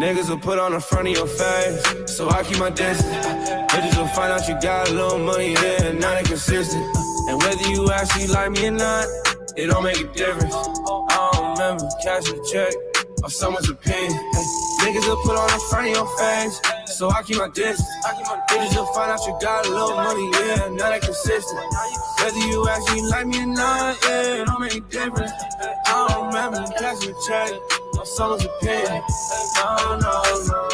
Niggas will put on the front of your face, so I keep my distance. Bitches will find out you got a little money, yeah, not inconsistent. And whether you actually like me or not, it don't make a difference. I don't remember cashing a check or someone's opinion. Niggas will put on the front of your face, so I keep my distance. Bitches will find out you got a little money, yeah, not inconsistent. Whether you actually like me or not, yeah, it don't make a difference. I don't remember cashing a check or someone's opinion. No.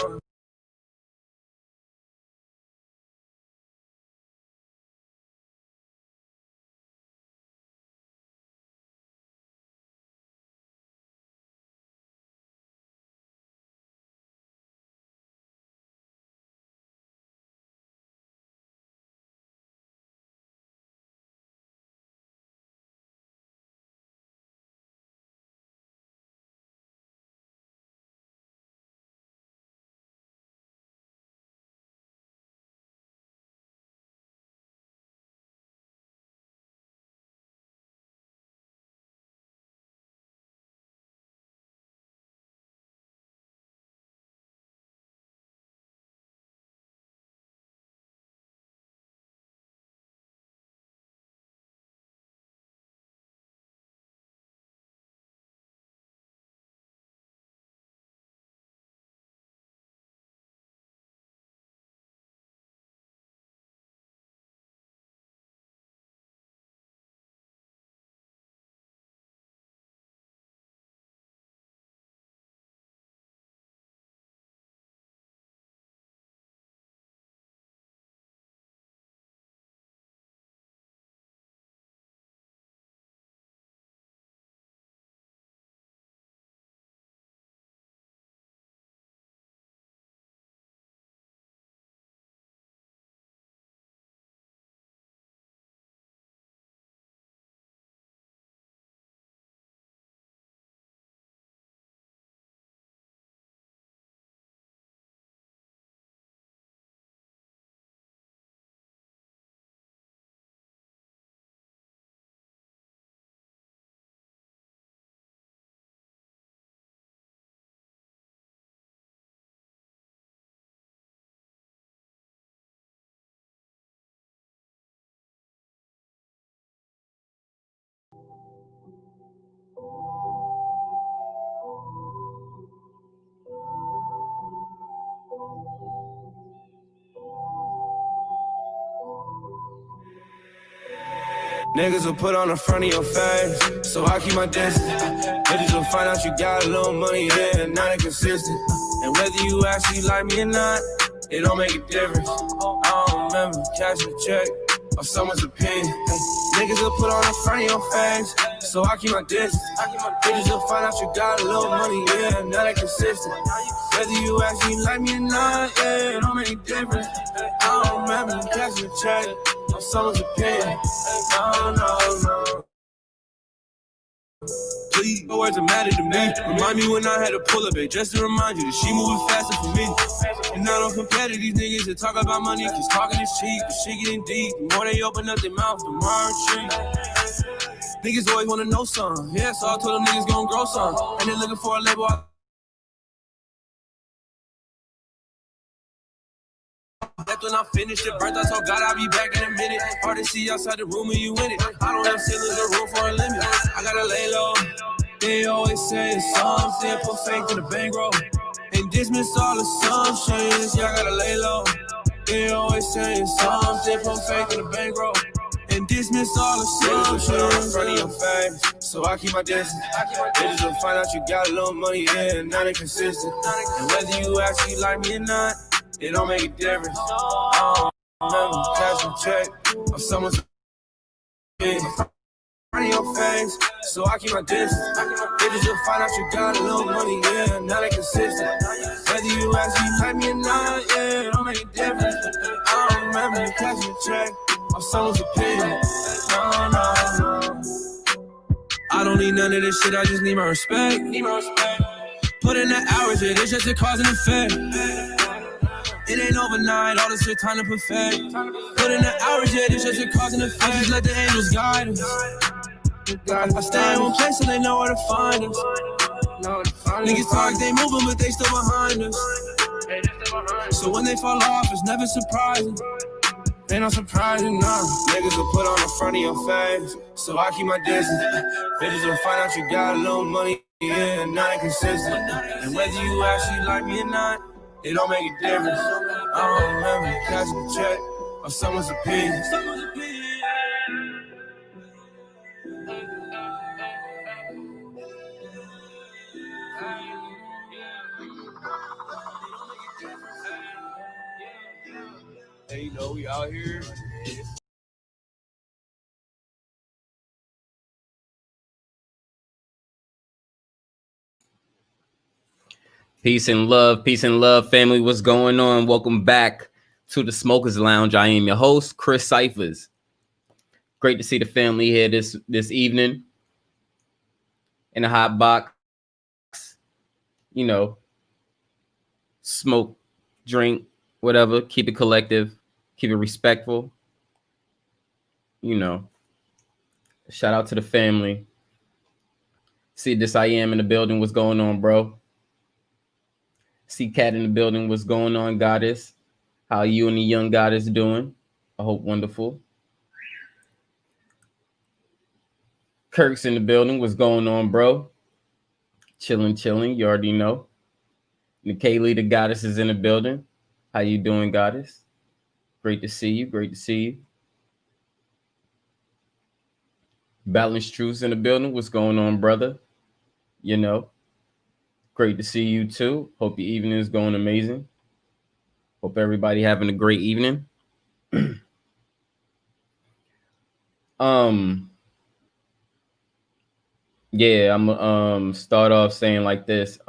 Niggas will put on the front of your face, so I keep my distance. Bitches will find out you got a little money, yeah, not inconsistent. And whether you actually like me or not, it don't make a difference. I don't remember cashing a check or someone's opinion. Niggas will put on the front of your face, so I keep my distance. Bitches will find out you got a little money, yeah, not inconsistent. Whether you actually like me or not, yeah, it don't make a difference. I don't remember cashing a check or someone's opinion. No. Please, no words are matter to me. Remind me when I had to pull up, just to remind you that she moving faster for me. And I don't compare to these niggas that talk about money, cause talking is cheap, but shit getting deep. The more they open up their mouth, the more retreat. Niggas always wanna know something, yeah, so I told them niggas gon' grow some. And they looking for a label. That's when I finish the birth, I told God I'll be back in a minute. Hard to see outside the room when you in it. I don't have ceilings or room for a limit. I gotta lay low. They always say it's something, put faith in the bankroll. And dismiss all assumptions, yeah, I gotta lay low. They always say it's something, put faith in the bankroll. And dismiss all assumptions in front of your face, so I keep my distance. Bitches will find out you got a little money, yeah, not inconsistent. And whether you actually like me or not, it don't make a difference. I don't remember cashing a check or someone's opinion. In your face, so I keep my distance. Bitches will find out you got a little money, yeah, not inconsistent. Whether you actually like me or not, yeah, it don't make a difference. I don't remember cashing a check or someone's opinion. No. I don't need none of this shit, I just need my respect. Put in the hours, yeah, this just a cause and effect. It ain't overnight, all this shit time to perfect. Put in the hours, yeah, this just a cause and effect. Just let the angels guide us. I stay in one place so they know where to find us. Niggas talk, they moving, but they still behind us. So when they fall off, it's never surprising. Ain't no surprising, no. Niggas will put on the front of your face, so I keep my distance. Bitches will find out you got a little money, yeah, not inconsistent. And whether you actually like me or not, it don't make a difference. I don't remember catching a check or someone's opinion. Hey, you know, we out here. Peace and love, family. What's going on? Welcome back to the Smokers Lounge. I am your host, Chris Cyphers. Great to see the family here this evening in the hot box. You know, smoke, drink, whatever. Keep it collective. Keep it respectful. You know, shout out to the family. See this I am in the building. What's going on, bro? See Cat in the building. What's going on, goddess? How you and the young goddess doing? I hope wonderful. Kirk's in the building. What's going on, bro? Chilling. You already know. Nikaylee, the goddess, is in the building. How you doing, goddess? Great to see you. Balanced Truth's in the building. What's going on, brother? You know, great to see you too. Hope your evening is going amazing. Hope everybody having a great evening. Yeah, I'm start off saying like this.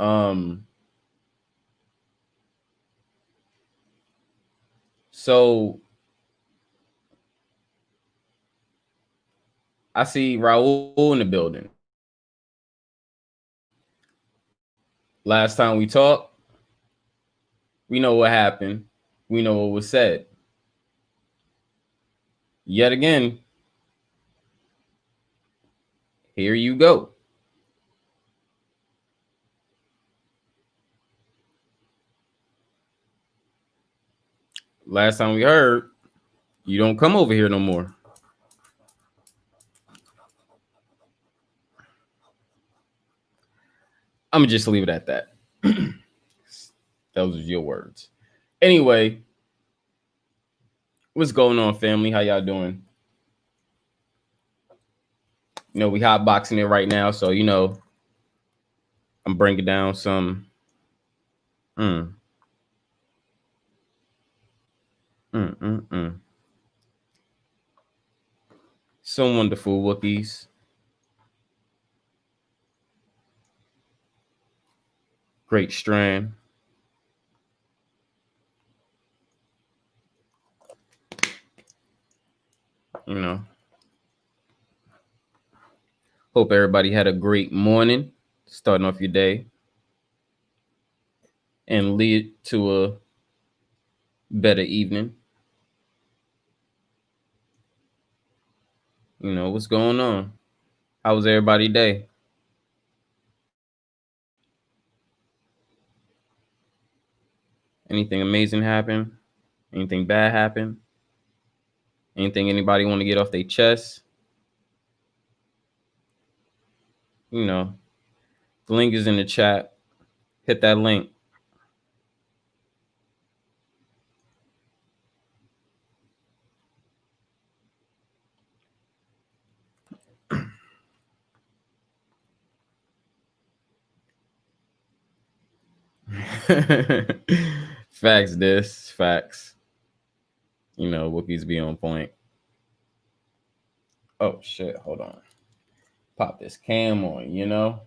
So I see Raul in the building. Last time we talked, we know what happened. We know what was said. Yet again, here you go. Last time we heard, you don't come over here no more. I'm gonna just leave it at that. Those are your words. Anyway, what's going on, family? How y'all doing? You know, we hotboxing it right now, so you know, I'm bringing down some. Some wonderful whoopies. Great strand. You know, hope everybody had a great morning, starting off your day, and lead to a better evening. You know, what's going on? How was everybody's day? Anything amazing happen? Anything bad happen? Anything anybody want to get off their chest? You know, the link is in the chat. Hit that link. Facts. You know, Wookiees be on point. Oh shit, hold on. Pop this cam on, you know?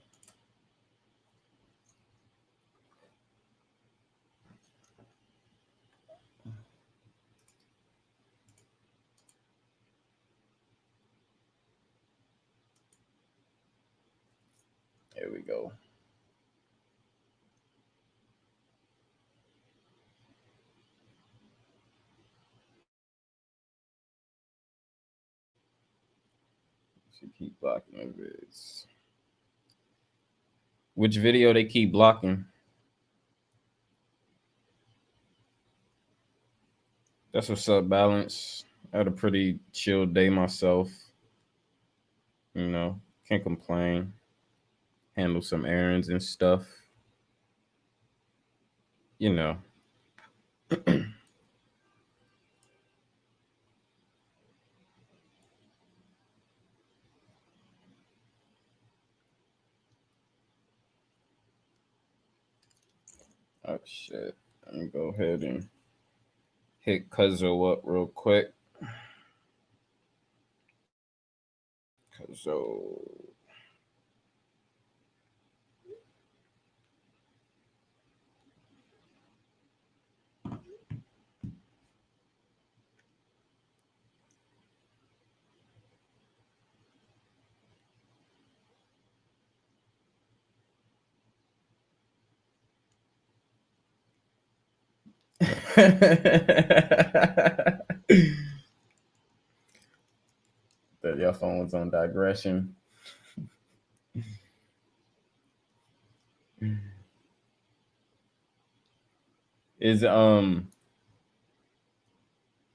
There we go. Should keep blocking my vids. Which video they keep blocking? That's what's up, Balance. I had a pretty chill day myself. You know, can't complain. Handle some errands and stuff. You know. Oh shit. Let me go ahead and hit Cuzzo up real quick. Cuzzo. That your phone was on digression. Is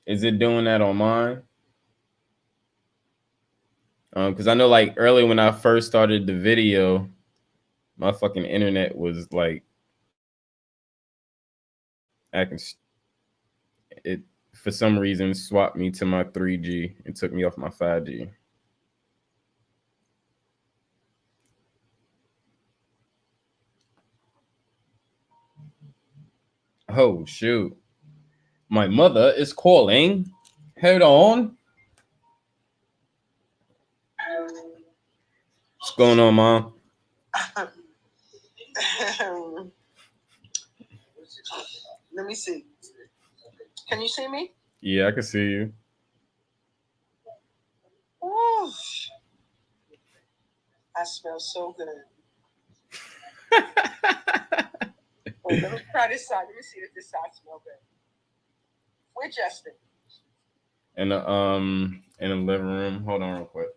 it doing that on mine? Because I know like earlier when I first started the video, my fucking internet was like acting. It for some reason swapped me to my 3G and took me off my 5G. Oh shoot. My mother is calling. Hold on. What's going on, Mom? Let me see. Can you see me? Yeah, I can see you. Ooh. I smell so good. Wait, let me try this side. Let me see if this side smells good. Where Justin? In the living room. Hold on real quick.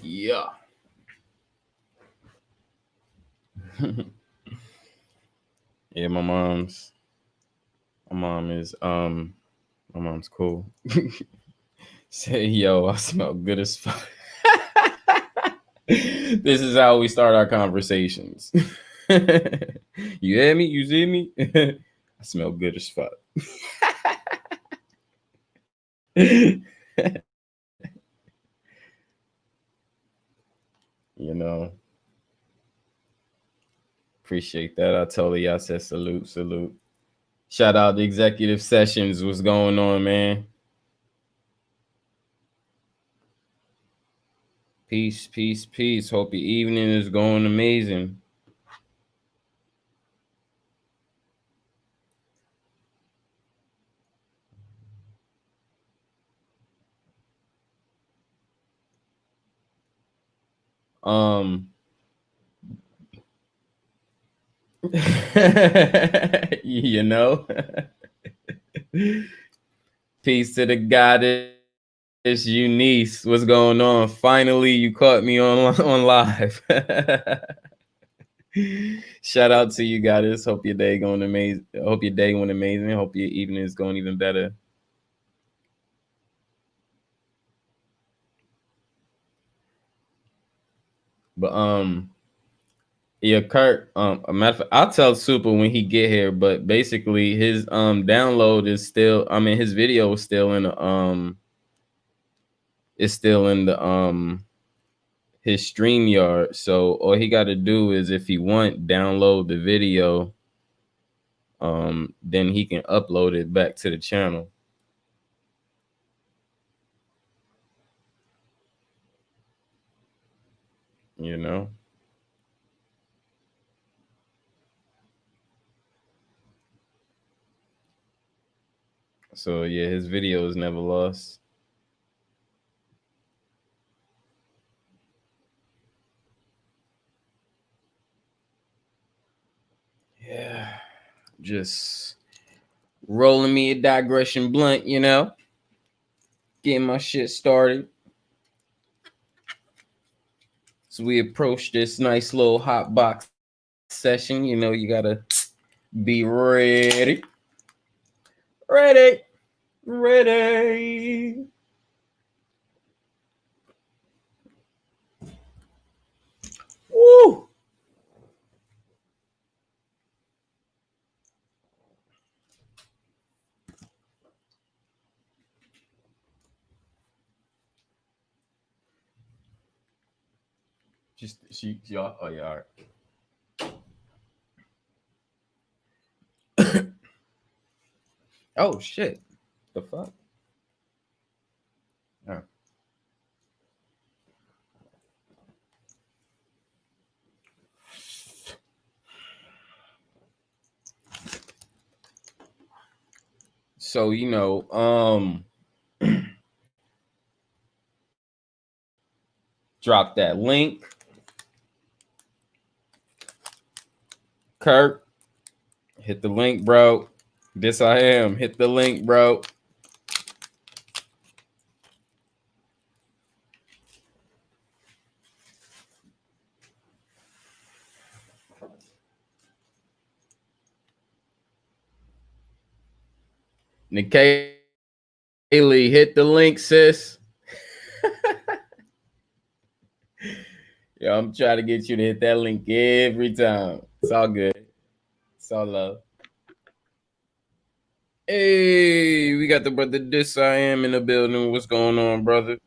Yeah. Yeah, my mom is my mom's cool. Say, yo, I smell good as fuck. This is how we start our conversations. You hear me? You see me? I smell good as fuck. You know, appreciate that. I told you, I said salute. Shout out to Executive Sessions. What's going on, man? Peace. Hope your evening is going amazing. You know. Peace to the goddess Eunice. What's going on? Finally, you caught me on live. Shout out to you guys. Hope your day going amazing. Hope your day went amazing. Hope your evening is going even better. But yeah, Kurt. A matter of fact, I'll tell Super when he get here. But basically, his download is still. I mean, his video is still in the It's still in the his StreamYard. So all he got to do is, if he want, download the video. Then he can upload it back to the channel. You know. So yeah, his video is never lost. Yeah, just rolling me a digression blunt, you know, getting my shit started. So we approach this nice little HOTBOX session. You know, you gotta be ready. Ready. Woo! Just y'all. Oh yeah, all right. Oh shit! The fuck? Oh. So you know, drop that link, Kirk. Hit the link, bro. This I am. Hit the link, bro. Nikaylee, hit the link, sis. Yeah, I'm trying to get you to hit that link every time. It's all good. It's all love. Hey, we got the brother This I Am in the building. What's going on, brother?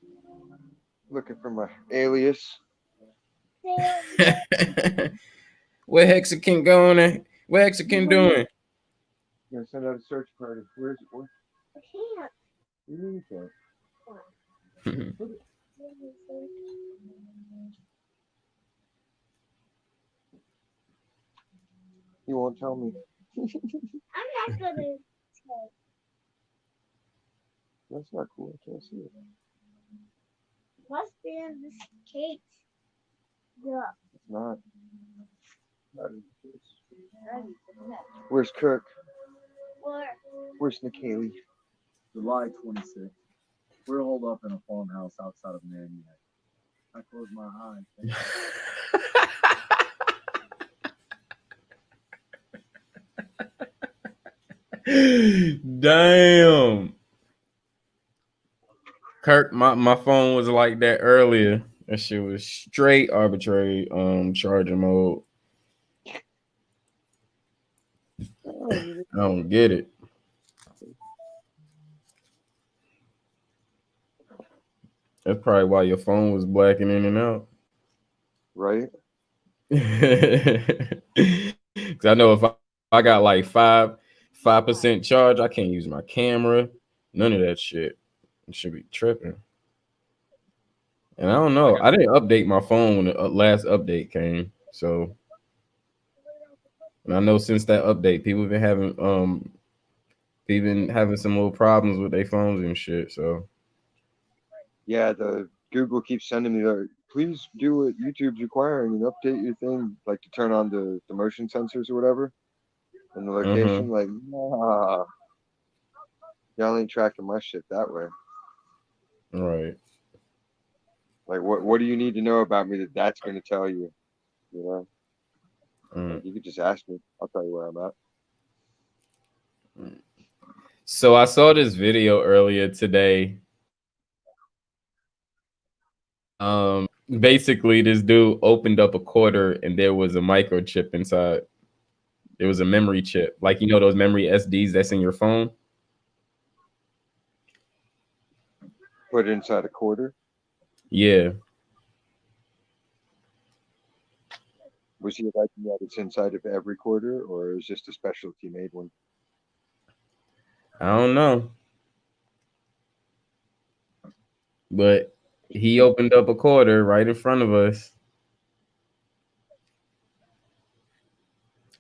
Looking for my alias. What Hexakin going? What Hexakin doing? Gonna send out a search party. Where's it? I can't. You can't. You won't tell me. I'm not gonna tell. That's not cool. I can't see it. Must be in this case. Yeah. It's not. Not in the case. Where's Kirk? Where? Where's Nikaylee? July 26th. We're holed up in a farmhouse outside of Maniac. I close my eyes. Damn. Kirk, my phone was like that earlier. That shit was straight arbitrary charging mode. I don't get it. That's probably why your phone was blacking in and out. Right? Because I know if I got like 5% charge, I can't use my camera. None of that shit. It should be tripping. And I don't know. I didn't update my phone when the last update came. So, and I know since that update, people have been having some little problems with their phones and shit. So, yeah, the Google keeps sending me like, please do what YouTube's requiring and update your thing, like to turn on the motion sensors or whatever, and the location. Like, nah, y'all ain't tracking my shit that way. Right. Like, what do you need to know about me that's going to tell you? You know, like, you could just ask me. I'll tell you where I'm at. So I saw this video earlier today. Basically, this dude opened up a quarter and there was a microchip inside. There was a memory chip, like, you know, those memory SDs that's in your phone. Put it inside a quarter. Yeah. Was he liking that it's inside of every quarter, or is just a specialty made one? I don't know, but he opened up a quarter right in front of us,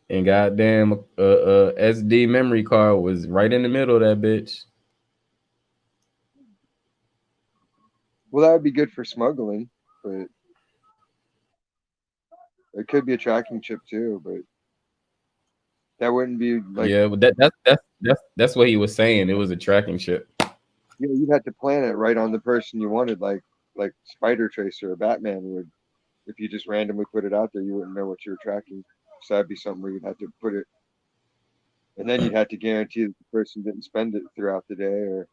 and goddamn, SD memory card was right in the middle of that bitch. Well, that would be good for smuggling, but it could be a tracking chip too. But that wouldn't be like, Yeah, but that's what he was saying. It was a tracking chip. you'd have to plan it right on the person you wanted, like Spider Tracer or Batman would. If you just randomly put it out there, you wouldn't know what you were tracking. So that'd be something where you'd have to put it, and then you'd have to guarantee that the person didn't spend it throughout the day. Or,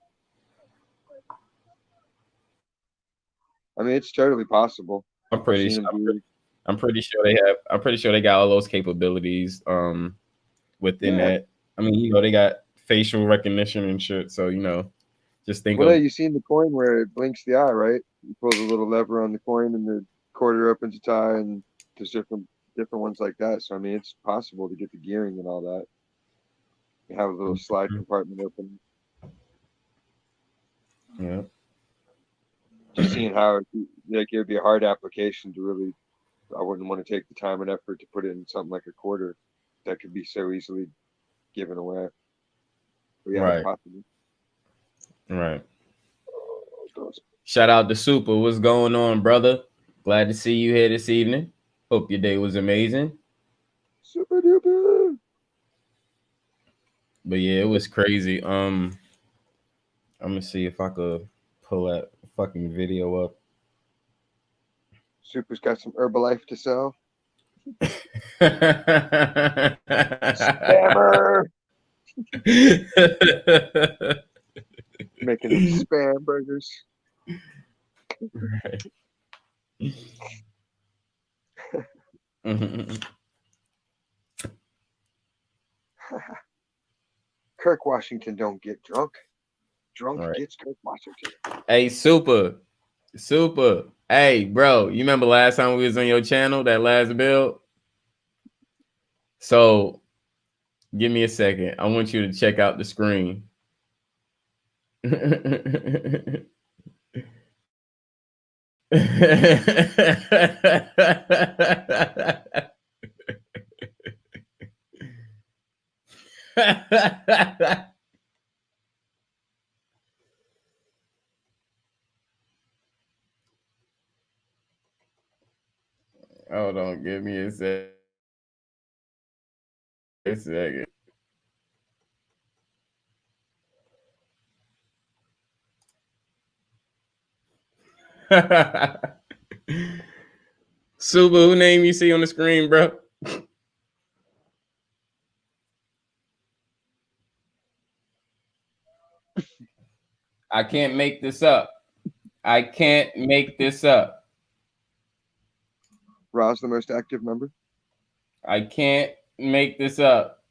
I mean, it's totally possible. I'm I've pretty seen sure. them do. I'm pretty sure they have. I'm pretty sure they got all those capabilities within Yeah. that. I mean, they got facial recognition and shit. So just think Well, of. you've seen the coin where it blinks the eye, right? You pull the little lever on the coin, and the quarter opens its eye, and there's different ones like that. So I mean, it's possible to get the gearing and all that. You have a little slide compartment open. Yeah. Just seeing how it would be a hard application to really. I wouldn't want to take the time and effort to put it in something like a quarter that could be so easily given away. But yeah, it's Right. possible. Right. Shout out to Super. What's going on, brother? Glad to see you here this evening. Hope your day was amazing. Super duper. But yeah, it was crazy. I'm gonna see if I could pull that fucking video up. Super's got some Herbalife to sell. Spammer. Making them spam burgers. Right. Kirk Washington don't get drunk. Drunk Right. gets Kirk Washington. Hey, Super. Hey, bro, you remember last time we was on your channel, that last build? So give me a second. I want you to check out the screen. Hold on, give me a second. Suba, who name you see on the screen, bro? I can't make this up. I can't make this up. Ra's the most active member. I can't make this up.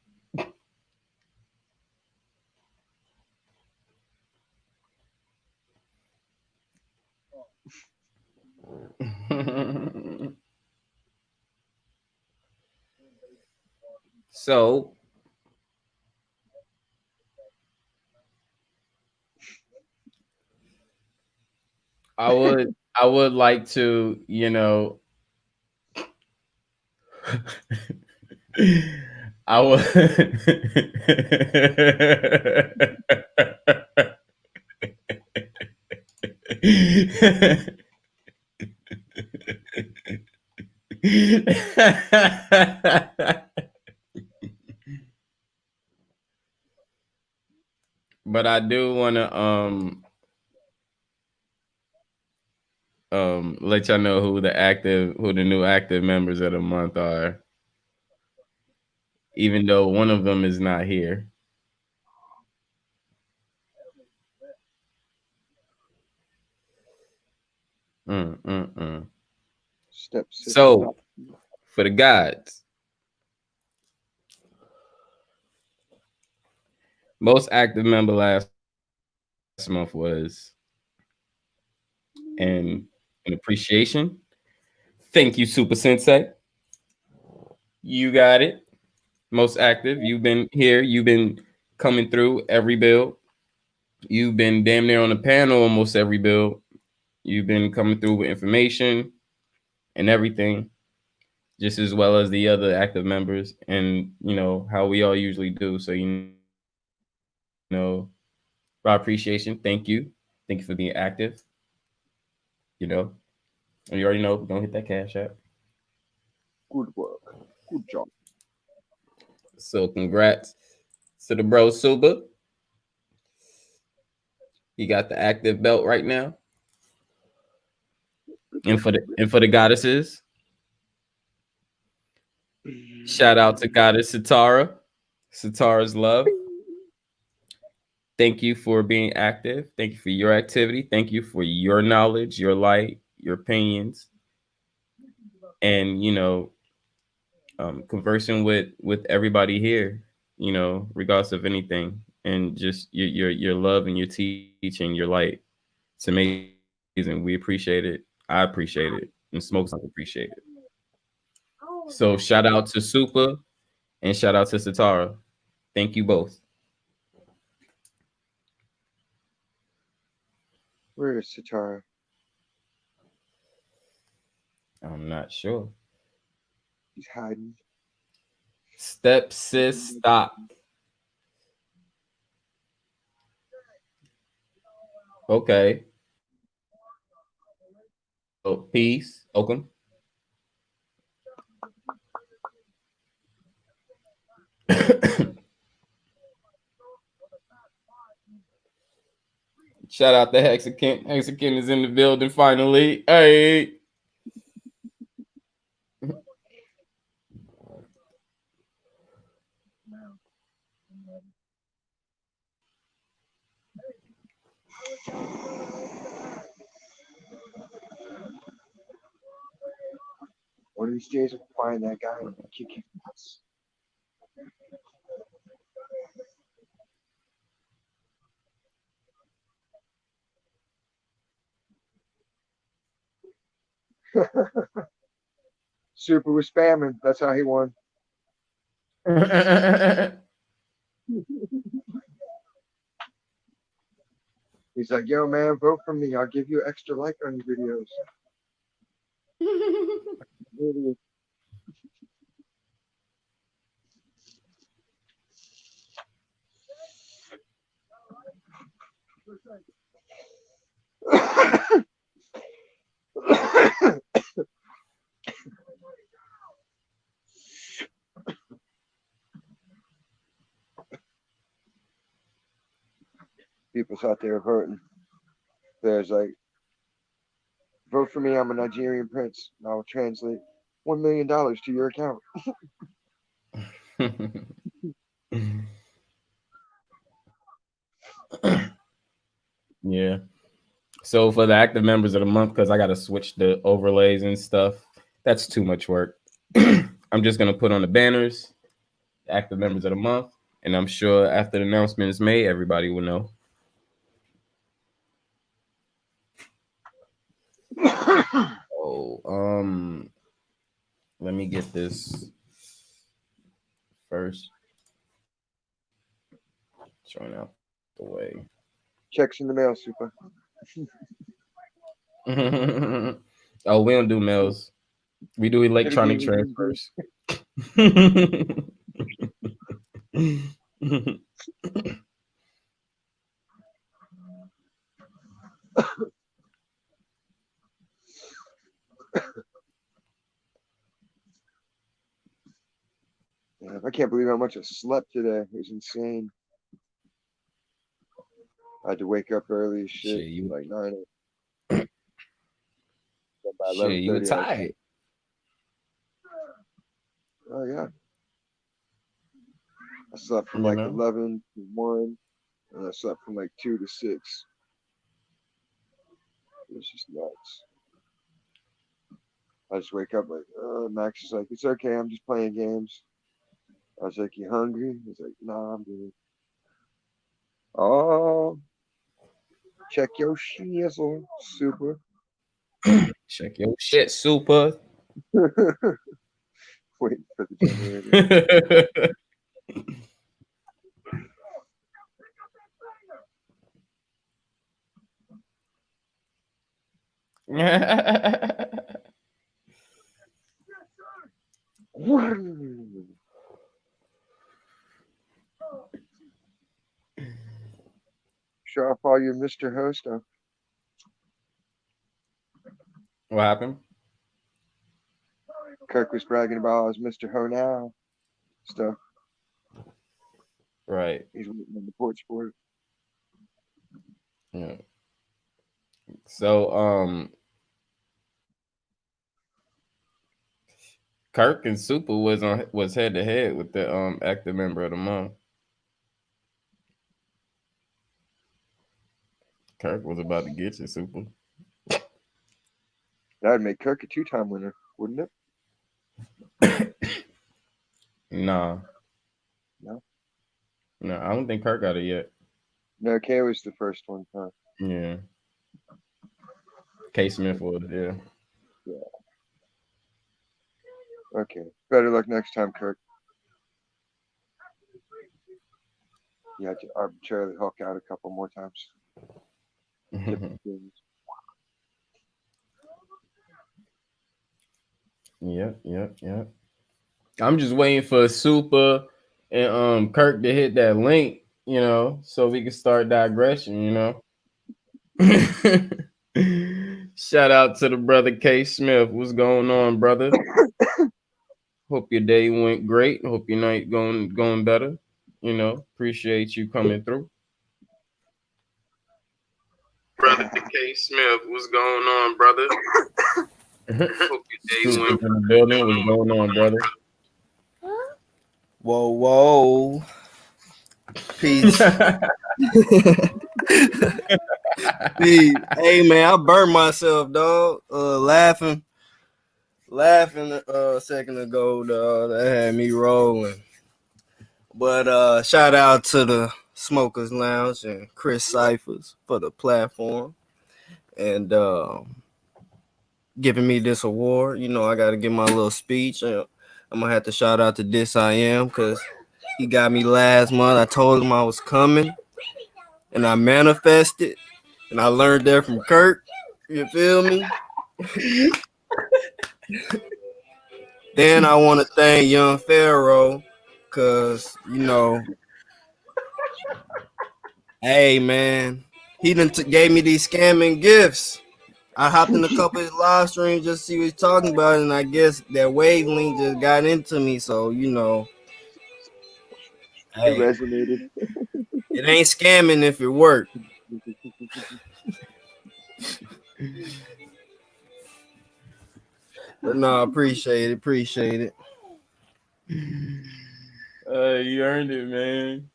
So I would like to, I would but I do want to let y'all know who the new active members of the month are, even though one of them is not here. Steps. So for the gods, most active member last month was an appreciation. Thank you, Super Sensei. You got it. Most active. You've been here. You've been coming through every build. You've been damn near on the panel almost every build. You've been coming through with information and everything, just as well as the other active members, and how we all usually do. So our appreciation. Thank you. Thank you for being active. And you already know. Don't hit that cash app. Good work. Good job. So congrats to the bro Suba. He got the active belt right now. And for the goddesses, shout out to goddess Satara. Satara's love. Thank you for being active. Thank you for your activity. Thank you for your knowledge, your light, your opinions, and conversing with everybody here. Regardless of anything, and just your love and your teaching, your light. It's amazing. We appreciate it. I appreciate it, and Smokes appreciate it. So shout out to Super and shout out to Satara. Thank you both. Where is Satara? I'm not sure. He's hiding. Step sis stop. Okay. Oh, peace. Oakham. Shout out to Hexakin. Hexakin is in the building finally. Hey. One of these days, we'll find that guy and kick his ass. Super was spamming. That's how he won. He's like, yo, man, vote for me. I'll give you an extra like on your videos. People thought they were voting. There's like, vote for me. I'm a Nigerian prince. And I will translate $1 million to your account. Yeah. So for the active members of the month, because I got to switch the overlays and stuff, that's too much work. I'm just going to put on the banners, the active members of the month, and I'm sure after the announcement is made, everybody will know. Let me get this first. Showing out the way. Checks in the mail, Super. Oh, we don't do mails. We do electronic transfers. Yeah, I can't believe how much I slept today. It was insane. I had to wake up early as shit. You like 9. Shit, you were tired. Oh yeah. I slept from like 11 to 1, and I slept from like 2 to 6. It was just nuts. I just wake up like, Max is like, it's okay, I'm just playing games. I was like, you hungry? He's like, nah, I'm good. Oh, check your shizzle, Super. Check your shit, Super. Wait for the generator. Show off all your Mr. Ho stuff. What happened? Kirk was bragging about all his Mr. Ho now stuff. Right. He's waiting on the porch for it. Yeah. So Kirk and Super was head to head with the active member of the month. Kirk was about to get you, Super. That would make Kirk a 2-time winner, wouldn't it? Nah. No. No, I don't think Kirk got it yet. No, Kay was the first one, huh? Yeah. K. Smith was, yeah. Yeah. Okay. Better luck next time, Kirk. You had to arbitrarily hulk out a couple more times. Yeah. I'm just waiting for Super and Kirk to hit that link, so we can start digression, Shout out to the brother K. Smith. What's going on, brother? Hope your day went great. Hope your night going better. Appreciate you coming through. Brother K. Smith, what's going on, brother? Hope your day went in the building. What's going on, brother? Whoa. Peace. Peace. Hey man, I burned myself, dog. Laughing a second ago, dog. That had me rolling. But shout out to the Smokers Lounge and Chris Cyphers for the platform and giving me this award. I gotta give my little speech. I'm gonna have to shout out to This I Am because he got me last month. I told him I was coming and I manifested. And I learned that from Kirk. You feel me? Then I want to thank Young Pharaoh because, hey, man, he done gave me these scamming gifts. I hopped in a couple of his live streams just to see what he's talking about, and I guess that wavelength just got into me. So, It hey, resonated. it ain't scamming if it worked. But no, appreciate it. You earned it, man.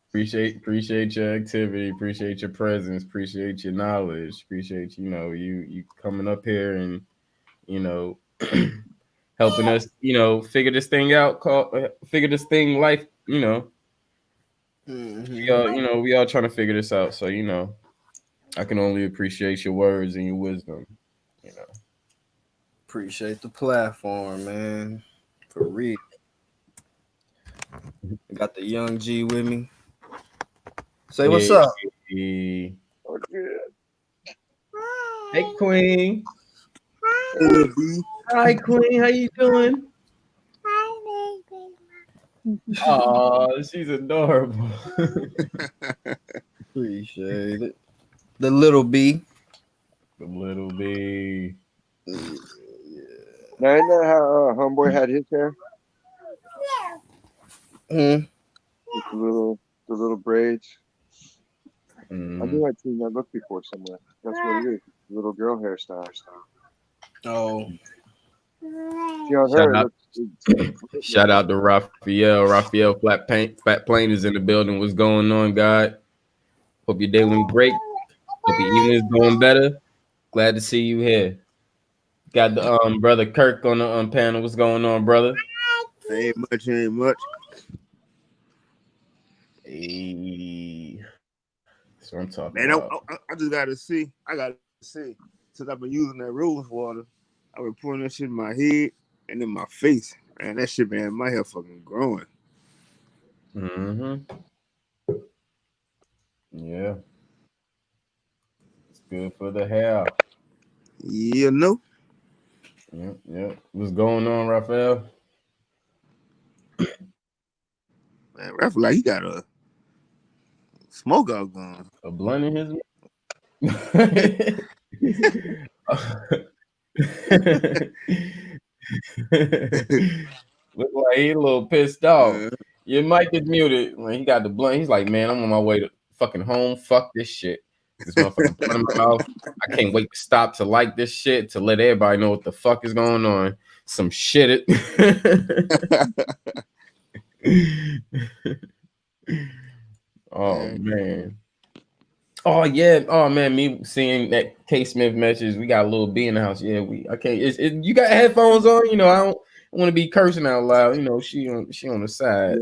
Appreciate your activity, appreciate your presence, appreciate your knowledge, appreciate you coming up here and helping us figure this thing out, figure this thing life. Mm-hmm. We all trying to figure this out. So I can only appreciate your words and your wisdom. Appreciate the platform, man. For real. I got the young G with me. Say what's up. Hey, Oh, good. hey Queen. Hey, Hi, Queen. How you doing? Hi, baby. Oh, she's adorable. appreciate it. The little B. The little B. Yeah. Now, isn't that how Homeboy had his hair? Hmm. With the little braids. I Mm. knew I'd seen that look before somewhere. That's what it is. Little girl hairstyle. Oh. See, on her, Shout out to Raphael Fat Plane is in the building. What's going on, God? Hope your day went great. Hope your evening is going better. Glad to see you here. Got the brother Kirk on the panel. What's going on, brother? Ain't much. Hey, that's what I'm talking Man, about. I just gotta see. I gotta see. Since I've been using that rose water, I was pouring that shit in my head and in my face. Man, that shit, man, my hair fucking growing. Yeah. It's good for the hair. Yeah, no. Yeah. What's going on, Raphael? Man, Raph like he got a smoke out gun. A blunt in his Look like he a little pissed off. Your mic is muted. When he got the blunt, he's like, man, I'm on my way to fucking home. Fuck this shit. This motherfucking blunt in my mouth. I can't wait to stop to like this shit, to let everybody know what the fuck is going on. Some shit. Oh man. Oh yeah. Oh man. Me seeing that K Smith message. We got a little B in the house. Yeah. I can't. You got headphones on? You know, I don't want to be cursing out loud. You know, she on the side.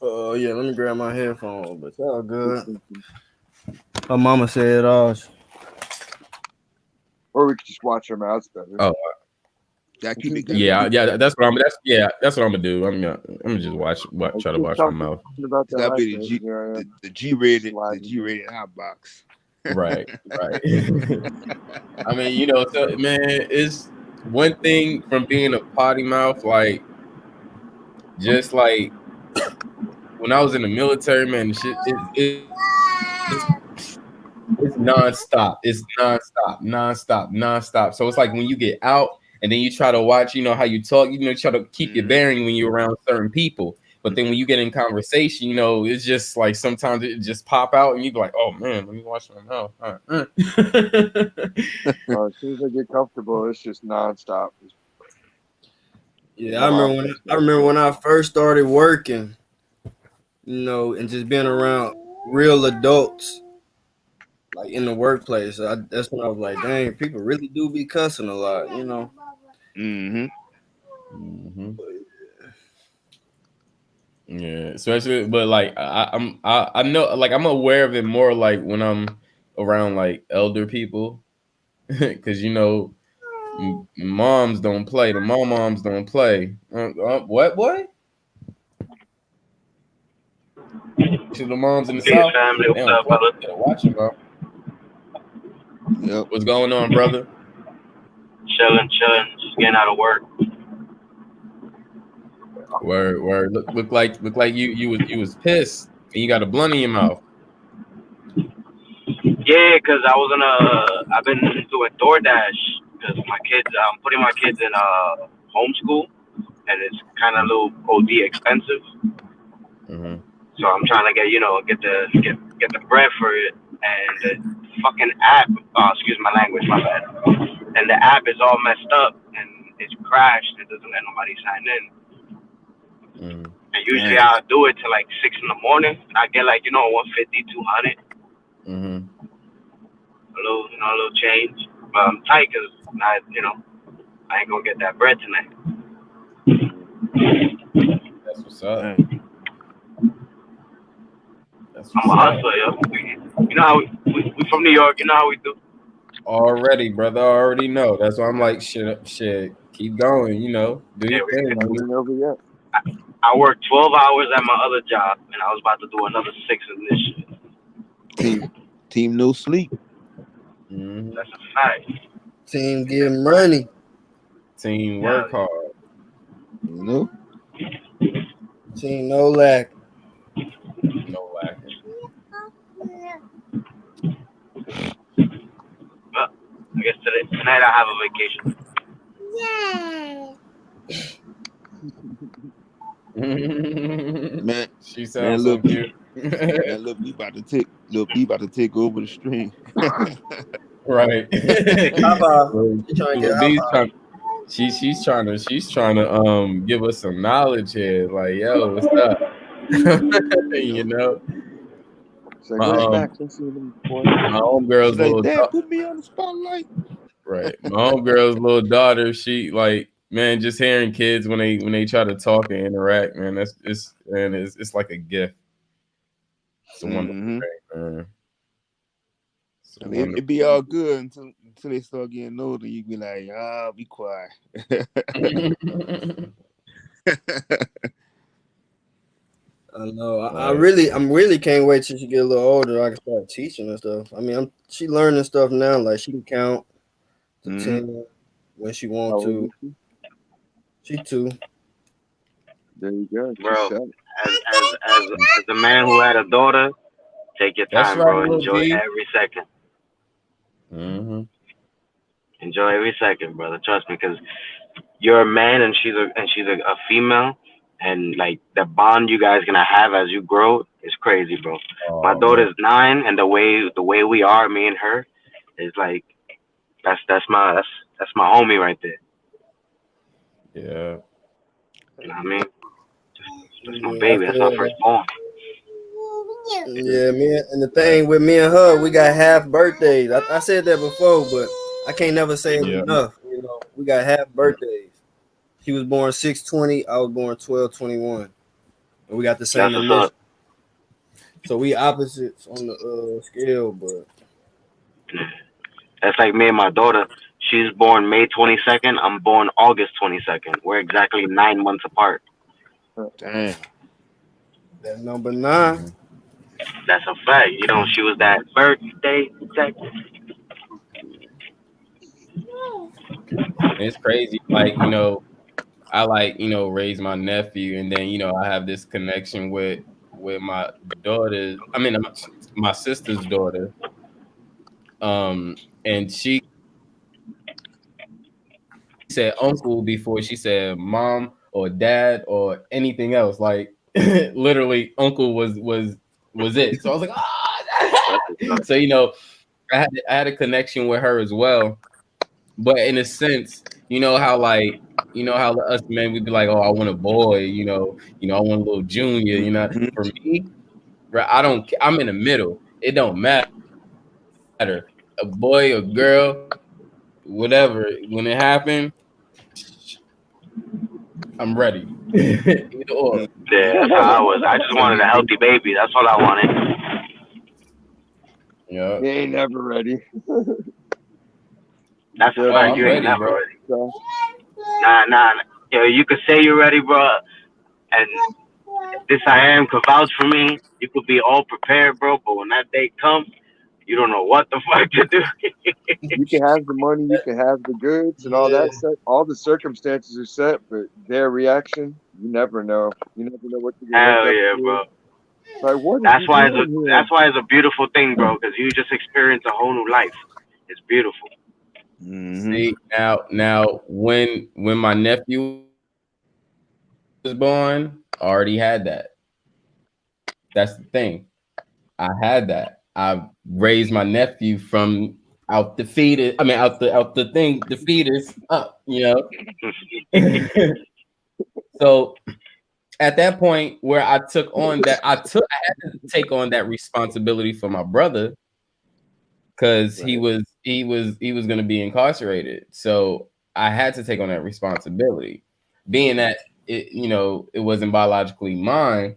Oh yeah. Let me grab my headphones. But y'all good. Her mama said, Or we could just watch our mouths better. Oh. Keep it Yeah, that's what I'm gonna do. I'm gonna just try to watch my mouth. That'll be the G-rated HOTBOX. Right. I mean, you know, so, man, it's one thing from being a potty mouth, like just like when I was in the military, man, shit, it's nonstop. It's nonstop. So it's like when you get out and then you try to watch, you know, how you talk, you know, try to keep your bearing when you're around certain people. But then when you get in conversation, you know, it's just like sometimes it just pop out and you be like, oh man, let me watch my mouth. As soon as I get comfortable, it's just nonstop. yeah, I remember when I first started working, you know, and just being around real adults, like in the workplace. That's when I was like, dang, people really do be cussing a lot, you know. Yeah, especially, but like I know, like I'm aware of it more like when I'm around like elder people, because you know, moms don't play. The moms don't play. What boy? To the moms in the South, family, they don't play. You gotta watch them, bro. Yep. What's going on, brother? Chilling, just getting out of work. Word. Look like you was pissed and you got a blunt in your mouth. Yeah, cause I've been doing DoorDash because my kids, I'm putting my kids in homeschool, and it's kind of a little OD expensive. So I'm trying to get the bread for it, and the fucking app. Excuse my language, my bad. And the app is all messed up and it's crashed. It doesn't let nobody sign in. And usually I'll do it till like 6 in the morning. I get like 150, 200. A little change. But I'm tight because I ain't gonna get that bread tonight. That's what's up. I'm a hustler, yo. You know how we from New York. You know how we do. Already, brother. I already know. That's why I'm like, shit. Keep going. You know, do your thing. Over yet. I worked 12 hours at my other job, and I was about to do another 6 in this shit. Team no sleep. That's a fact. Team get money. Team work hard. You know. Team no lack. No lacking. But I guess tonight I have a vacation. Man, she sounds so cute. Man, look, B about to take over the stream. Right. She's trying to give us some knowledge here. Like, yo, what's up? You know. My homegirl's little Dad, put me on the spotlight. Right. My homegirl's little daughter, she like, man, just hearing kids when they try to talk and interact, man, it's like a gift. It's a wonderful thing, man. And it be all good until they start getting older. You be like, be quiet. I know. I'm really can't wait till she get a little older. I can start teaching her stuff. I mean, she learning stuff now. Like she can count to 10 when she want How to. old is she? She 2. There you go. Bro, as a man who had a daughter, take your That's time, right, bro. little Enjoy D. every second. Mm-hmm. Enjoy every second, brother. Trust me, because you're a man and she's a female, and like the bond you guys gonna have as you grow is crazy, bro. My Oh man. daughter's 9, and the way we are, me and her, is like that's my homie right there. Yeah. You know what I mean? That's my Yeah, I baby. That's my feel that. firstborn. Yeah, and the thing with me and her, we got half birthdays. I said that before, but I can't never say it Yeah. enough. You know, we got half birthdays. She was born 6/20. I was born 12/21, and we got the same That's what's initial. up. So we opposites on the scale, but That's like me and my daughter. She's born May 22nd. I'm born August 22nd. We're exactly 9 months apart. Damn. that number 9. That's a fact. You know, she was that birthday second. It's crazy. Like, I raise my nephew, and then I have this connection with my daughter. I mean, my sister's daughter. And she said uncle before she said mom or dad or anything else. Like literally, uncle was it. So I was like, so I had a connection with her as well. But in a sense, how us men we'd be like, oh, I want a boy, I want a little junior, For me, right, I'm in the middle. It don't matter. A boy or girl, whatever. When it happened, I'm ready. Either or. Yeah, that's how I was. I just wanted a healthy baby. That's all I wanted. Yeah. You ain't never ready. That's a Yeah, fact. I'm You ain't ready, never bro. ready. So, Nah. You could say you're ready, bro, and this I am could vouch for me. You could be all prepared, bro, but when that day comes, you don't know what the fuck to do. you can have the money, you can have the goods and all that set. All the circumstances are set, but their reaction, you never know. You never know what you're gonna wake Hell up yeah, to. bro. Like, what is you doing here? That's why it's a beautiful thing, bro, because you just experience a whole new life. It's beautiful. See now when my nephew was born, I already had that. That's the thing. I had that. I raised my nephew from out the fetus. I mean, out the thing, the fetus up. So at that point where I had to take on that responsibility for my brother because he was going to be incarcerated. So I had to take on that responsibility, being that it wasn't biologically mine.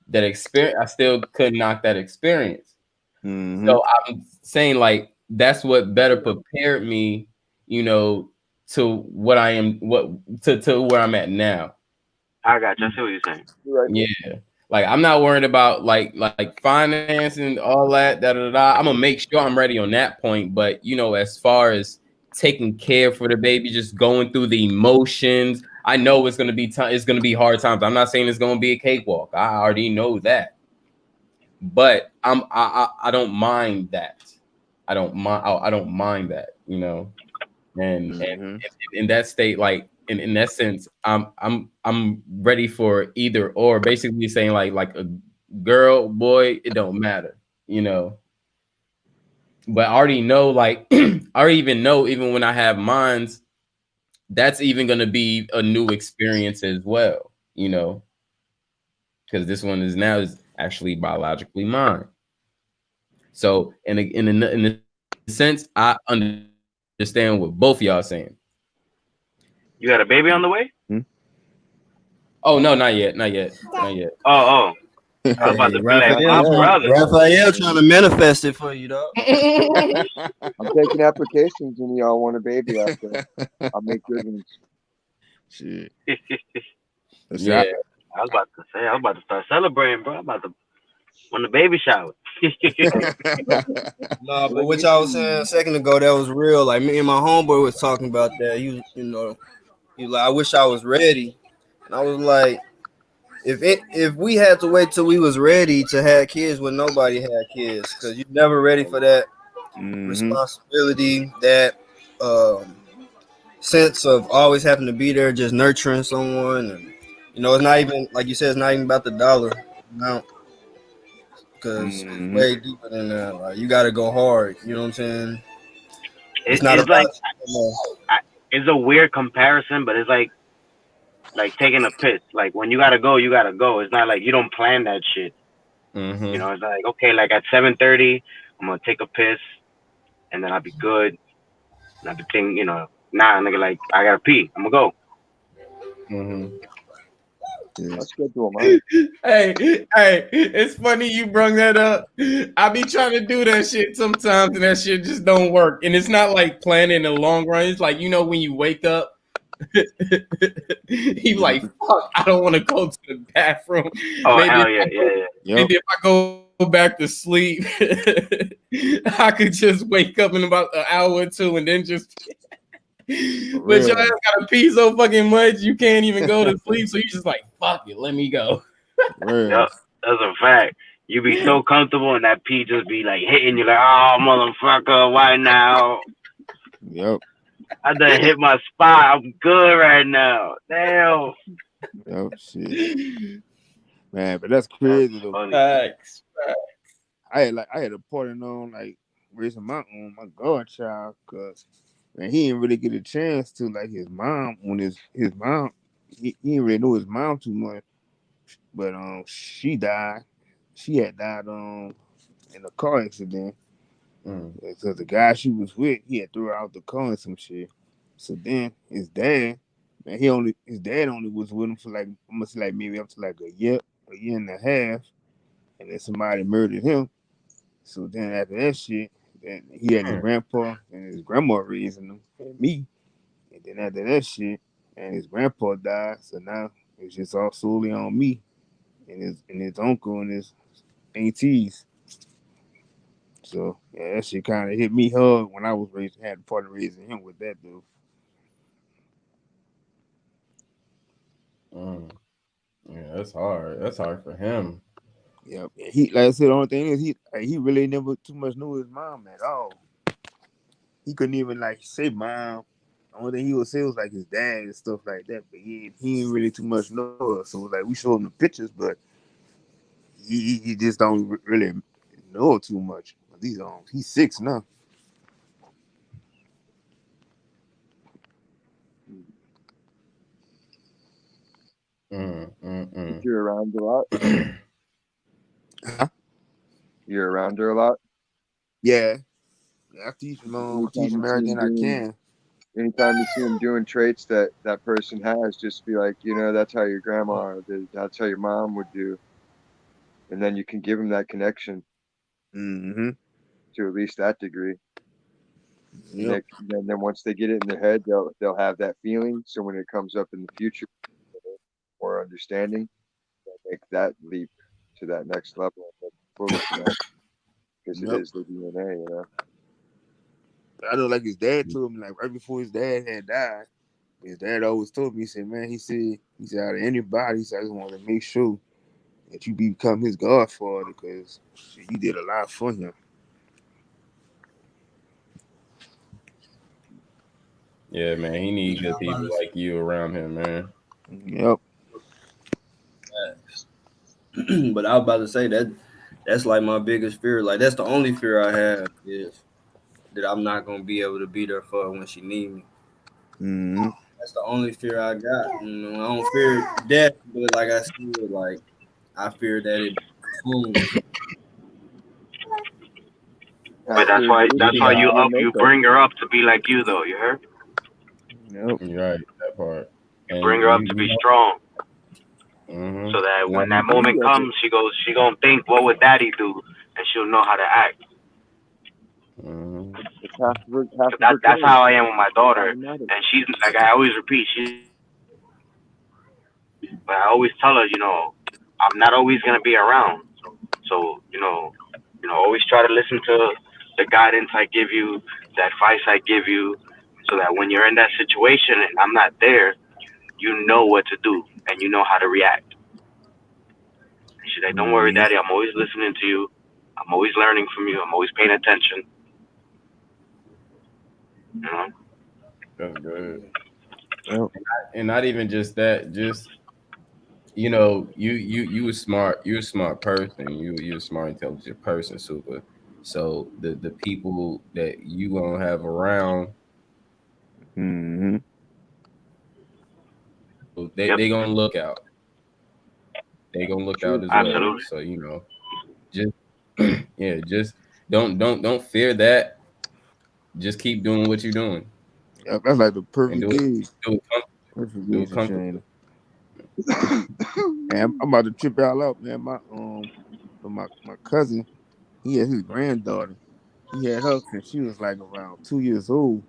That experience, I still couldn't knock that experience. So I'm saying like that's what better prepared me, to what I am, to where I'm at now. I got you. I see what you're saying. Yeah, like I'm not worried about like financing all that. I'm gonna make sure I'm ready on that point. But as far as taking care for the baby, just going through the emotions, I know it's gonna be it's gonna be hard times. I'm not saying it's gonna be a cakewalk. I already know that. But I don't mind that. I don't mind that, and in that state, like in that sense, I'm ready for either or. Basically saying like a girl, boy, it don't matter, But I already know, like I already even know, even when I have mines, that's even gonna be a new experience as well, because this one is actually biologically mine. So in a sense, I understand what both of y'all saying. You got a baby on the way? Oh no, not yet. Oh. I was about Hey, to be like, my brother. Raphael trying to manifest it for you, dog. I'm taking applications, and y'all want a baby after. I'll make good ones. Shit. Yeah. I was about to start celebrating, bro. I'm about to win the baby shower. Nah, but what y'all was saying a second ago, that was real. Like me and my homeboy was talking about that. He was, he was like, I wish I was ready. And I was like, if we had to wait till we was ready to have kids when nobody had kids, because you're never ready for that responsibility, that sense of always having to be there, just nurturing someone, and it's not even like you said, it's not even about the dollar amount, because it's way deeper than that. Like you got to go hard. You know what I'm saying? It's not It's about. like it's a weird comparison, but it's like taking a piss. Like when you gotta go, you gotta go. It's not like you don't plan that shit. Mm-hmm. It's like, okay, like at 7:30, I'm gonna take a piss, and then I'll be good. And I'll be thinking, nah, nigga, like I gotta pee. I'm gonna go. Mm-hmm. I'll schedule mine. Hey, it's funny you brung that up. I be trying to do that shit sometimes, and that shit just don't work. And it's not like planning in the long run. It's like when you wake up, he like, fuck, I don't want to go to the bathroom. Oh, Maybe hell yeah. Maybe if I go back to sleep, I could just wake up in about an hour or two and then just. But your ass gotta pee so fucking much you can't even go to sleep, so you just like, fuck it, let me go. Yep, that's a fact. You be so comfortable, and that pee just be like hitting you, like, oh motherfucker, why now? Yep. I done hit my spot. I'm good right now. Damn. Yep. Shit. Man, but that's crazy though. Facts. I had a party on like raising my godchild, cause man, he didn't really get a chance to like his mom when his mom he didn't really know his mom too much, but she died. She had died in a car accident. Because the guy she was with, he had threw her out the car and some shit. So then his dad, man, his dad only was with him for like almost like maybe up to like a year and a half, and then somebody murdered him. So then after that shit, then he had his grandpa and his grandma raising him and me. And then after that shit, and his grandpa died. So now it's just all solely on me and his uncle and his aunties. So yeah, that shit kind of hit me hard when I was had a part of raising him with that dude. Yeah, that's hard. That's hard for him. Yeah, he like I said, the only thing is he really never too much knew his mom at all. He couldn't even like say mom. The only thing he would say was like his dad and stuff like that. But he didn't really too much know her. So like we showed him the pictures, but he just don't really know her too much. He's 6 now. You're around a lot. Huh? You're around her a lot. Yeah. I teach him everything I can. Anytime you see him doing traits that person has, just be like, that's how your grandma or that's how your mom would do, and then you can give him that connection to at least that degree. Yep. And then once they get it in their head, they'll have that feeling. So when it comes up in the future, more understanding, they'll make that leap to that next level because it is the DNA, I know, like his dad told me, like right before his dad had died, his dad always told me, he said, man, he said out of anybody, he said, I just want to make sure that you become his godfather because you did a lot for him. Yeah, man, he needs good people like you around him, man. Yep. But I was about to say that's like my biggest fear. Like that's the only fear I have is that I'm not gonna be able to be there for her when she need me. That's the only fear I got. I don't fear death, but like I said, like I fear that it soon. But that's why you bring her up to be like you, though. You heard? Yep. You're right, that part. You bring her up to be strong. so that when that moment comes, she gonna think, what would Daddy do, and she'll know how to act. It's half of So that's how I am with my daughter, Automatic. and she's like I always repeat, but I always tell her, I'm not always gonna be around, so always try to listen to the guidance I give you, the advice I give you, so that when you're in that situation and I'm not there, you know what to do and you know how to react. And she's like, don't worry, Daddy, I'm always listening to you. I'm always learning from you. I'm always paying attention. That's good. And not even just that, just you a smart person. You're a smart, intelligent person, Super. So the people that you gonna have around, they gonna look out. They gonna look out as well. So just just don't fear that. Just keep doing what you're doing. That's like the perfect age. Do it comfortably. And I'm about to trip y'all out, man. My cousin, he had his granddaughter. He had her since she was like around 2 years old,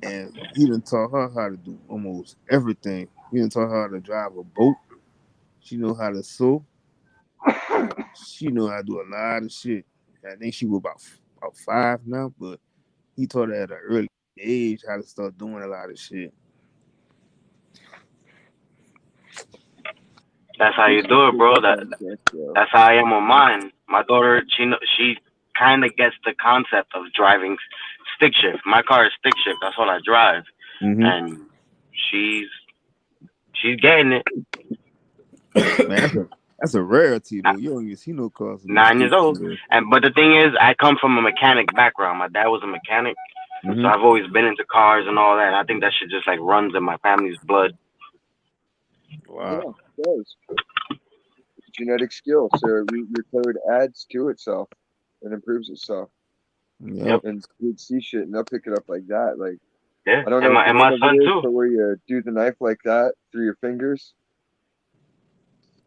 and he done taught her how to do almost everything. He done taught her how to drive a boat. She know how to sew. She know how to do a lot of shit. I think she was about 5 now, but he taught her at an early age how to start doing a lot of shit. That's how you do it, bro. That's how I am with mine. My daughter, she kind of gets the concept of driving stick shift. My car is stick shift. That's all I drive, and she's getting it. Man, that's a rarity though. You don't even see no cars. 9 years old, but the thing is, I come from a mechanic background. My dad was a mechanic, so I've always been into cars and all that. I think that shit just like runs in my family's blood. Wow. Yeah, it does. It's genetic skill, so your code adds to itself and improves itself. Yep. And kids see shit and they'll pick it up like that. Like, yeah, I don't know. And my son too. But where you do the knife like that through your fingers.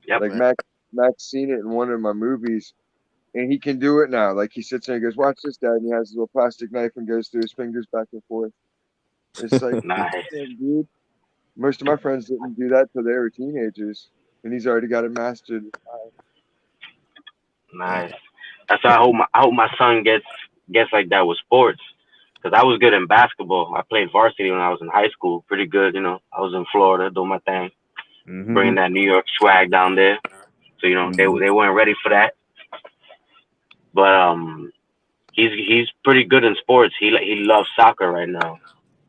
Yep. Like Mac's seen it in one of my movies, and he can do it now. Like he sits there and goes, "Watch this, Dad," and he has his little plastic knife and goes through his fingers back and forth. It's like, nice. Dude. Most of my friends didn't do that till they were teenagers, and he's already got it mastered. Nice. That's why I hope my son gets like that with sports, because I was good in basketball. I played varsity when I was in high school, pretty good. I was in Florida doing my thing, bringing that New York swag down there. So they weren't ready for that, but he's pretty good in sports. He loves soccer right now,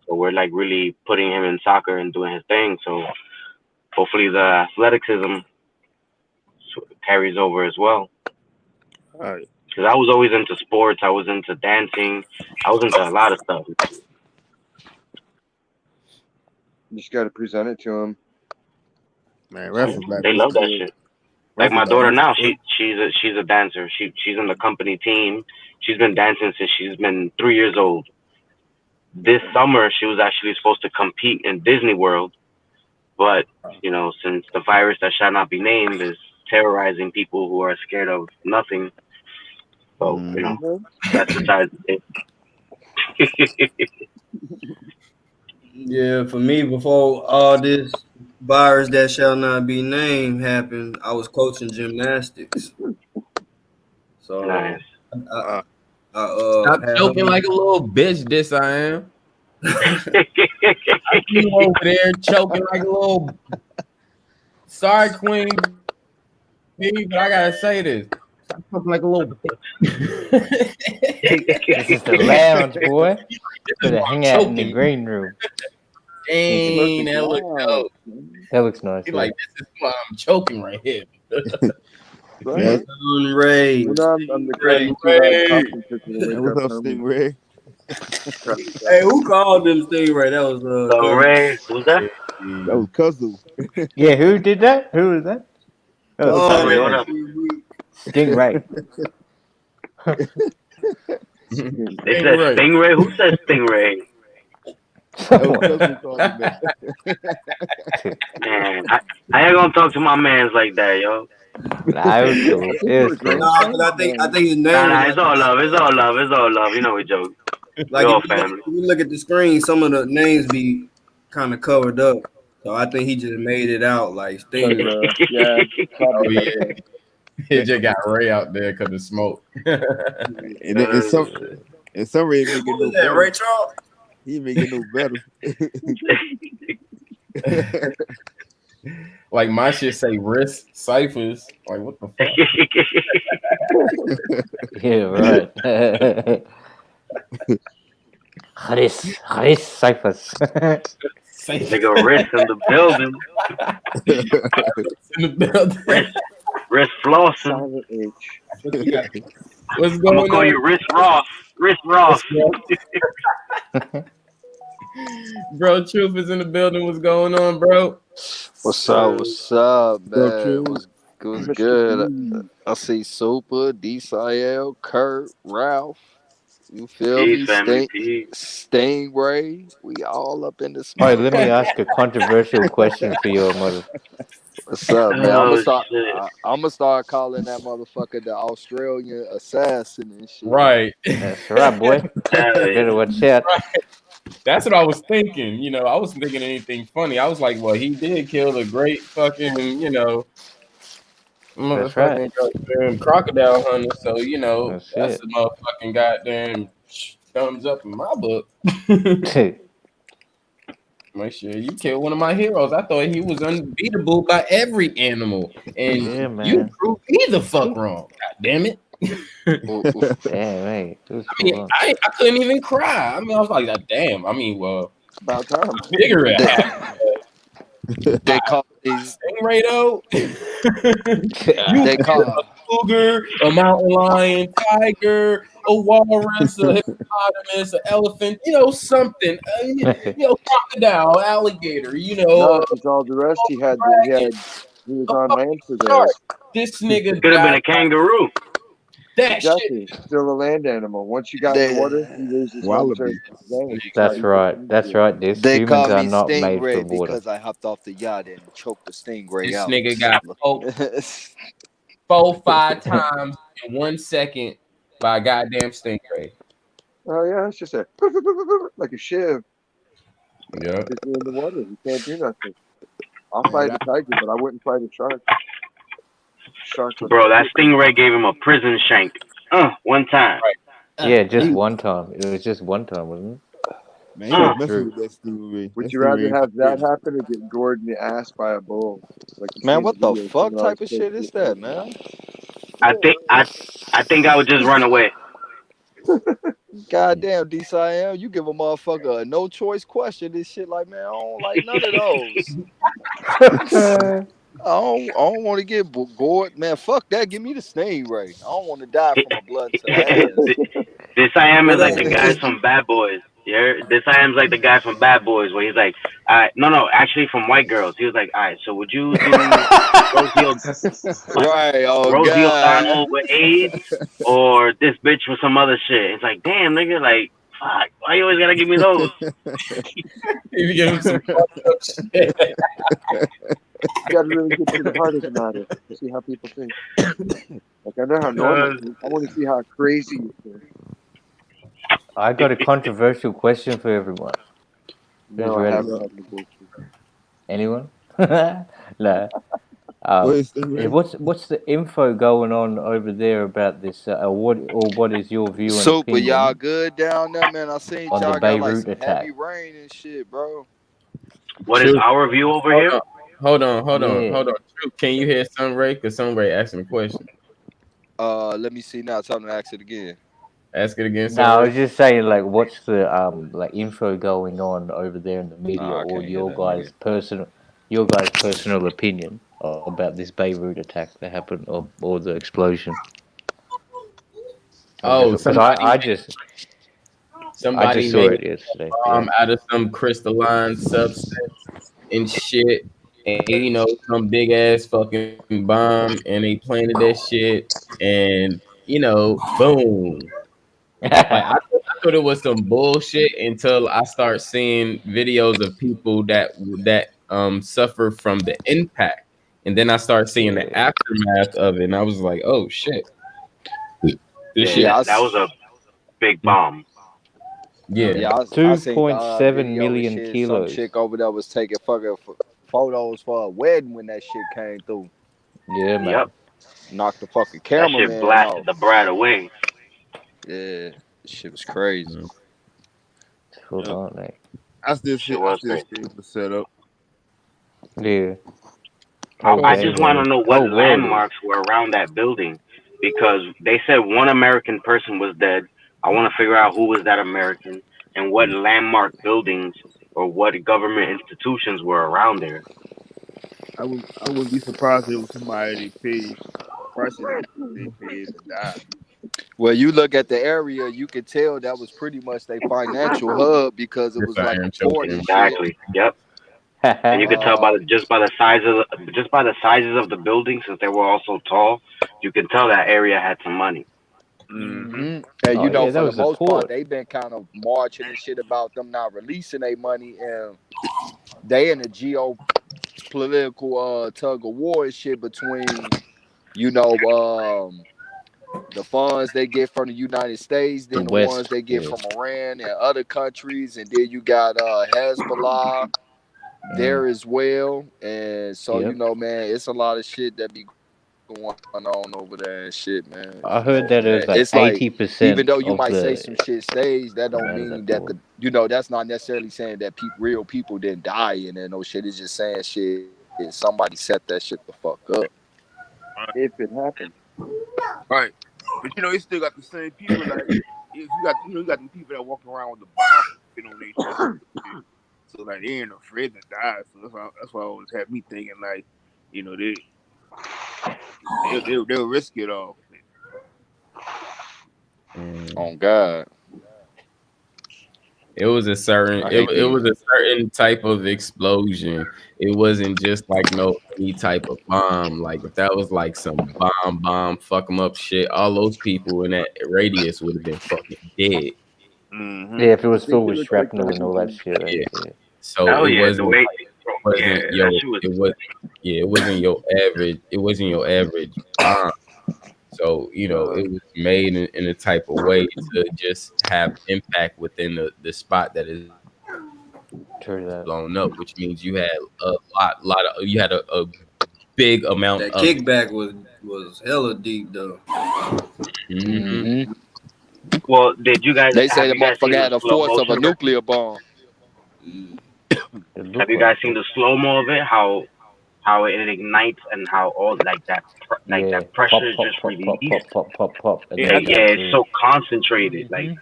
so we're like really putting him in soccer and doing his thing. So hopefully the athleticism carries over as well. All right. Because I was always into sports. I was into dancing. I was into a lot of stuff. You just got to present it to them. Man, they love that shit. Like my daughter now, she's a dancer. She's in the company team. She's been dancing since she's been 3 years old. This summer, she was actually supposed to compete in Disney World, but since the virus that shall not be named is terrorizing people who are scared of nothing, so that's besides it. Yeah, for me, before all this virus that shall not be named happened, I was coaching gymnastics. So nice. Stop choking like a little bitch. This I am. I see you over there choking like a little. Sorry, Queen B, but I gotta say this. Stop choking like a little bitch. This is the lounge, boy. Better hang out in the green room. Dang, that looks dope. That looks nice. Like, this is why I'm choking right here. Right. Ray. I'm the Ray. What's up, Stingray? Hey, who called them Stingray? That was Ray. Who's that? That was Kuzzle. Yeah, who did that? Who was that? Ray, what up? Stingray. They said Stingray. Who said Stingray? Oh, Tucker called him that. Man, how you gonna talk to my mans like that, yo? Nah, it was cool. It was cool. Nah, but I think his name was Nah, like it's all love. It's all love. It's all love. You know we joke. We like all family. if you look at the screen, some of the names be kind of covered up. So I think he just made it out like Sting. Yeah, Oh probably. yeah, it just got Ray out there because of smoke. And some Ray make it What no was that, better. Ray Charles? He make it no better. Like my shit say wrist ciphers. Like what the fuck? Yeah, right. Haris Cyphers. Nigga, wrist in the building. In the building. Wrist flossing. Silent H. What's I'm going gonna call on? you Wrist Ross. Wrist Ross. Bro, Truth is in the building. What's going on, bro? What's up? What's up, Bro, man? true. What's Mr. good? B. I see Super, DCL, Kurt, Ralph. You feel Peace, me? family. Peace. Stingray. We all up in the All right, smoke. let me ask a controversial question for your mother. What's up, man? Oh shit. I'm gonna start calling that motherfucker the Australian assassin and shit. Right. That's right, boy. Better watch out. That's what I was thinking. You know, I wasn't thinking anything funny. I was like, well, he did kill a great fucking, That's right. motherfucking crocodile hunter. So, That's that's it. a motherfucking goddamn thumbs up in my book. Make sure you killed one of my heroes. I thought he was unbeatable by every animal. And Yeah, man. you proved me the fuck wrong. God damn it. Damn, mate. It was I mean, cool. I couldn't even cry. I mean, I was like, damn. I mean, well, About time. figure it They call these. Stingray though. You They call. a cougar, a mountain lion, tiger, a walrus, a hippopotamus, an elephant, something. Crocodile, alligator, No, because all the rest he was on land for shark. this. This nigga Could have been got a kangaroo. that Exactly. Still a land animal. Once you got in the water, he loses Wallaby. That's right. That's right. This They humans call are me not made for Stingray water. because I hopped off the yacht and choked the stingray This out. nigga got poked 4-5 times in 1 second by a goddamn stingray. Oh yeah, it's just like a shiv. Yeah. If you're in the water, you can't do nothing. I'll fight a tiger, but I wouldn't fight a shark. Bro, that stingray gave him a prison shank. One time. Yeah, just one time. It was just one time, wasn't it? Man, he was messing with that stingray. Would you rather have that happen or get gored in the ass by a bull? Like man, what the fuck type of shit is that, man? I think I would just run away. Goddamn, DCIM, you give a motherfucker a no choice question. This shit, like, man, I don't like none of those. I don't want to get gored, man. Fuck that. Give me the stingray. I don't want to die from a blood to the ass. This I am is like the guys from Bad Boys. Yeah, this I am's like the guy from Bad Boys where he's like, no, actually from White Girls. He was like, all right, so would you do right? Oh Rosie God, O'Donnell with AIDS or this bitch with some other shit? It's like, damn, nigga, like, fuck, why you always gotta give me those? You give him some fucked up shit. You gotta really get to the heart of the matter. See how people think. Like I know how normal. I want to see how crazy you think. I got a controversial question for everyone. No, I haven't. Anyone? No. What's the info going on over there about this? What is your view and Super, opinion y'all good down there, man? I seen on y'all the got like Beirut some attack? heavy rain and shit, bro. What is our view over here? Hold on. True, can you hear Sunray? Because Sunray asked him a question. Let me see now. Tell him to ask it again. Ask it again. No, I was just saying, like, what's the like info going on over there in the media, or your guys' personal opinion about this Beirut attack that happened, or the explosion? Because I just saw it yesterday. Out of some crystalline substance and shit, and some big ass fucking bomb, and they planted that shit, and boom. Like, I thought it was some bullshit until I start seeing videos of people that suffer from the impact, and then I start seeing the aftermath of it, and I was like, oh shit, this shit. Yeah, That was a big bomb. Yeah. Yeah, I seen 2.7 video and million shit. Some kilos. chick over there was taking fucking photos for a wedding when that shit came through. Yeah, man. Yep. Knocked the fucking That shit cameraman blasted off. the brat away. Yeah, shit was crazy. Full on, mate. I still Shit see was crazy. the setup. Yeah. I just want to know what Whole world is. landmarks were around that building because they said one American person was dead. I want to figure out who was that American and what landmark buildings or what government institutions were around there. I wouldn't be surprised if it was somebody they paid prices they paid to die. Well, you look at the area, you could tell that was pretty much their financial hub because it was like a port and shit. Exactly. Yep. And you could tell by just by the sizes of the buildings, since they were all so tall, you can tell that area had some money. Mm-hmm. And you know, for the most part, they've been kind of marching and shit about them not releasing their money, and they in a geopolitical tug of war and shit between, you know, the funds they get from the United States, then the ones they get from Iran and other countries, and then you got Hezbollah there as well. And so, you know, man, it's a lot of shit that be going on over there and shit, man. I heard that it was like 80%. Even though you might say some shit stays, that don't mean that the, you know, that's not necessarily saying that real people didn't die in there. No shit. It's just saying shit. Somebody set that shit the fuck up. If it happened. Right. But you know, it's still got the same people. Like you got them people that walk around with the bomb on their chest. So like they ain't afraid to die. So that's why I always have me thinking like, you know, they'll risk it all. Oh God. It was a certain it was a certain type of explosion. It wasn't just like any type of bomb. Like if that was like some bomb, fuck them up shit, all those people in that radius would have been fucking dead. Mm-hmm. Yeah, if it was filled with shrapnel and all that shit. Yeah. So it wasn't your average bomb. So, you know, it was made in a type of way to just have impact within the spot that is blown up, which means you had a big amount that of kickback was hella deep though. Mm-hmm. Well, did you guys? They say the motherfucker had the force of a nuclear bomb. Have you guys seen the slow mo of it? How it ignites and how all like that that pressure is just released. Pop. Yeah, it's so concentrated. Like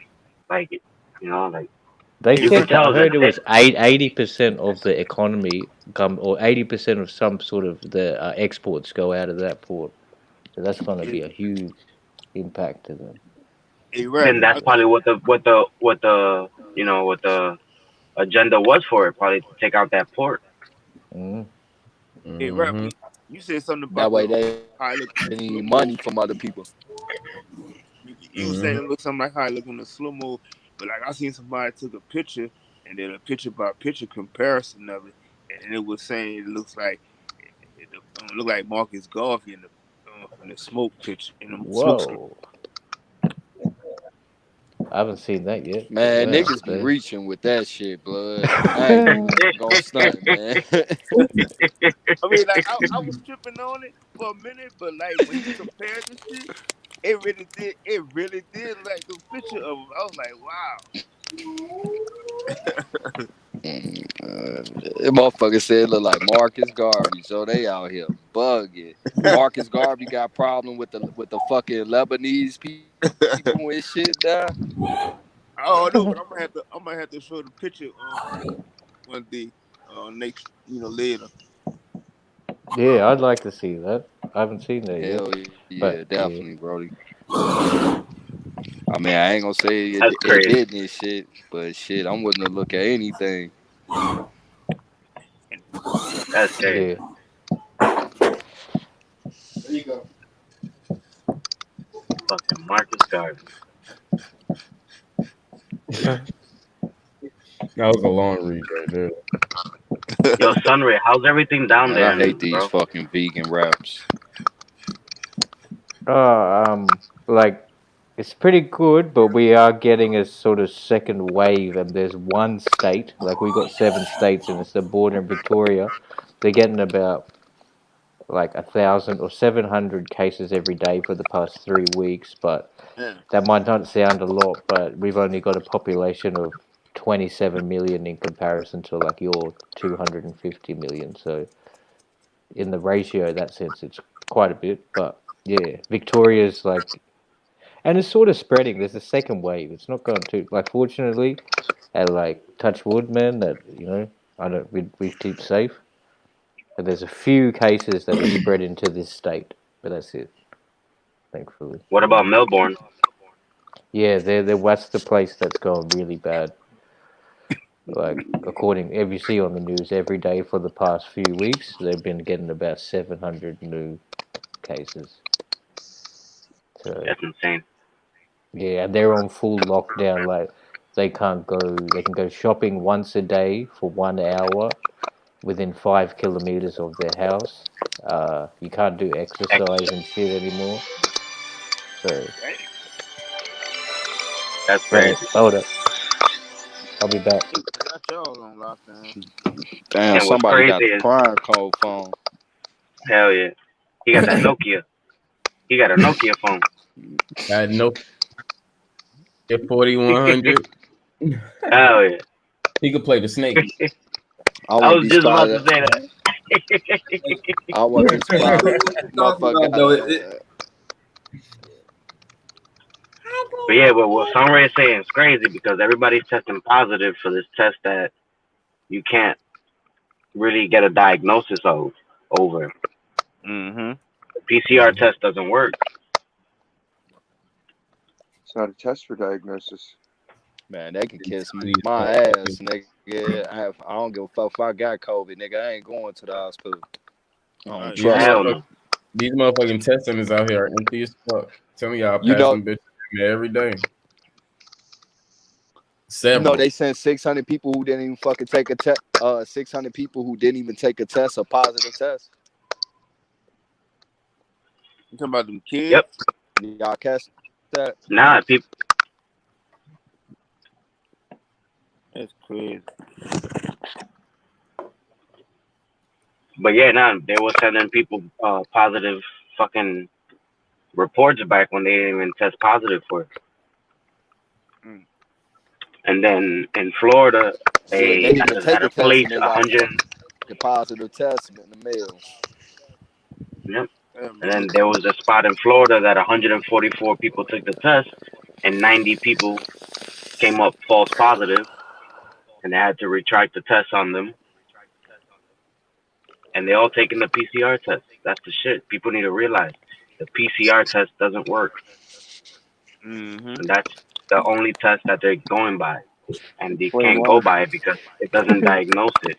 you know, like they said. I heard it was 80% of the economy come, or 80% of some sort of the exports go out of that port. So that's going to be a huge impact to them. And that's probably what the you know what the agenda was for it. Probably to take out that port. Hey, Rap, you said something about that way they need money from other people. You were saying it looks something like how it look in the slow mo, but like I seen somebody took a picture and then a picture by picture comparison of it, and it was saying it looks like it look like Marcus Garvey in the smoke picture in the smoke. I haven't seen that yet. Man, niggas be reaching with that shit, blood. I ain't gonna stunt, man. I mean, like I was tripping on it for a minute, but like when you compared this shit, it really did like the picture of him. I was like, wow. That motherfucker said it look like Marcus Garvey, so they out here bugging. Marcus Garvey got problem with the fucking Lebanese people and shit now. Oh no, but I'm gonna have to show the picture one day next later. Yeah, I'd like to see that. I haven't seen that yet. Hell yeah, definitely, Brody. I mean, I ain't gonna say it didn't and shit, but shit, I'm willing to look at anything. That's crazy. There you go. Fucking Marcus Garvey. That was a long read right there. Yo, Sunray, how's everything down Man, there, I hate these bro? fucking vegan raps. Like it's pretty good, but we are getting a sort of second wave, and there's one state, like we got 7 states, and it's the border in Victoria. They're getting about like 1,000 or 700 cases every day for the past 3 weeks, but Yeah. that might not sound a lot, but we've only got a population of 27 million in comparison to like your 250 million. So in the ratio, that sense, it's quite a bit. But yeah, Victoria's like, and it's sort of spreading. There's a second wave. It's not going to like, fortunately, and like touch wood, man. That I don't. We keep safe. But there's a few cases that have spread into this state, but that's it. Thankfully. What about Melbourne? Yeah, that's the place that's going really bad. Like according, if you see on the news every day for the past few weeks, they've been getting about 700 new cases. So That's insane. yeah, and they're on full lockdown. Like they can't go. They can go shopping once a day for 1 hour within 5 kilometers of their house. You can't do exercise and shit anymore. So, That's right, crazy. hold up. I'll be back. Got y'all on lockdown. Damn, And what's somebody got crazy the is, prime code phone. hell yeah, he got that Nokia. He got a Nokia phone. I know. If 4100, Hell yeah. he could play the snake. I I wouldn't was be just about to surprised. say that. I wouldn't be surprised. Motherfucker got But yeah, but what Sunray is saying is crazy because everybody's testing positive for this test that you can't really get a diagnosis of over. Mm-hmm. The PCR test doesn't work. It's not a test for diagnosis. Man, they can kiss my ass, nigga. I don't give a fuck if I got COVID, nigga. I ain't going to the hospital. I don't These trust Hell them. no. These motherfucking test centers out here are empty as fuck. Tell me y'all You pass know, them bitches every day. you know Several. they sent 600 people who didn't even fucking take a test. 600 people who didn't even take a test, a positive test. You talking about them kids? Yep. Y'all catch that? Nah, people. That's crazy. But yeah, nah, they were sending people positive fucking reports back when they didn't even test positive for it. And then in Florida, Yeah, they didn't even take at a a test place and they got 100. the positive test in the mail. Yep. And then there was a spot in Florida that 144 people took the test, and 90 people came up false positive, and they had to retract the test on them. And they all taking the PCR test. That's the shit. People need to realize the PCR test doesn't work, Mm-hmm. and that's the only test that they're going by. And they Plain can't go water. by it because it doesn't diagnose it.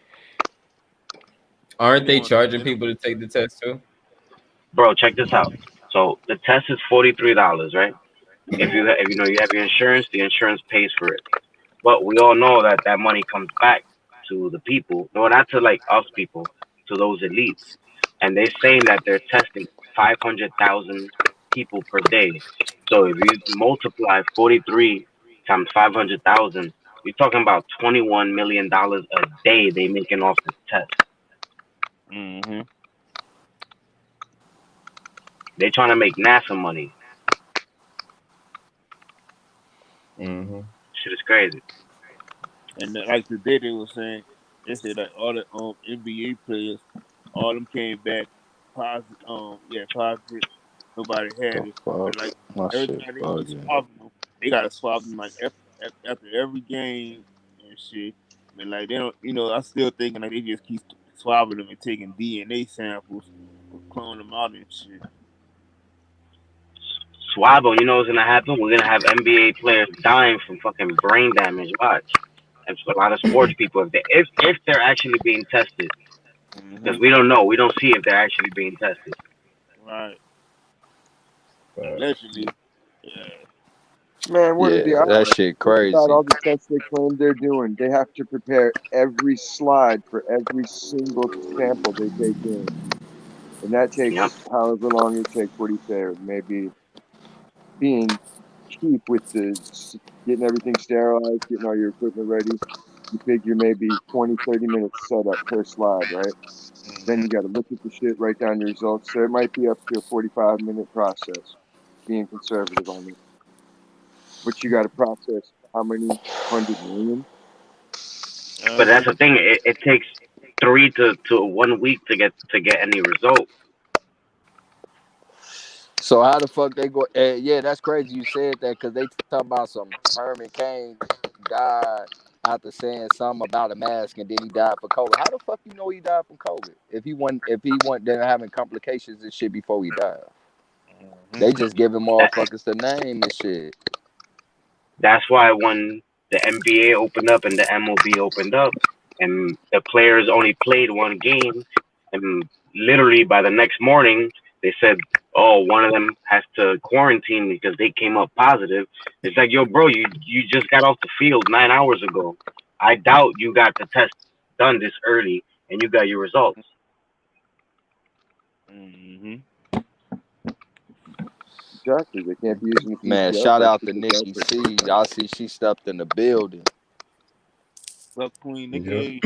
Aren't they charging people to take the test too? Bro, check this out. So the test is $43, right? If you have your insurance, the insurance pays for it. But we all know that that money comes back to the people. No, not to like us people, to those elites. And they're saying that they're testing 500,000 people per day. So if you multiply 43 times 500,000, you're talking about $21 million a day they making off this test. Mm-hmm. They're trying to make NASA money. Mm-hmm. Shit is crazy. And like today they were saying, they said like all the NBA players, all them came back positive. Positive. Nobody had The it. fuck? But like My every shit time they keep bugging. swabbing them, they gotta swab them like after every game and shit. But like they don't, I'm still thinking like they just keep swabbing them and taking DNA samples, cloning them out and shit. Swabo, you know what's gonna happen? We're gonna have NBA players dying from fucking brain damage. Watch, and a lot of sports people, if they're actually being tested, because we don't know, we don't see if they're actually being tested. Right. Allegedly. Yeah. Man, what are the Yeah, that odds? shit Think about crazy. all the tests they claim they're doing. They have to prepare every slide for every single sample they take in. And that Yep. takes however long it takes. What do you say? Maybe being cheap with getting everything sterilized, getting all your equipment ready. You figure maybe 20, 30 minutes setup per slide, right? Then you got to look at the shit, write down your results. So it might be up to a 45-minute process, being conservative on it. But you got to process how many 100 million? But that's the thing. It takes 3 to 1 week to get any result. So how the fuck they go? Yeah, that's crazy. You said that because they talk about some Herman Cain died after saying something about a mask, and then he died for COVID. How the fuck you know he died from COVID if he wasn't there having complications and shit before he died? They just giving motherfuckers the name and shit. That's why when the NBA opened up and the MLB opened up, and the players only played one game, and literally by the next morning they said, "Oh, one of them has to quarantine because they came up positive." It's like, yo, bro, you just got off the field 9 hours ago. I doubt you got the test done this early and you got your results. Exactly. They can't be using the Man, PCR shout test out to because Nikki C. I see she stepped in the building. Fuck Queen Yep. Nikki.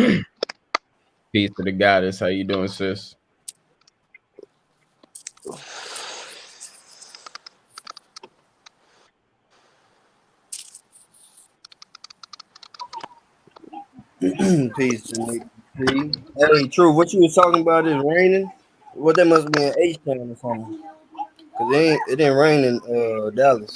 Peace to the goddess. How you doing, sis? Peace to Nick. Hey, True, what you was talking about is raining? What that must be an H-Town or something. Cause it didn't rain in Dallas.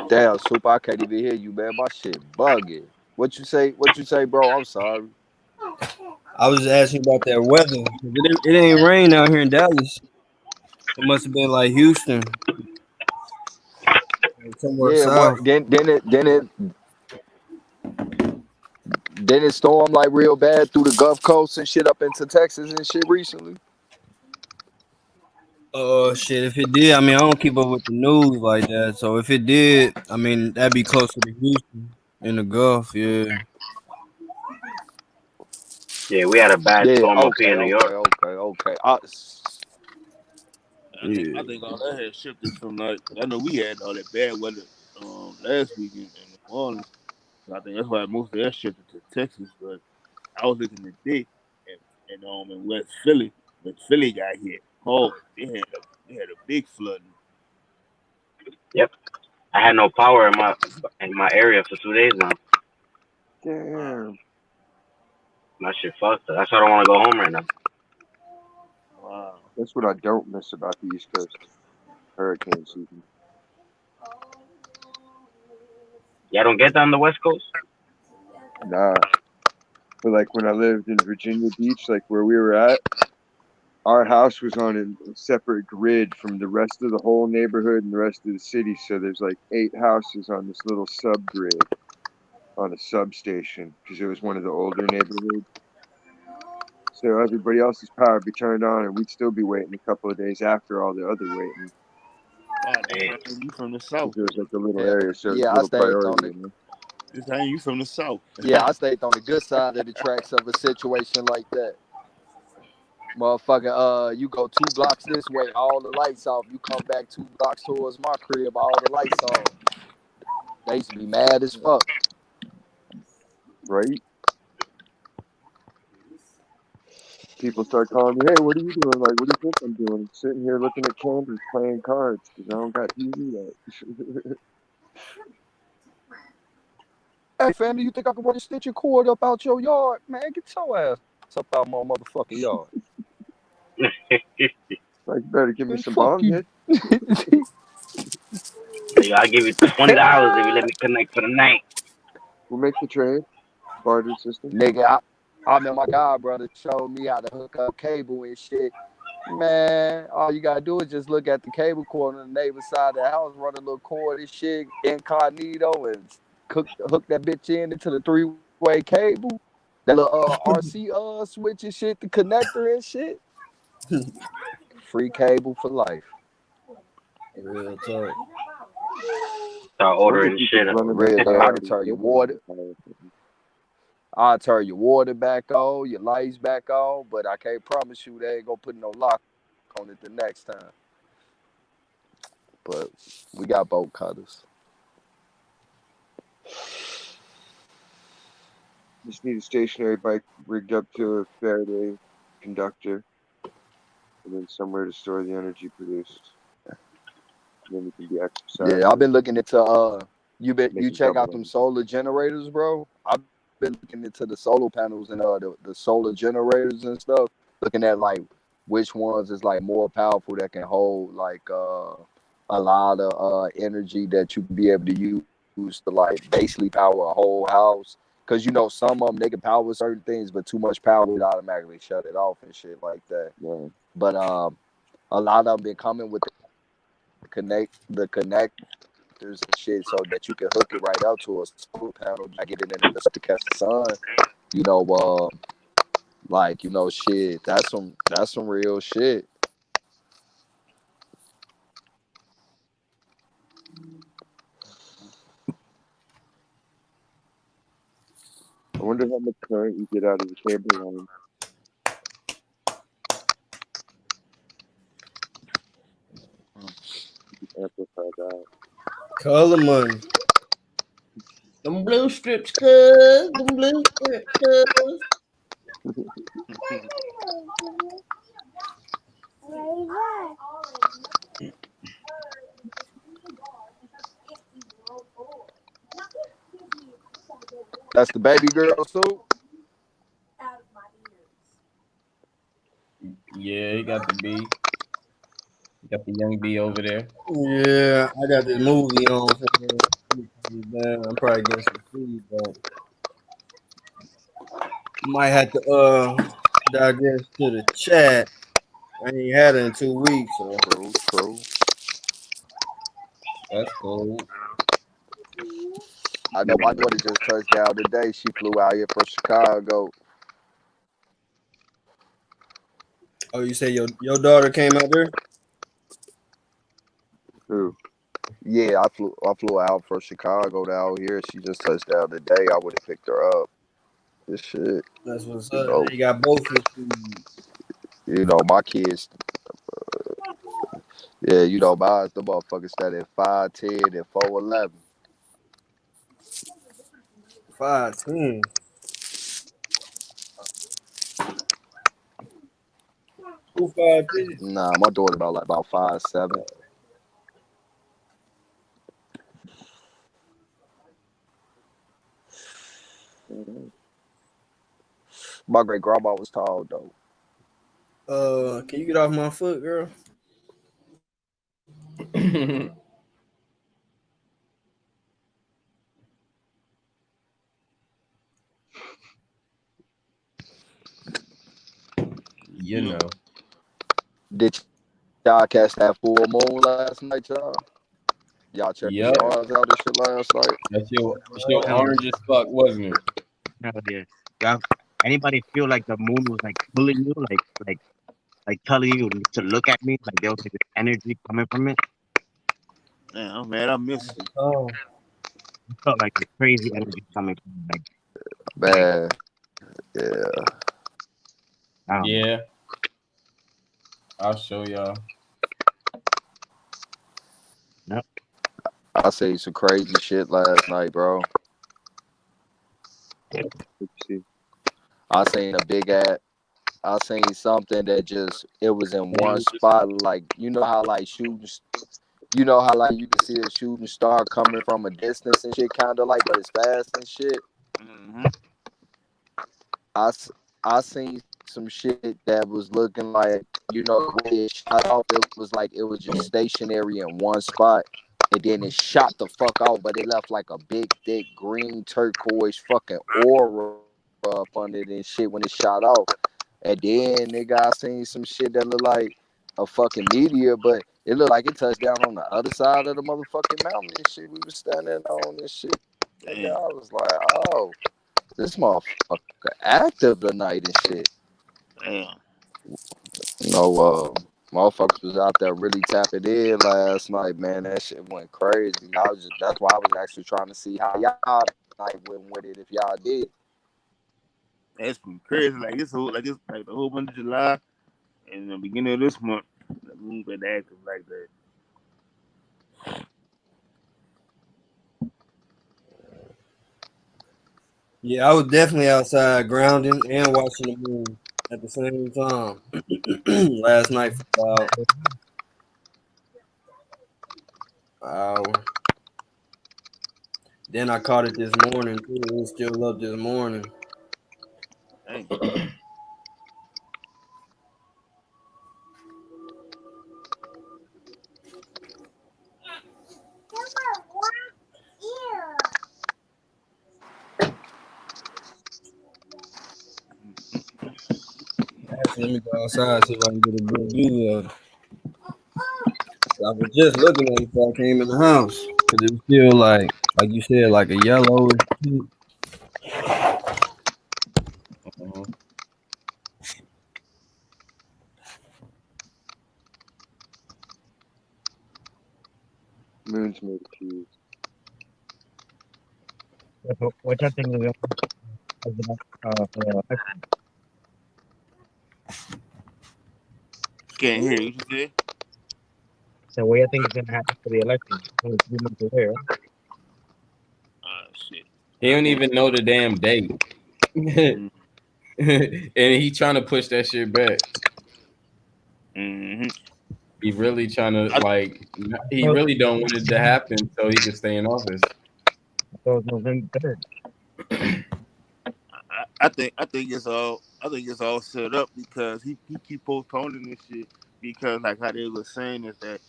Damn, Super, I can't even hear you, man. My shit bugging. What you say? What you say, bro? I'm sorry. I was just asking about that weather. It ain't rain out here in Dallas. It must have been like Houston, somewhere Yeah, what? south. Then it stormed like real bad through the Gulf Coast and shit up into Texas and shit recently. Shit, if it did, I mean, I don't keep up with the news like that. So if it did, I mean, that'd be closer to Houston in the Gulf, yeah. Yeah, we had a bad Yeah. storm up here in New York. Okay. I think all that had shifted from like I know we had all that bad weather last week in New Orleans. So I think that's why most of that shifted to Texas. But I was looking today in West Philly. But Philly got hit hard. They had a big flooding. Yep. I had no power in my area for 2 days now. Damn. My shit fucked. That's why I don't want to go home right now. Wow. That's what I don't miss about the East Coast. Hurricane season. Y'all don't get that on the West Coast? Nah. But like when I lived in Virginia Beach, like where we were at, our house was on a separate grid from the rest of the whole neighborhood and the rest of the city. So there's like 8 houses on this little subgrid on a substation because it was one of the older neighborhoods. So everybody else's power would be turned on, and we'd still be waiting a couple of days after all the other waiting. You from the south? Because it was like a little area, so it was Yeah, a I little stayed on priority. the. You know? This time you from the south? Yeah, I stayed on the good side of the tracks of a situation like that. Motherfucker, you go 2 blocks this way, all the lights off. You come back 2 blocks towards my crib, all the lights on. They used to be mad as fuck. Right? People start calling me, hey, what are you doing? Like, what do you think I'm doing? I'm sitting here looking at candles, playing cards because I don't got TV yet. Hey, family, you think I can run a stitch and cord up out your yard? Man, get your ass up out my motherfucking yard. Like, you better give me Man, some fuck bong you. hit. I'll give you $20 if you let me connect for the night. We'll make the trade. Barter system. Nigga, I remember my god brother showed me how to hook up cable and shit. Man, all you gotta do is just look at the cable cord on the neighbor's side of the house, run a little cord and shit incognito, and hook that bitch into the 3-way cable. That little RC switch and shit, the connector and shit. free cable for life. Real talk. Start ordering shit up. Really, I can turn your water. I'll turn your water back on, your lights back on, but I can't promise you they ain't gonna put no lock on it the next time. But we got bolt cutters. Just need a stationary bike rigged up to a Faraday conductor, and then somewhere to store the energy produced. And then it can be exercised. Yeah, I've been looking into you check out them solar generators, bro. I've been looking into the solar panels and the solar generators and stuff. Looking at like which ones is like more powerful that can hold like a lot of energy that you can be able to use to like basically power a whole house. Cause you know some of them they can power certain things, but too much power would automatically shut it off and shit like that. Yeah. But a lot of them been coming with the connectors and shit so that you can hook it right up to a solar panel. I get it in the to catch the sun. You know, like you know, shit. That's some real shit. I wonder how much current you get out of the cable line. Amplify that. Color money. Them blue strips, cuz. Them blue strips, cuz. That's the baby girl suit. Yeah, he got the B. He got the young B over there. Yeah, I got this movie on. I'm probably getting some feedback. Might have to digest to the chat. I ain't had it in 2 weeks, so True. That's cool. I know my daughter just touched down today. She flew out here from Chicago. Oh, you say your daughter came out there? Who? Yeah, I flew out from Chicago down here. She just touched down today. I would have picked her up. This shit. That's what's You up. know, You got both your feet. you know my kids. Yeah, you know mine. The motherfuckers started at 5'10" and 4'11". 5'10". Who 5'10"? Nah, my daughter about 5'7". My great grandma was tall though. Can you get off my foot, girl? You know. Did y'all catch that full moon last night, y'all? Y'all checked the Yep. stars out and shit last night? That's your orange as fuck, wasn't it? Hell yeah. Yeah. Anybody feel like the moon was like pulling you, like telling you to look at me, like there was like this energy coming from it? Damn, man, I miss it. Oh, I felt like a crazy energy coming from it, Man, yeah. I don't know. Yeah. I'll show y'all. Yep. I seen some crazy shit last night, bro. Let's see. I seen a big ass. I seen something that just it was in one spot. Like you know how like shooting, you know how like you can see a shooting star coming from a distance and shit, kind of like, but it's fast and shit. Mm-hmm. I seen some shit that was looking like, you know, the way it shot off, it was like it was just stationary in one spot, and then it shot the fuck out, but it left like a big, thick, green turquoise fucking aura up on it and shit when it shot off. And then nigga, I seen some shit that looked like a fucking meteor, but it looked like it touched down on the other side of the motherfucking mountain and shit we was standing on and shit. Nigga, I was like, oh, this motherfucker active tonight and shit. Damn. No, Motherfuckers was out there really tapping in last night, man. That shit went crazy. That's why I was actually trying to see how y'all night went with it if y'all did. That's been crazy. Like this like the whole month of July and the beginning of this month, the moon been active like that. Yeah, I was definitely outside grounding and watching the moon at the same time last night for about an hour. Then I caught it this morning too. It was still up this morning. Dang. Actually, let me go outside see if I can get a good view of it. I was just looking at it before I came in the house because it was still like you said, like a yellowish. Moon's made of cheese. What y'all think of the Can't hear you. What you say? so what y'all think is gonna happen for the election? Only 3 months away, right? Shit. He don't even know the damn date. Mm-hmm. And he trying to push that shit back. Mm-hmm. He really trying to he So, really don't want it to happen so he can stay in office. so it's November 3rd. I think it's all set up because he keep postponing this shit because like how they were saying is that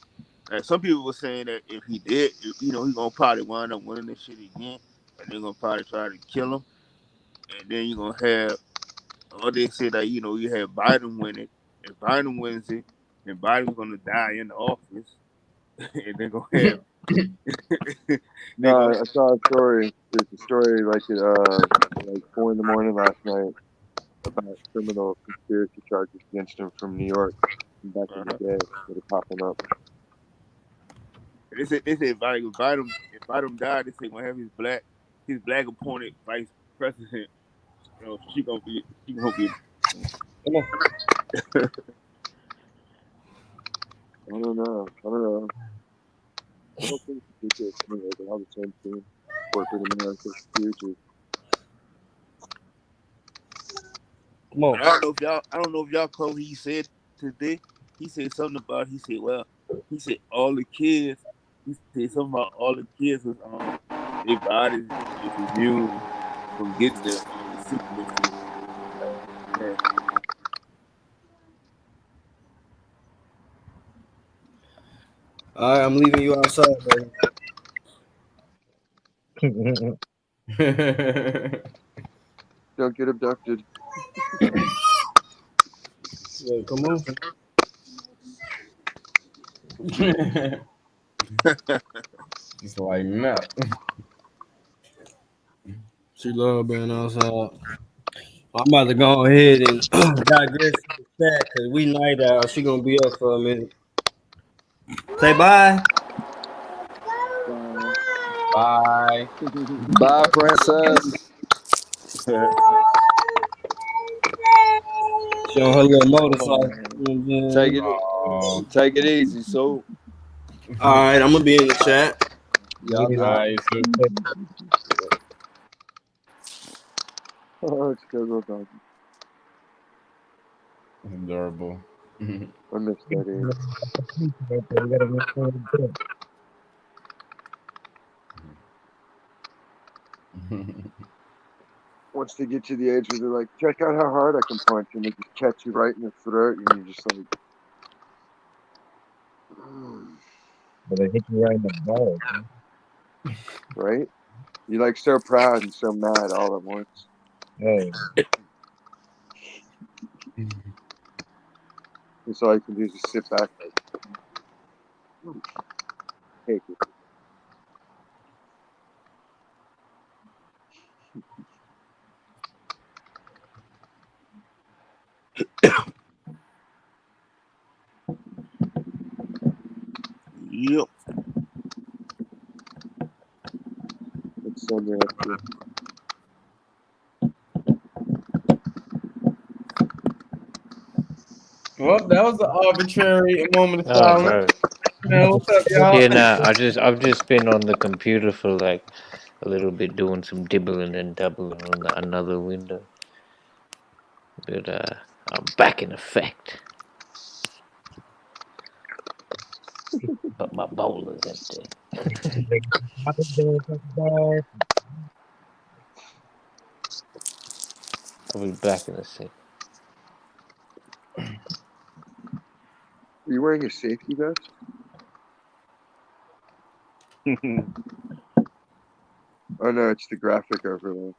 some people were saying that if he did, he gonna probably wind up winning this shit again, and they're gonna probably try to kill him, and then you're gonna have, or they say that you have Biden win it. If Biden wins it, then Biden's gonna die in the office, and they're gonna have they No, gonna I saw a story. There's a story like at like 4 in the morning last night about criminal conspiracy charges against him from New York from back in the day that are popping up. they say if Biden died, they say gonna have his black appointed vice president. She gonna be. Come on. I don't know. I don't know. I don't think it's ridiculous to me. Like, they all the same team. Corporate America, huge. Come on. I don't know if y'all caught what he said today. He said something about. He said all the kids. He said something about all the kids was their bodies is immune from getting the sickness. Yeah. All right, I'm leaving you outside, baby. Don't get abducted. Yeah, come on. Just like no. She love being outside. I'm about to go ahead and digress to the chat because we night out. She gonna be up for a minute. Say bye. Bye. Bye, princess. She on her little motorcycle. Take it, Oh, take it easy, so. All right, I'm gonna be in the chat. Yup, yup. nice. Oh, it's good little dog. Adorable. I miss that age. We gotta make sure we do Once they get to the age where they're like, check out how hard I can punch, and they just catch you right in the throat, and you're just like, but they hit you right in the balls. right? You're like so proud and so mad all at once. Hey, It's all you can do is just sit back, like, take it. Yep. It's Sunday after. Well, that was an arbitrary moment of Oh, silence. bro. What's up, y'all? Yeah, nah. I've just been on the computer for like a little bit, doing some dibbling and doubling on another window. But I'm back in effect. But my bowl is empty. I'll be back in a sec. Are you wearing a safety vest? Oh no, it's the graphic overlay.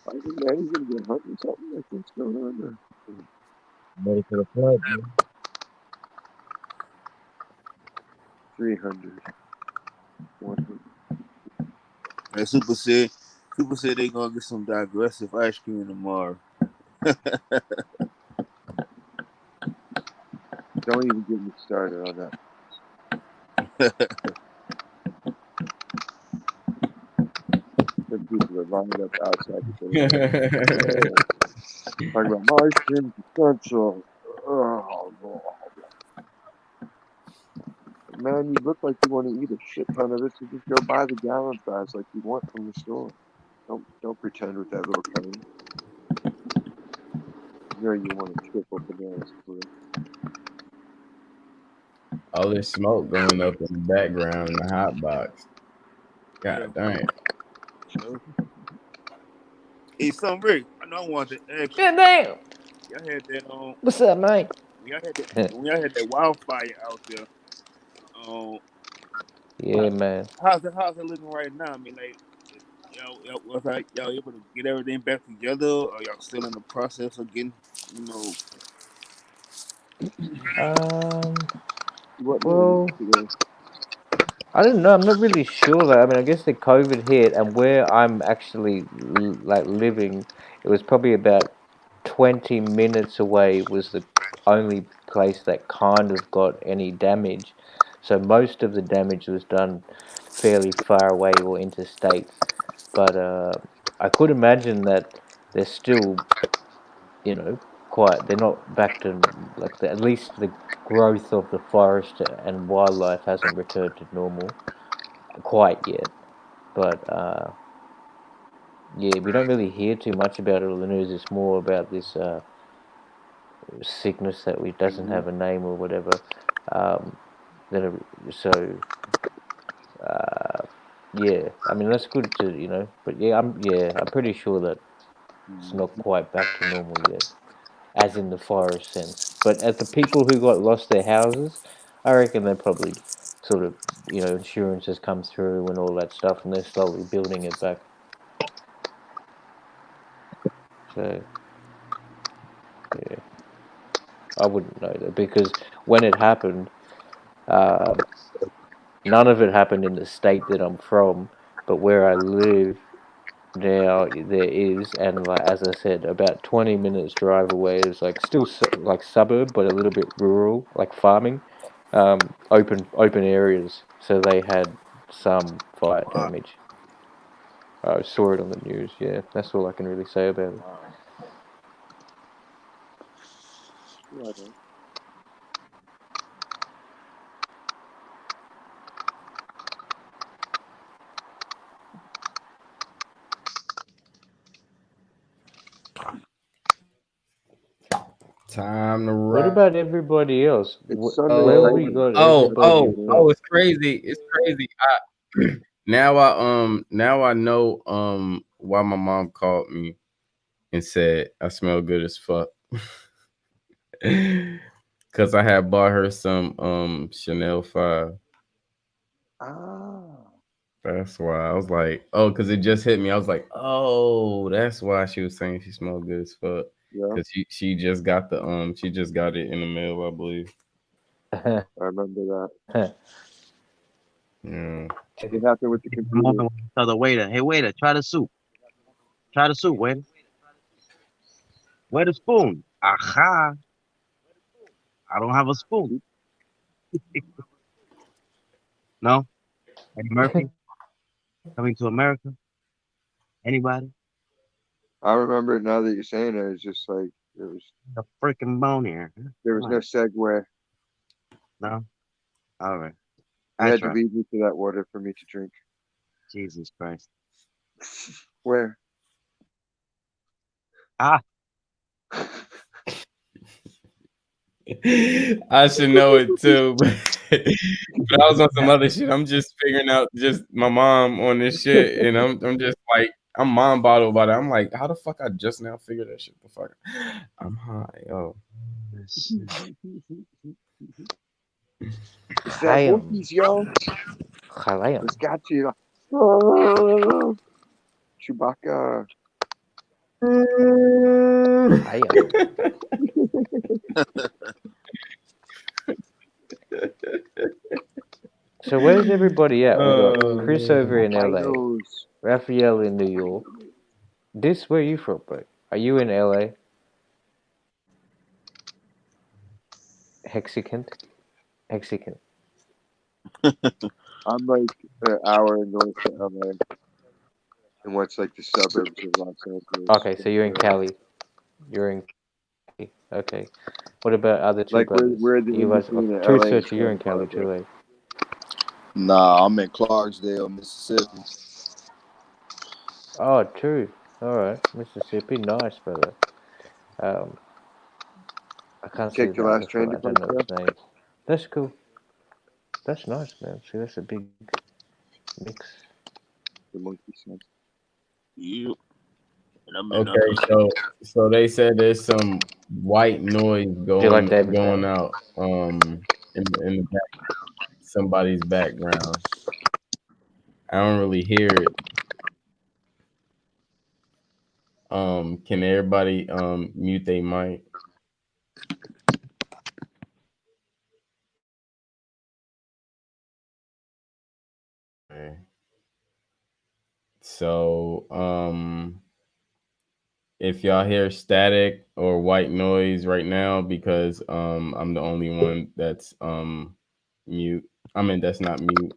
I think Manny's gonna get hurt or something. Like what's going on there? Ready for the flood, man. 300. 100. And Super said they gonna get some digressive ice cream tomorrow. Don't even get me started on that. The people are lined up outside the building. Talking about my ice cream is essential. Oh, man, you look like you want to eat a shit ton of it, so just go buy the gallon size like you want from the store. Don't pretend with that little cone. You know you want a triple banana split. All this smoke going up in the background in the hot box. God damn. Hey, son Rick, I know I wanted to ask you. Yeah, damn. Y'all had that What's up, mate? when y'all had that wildfire out there. Yeah, man. How's it looking right now? I mean, like, y'all able to get everything back together, or y'all still in the process of getting, you know? What Well, today? I don't know. I'm not really sure though. I mean, I guess the COVID hit, and where I'm actually like living, it was probably about 20 minutes away was the only place that kind of got any damage. So most of the damage was done fairly far away or interstate. But I could imagine that they're still, they're not back to like at least the growth of the forest and wildlife hasn't returned to normal quite yet. But yeah, we don't really hear too much about it on the news. It's more about this sickness that we doesn't have a name or whatever. So yeah, I mean that's good to. But I'm pretty sure that it's not quite back to normal yet, as in the forest sense. But as the people who got lost their houses, I reckon they probably sort of insurance has come through and all that stuff, and they're slowly building it back. So yeah, I wouldn't know though because when it happened, none of it happened in the state that I'm from, but where I live now there is, and like as I said, about 20 minutes drive away is like still like suburb, but a little bit rural, like farming, open areas. So they had some fire damage. I saw it on the news. Yeah, that's all I can really say about it. Yeah, Time to What rock. about everybody else? it's Sunday. Where Right? we got Oh, everybody from? it's crazy. It's crazy. Now I know why my mom called me and said I smell good as fuck. Cause I had bought her some Chanel 5. Ah. That's why I was like, oh, because it just hit me. I was like, oh, that's why she was saying she smelled good as fuck. Yeah. Cause she just got she just got it in the mail, I believe. I remember that. Yeah. It happened with the computer. Tell the waiter, hey waiter, try the soup. Try the soup, waiter. Where the spoon? Aha. I don't have a school. No? Eddie Murphy coming to America? Anybody? I remember it now that you're saying it. It's just like The freaking bone here. there was no segue. No? All right. You I had to try. lead me to that water for me to drink. Jesus Christ. Where? Ah. I should know it too, but I was on some other shit. I'm just figuring out just my mom on this shit, and I'm just like I'm mind bottled about it. I'm like, how the fuck I just now figured that shit the fuck? I'm high, yo. It's that Wookiees, yo. It's got you. Chewbacca. So where's everybody at? We got Chris over in LA, Rhinos. Raphael in New York. This, where are you from, bro? Are you in LA? Hexicant? I'm like an hour north of LA. And what's like the suburbs of Los Angeles. Okay, so you're in Cali. You're in Cali. Okay. What about other two Like brothers? we're the You in guys, between True LA and Searcher, you're in Santa Cali Barbara. too, eh? Nah, I'm in Clarksdale, Mississippi. Oh, true. Alright, Mississippi. Nice, brother. I can't say Take the that last this train one. to I don't know Clarksdale. its name. That's cool. That's nice, man. See, that's a big mix. The monkey sense. Yep. And I'm in Okay, so they said there's some white noise Do you like going David out in the back, somebody's background. I don't really hear it. Can everybody mute their mic? Okay. So if y'all hear static or white noise right now, because I'm the only one that's mute. I mean that's not mute.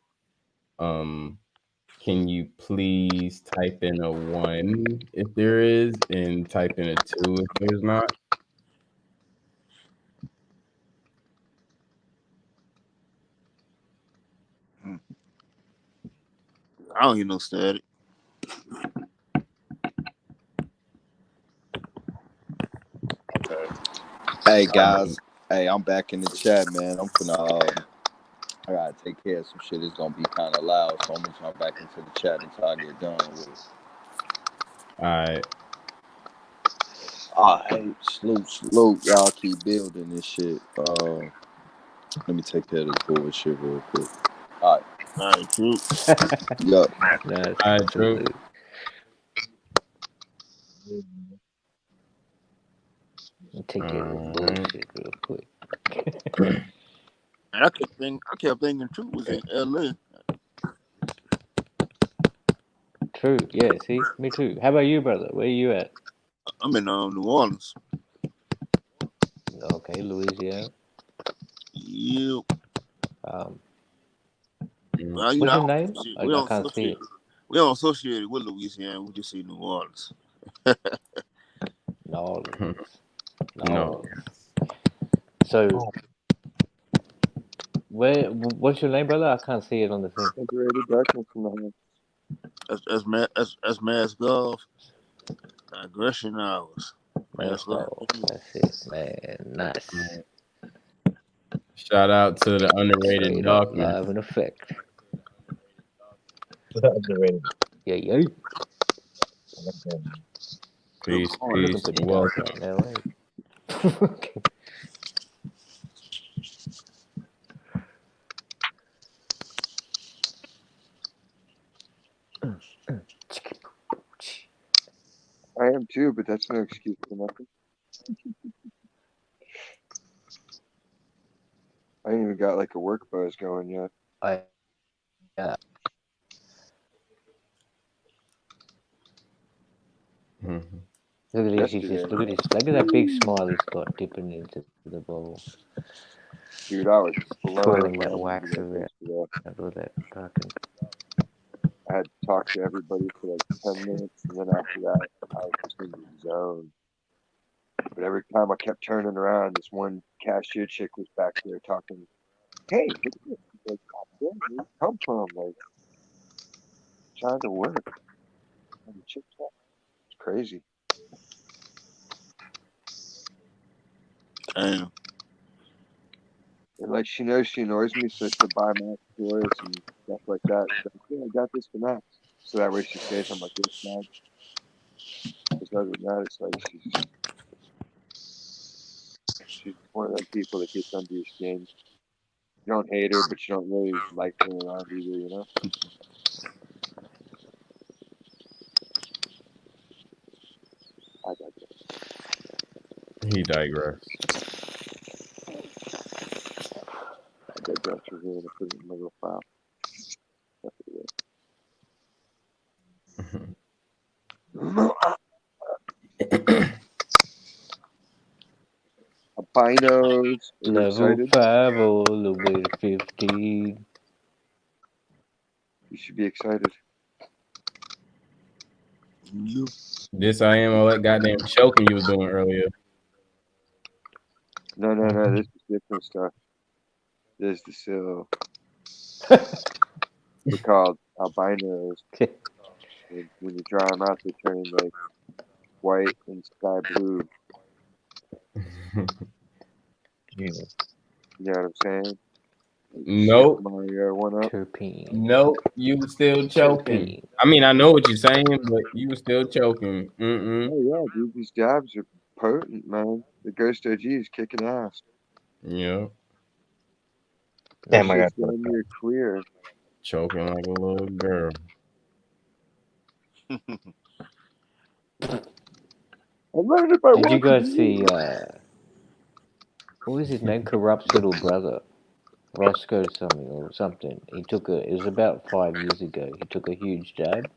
Can you please type in a 1 if there is, and type in a 2 if there's not? I don't hear no static. Hey guys, hey, I'm back in the chat, man. I'm finna I gotta take care of some shit. It's gonna be kind of loud, so I'm gonna jump back into the chat until I get done with it. Hey, salute. Y'all keep building this shit. Let me take care of this bullshit real quick. All right, true. Yup. Nice. All right, true. Take care of the bullshit real quick. And I kept thinking True was in LA. True. Yeah. See, me too. How about you, brother? Where you at? I'm in New Orleans. Okay, Louisiana. Yep. Well, What's your name? we I don't can't see associate. it. We don't associate it with Louisiana. We just say New Orleans. No. No. So, what's your name, brother? I can't see it on the thing. Separated darkness from the light. As Mass Gov, aggression hours. That's it, man. Nice. Shout out to the underrated Straight up, darkness. live in effect. Underrated. Yeah. Peace. Looking pretty dark right now, eh? Okay. I am too, but that's no excuse for nothing. I ain't even got like a work buzz going yet. Yeah. Mm-hmm. Look at this. He's yesterday. just look at this. Look at that big smile he's got dipping into the bowl, Dude, I was blown twirling when I that did wax that around yesterday. with that fucking. I had to talk to everybody for like 10 minutes, and then after that, I was just in the zone. But every time I kept turning around, this one cashier chick was back there talking, hey, look at this. Like, God damn, where you come from? Like, trying to work. And the chick's like, it's crazy. Damn. And like, she knows she annoys me, so she'll buy Max toys and stuff like that. She's like, yeah, I got this for Max. So that way she stays on my good side. Because other than that, it's like she's one of them people that gets under your skin. You don't hate her, but you don't really like her around either, you know? I He digressed. digress from here and put it in my little file. Albinos, are you Level excited? 5 all the way to 15. You should be excited. This I am all that goddamn choking you was doing earlier. No, this is different stuff. This is the seal. They're called albinos. And when you dry them out, they turn like white and sky blue. Jesus. You know what I'm saying? Like Nope. Super Mario 1-up. Terpene. Nope. You still choking. I mean, I know what you're saying, but you were still choking. Oh yeah, dude, these dabs are potent, man. The Ghost OG is kicking ass. Yeah. That Damn, I shit's got damn near clear. Choking like a little girl. I'm running it by Did you watching guys you. see what was his name? Corrupt's little brother, Roscoe something or something. He took it was about 5 years ago. He took a huge dab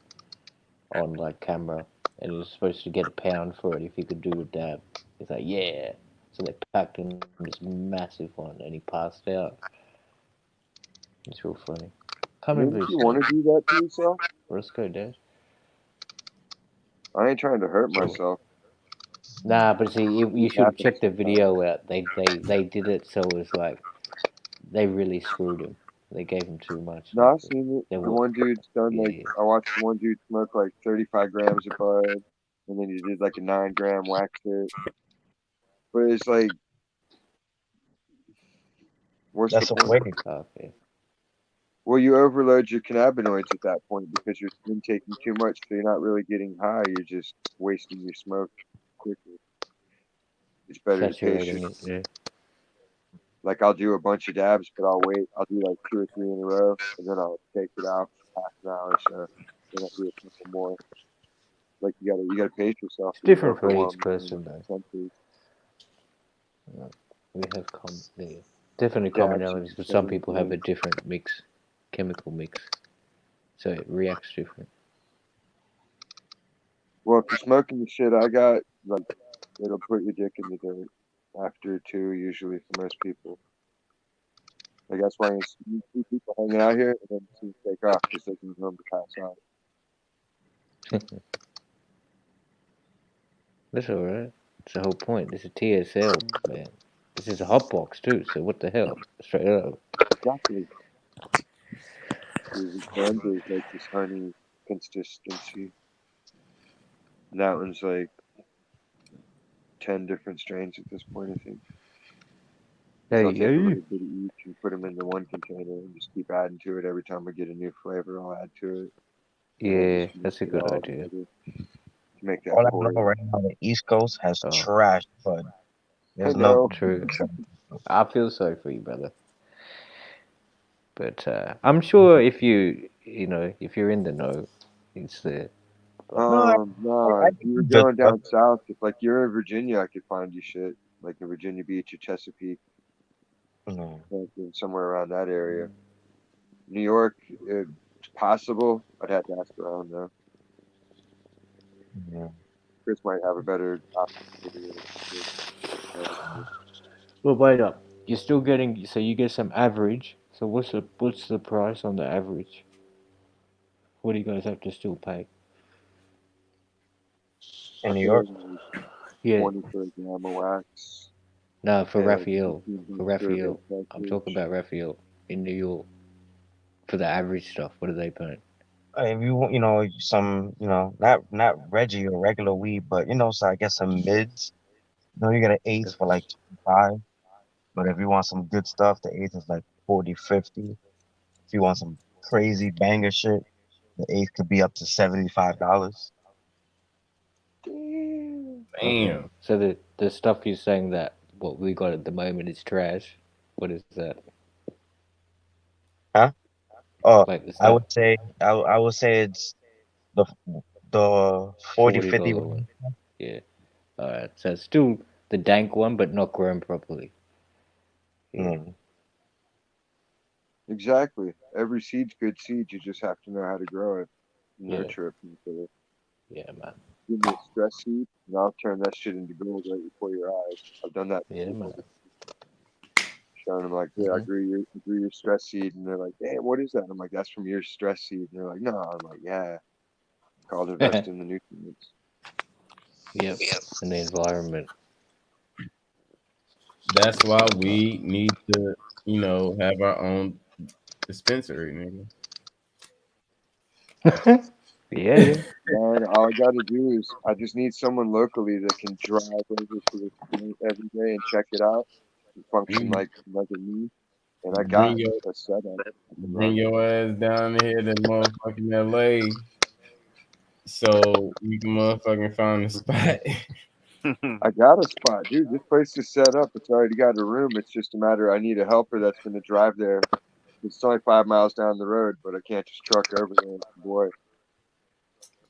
on like camera, and he was supposed to get £1 for it if he could do a dab. He's like, yeah. So they packed him this massive one, and he passed out. It's real funny. Can't remember Wouldn't his you want name. to do that to yourself? Roscoe did. I ain't trying to hurt myself. Nah, but see, you It should happens check the sometimes. video out. They did it so it was like they really screwed him. They gave him too much. No, Like I've seen it. they The were, one dude's done like, yeah. I watched one dude smoke like 35 grams of bud, and then he did like a 9-gram wax hit. But it's like, what's the That's a point? way. Okay. Well, you overload your cannabinoids at that point because you're intaking too much, so you're not really getting high. You're just wasting your smoke quickly. It's better to pace Saturating yourself. it, yeah. Like I'll do a bunch of dabs, but I'll wait. I'll do like 2 or 3 in a row, and then I'll take it out for half an hour or so. Then I'll do a couple more. Like you gotta pace yourself. It's So you different for each overwhelm person though. senses. Yeah. We have definitely Dabs commonalities, but are some the people have same a thing. different chemical mix, so it reacts different. Well, if you're smoking the shit I got, like it'll put your dick in the dirt after 2, usually for most people. Like that's why you see people hanging out here and then see take off because they can remember to pass out. That's all right. It's the whole point. This is TSL, man. This is a HOTBOX too. So what the hell? Straight up. Exactly. The blend is like this honey consistency. And that one's like 10 different strains at this point, I think. Because Hey, I'll take a hey. little bit of each and put them into one container and just keep adding to it. Every time I get a new flavor, I'll add to it. And then Yeah, just mix that's a it good all idea. together to make that All I pour. know right now, the East Coast has Oh, trash, but I there's no. know. true. I feel sorry for you, brother. But I'm sure if if you're in the know, it's there. But No, No, I if think you were it's just going down south, if like you're in Virginia, I could find you shit. Like in Virginia Beach or Chesapeake, no. somewhere around that area. New York, it's possible. I'd have to ask around though. Yeah. Chris might have a better option. Well, wait up. You're still getting, so you get some average. So what's the price on the average? What do you guys have to still pay? In New York? Yeah. 20 for a gram of wax. No, for and Raphael. For 15 for a Raphael. vape I'm cartridge. talking about Raphael in New York. For the average stuff, what are they paying? If you want, some, not Reggie or regular weed, but so I guess some mids. You get an eighth for like 25. But if you want some good stuff, the eighth is like 40, 50. If you want some crazy banger shit, the eighth could be up to $75. Damn. Okay. So the stuff you're saying that what we got at the moment is trash. What is that? Huh? Oh, Like the I stuff would say I would say it's the the 40, 50. $40 one. Yeah. Alright. So it's still the dank one, but not grown properly. Yeah. Exactly. Every seed's good seed. You just have to know how to grow it, nurture it properly. Yeah, man. Give me a stress seed, and I'll turn that shit into gold right before your eyes. I've done that. Yeah, man. Showing them like, yeah, I grew your stress seed, and they're like, damn, what is that? And I'm like, that's from your stress seed. And they're like, no. I'm like, yeah. Called invest in the nutrients. Yep. And the environment. That's why we need to, have our own dispensary, nigga. Yeah. Man, all I gotta do is I just need someone locally that can drive over to this joint every day and check it out and function like a me. And I got a setup. Bring your ass down here to motherfucking LA so we can motherfucking find a spot. I got a spot, dude. This place is set up. It's already got a room. It's just a matter I need a helper that's gonna drive there. It's only 5 miles down the road, but I can't just truck over there. Boy.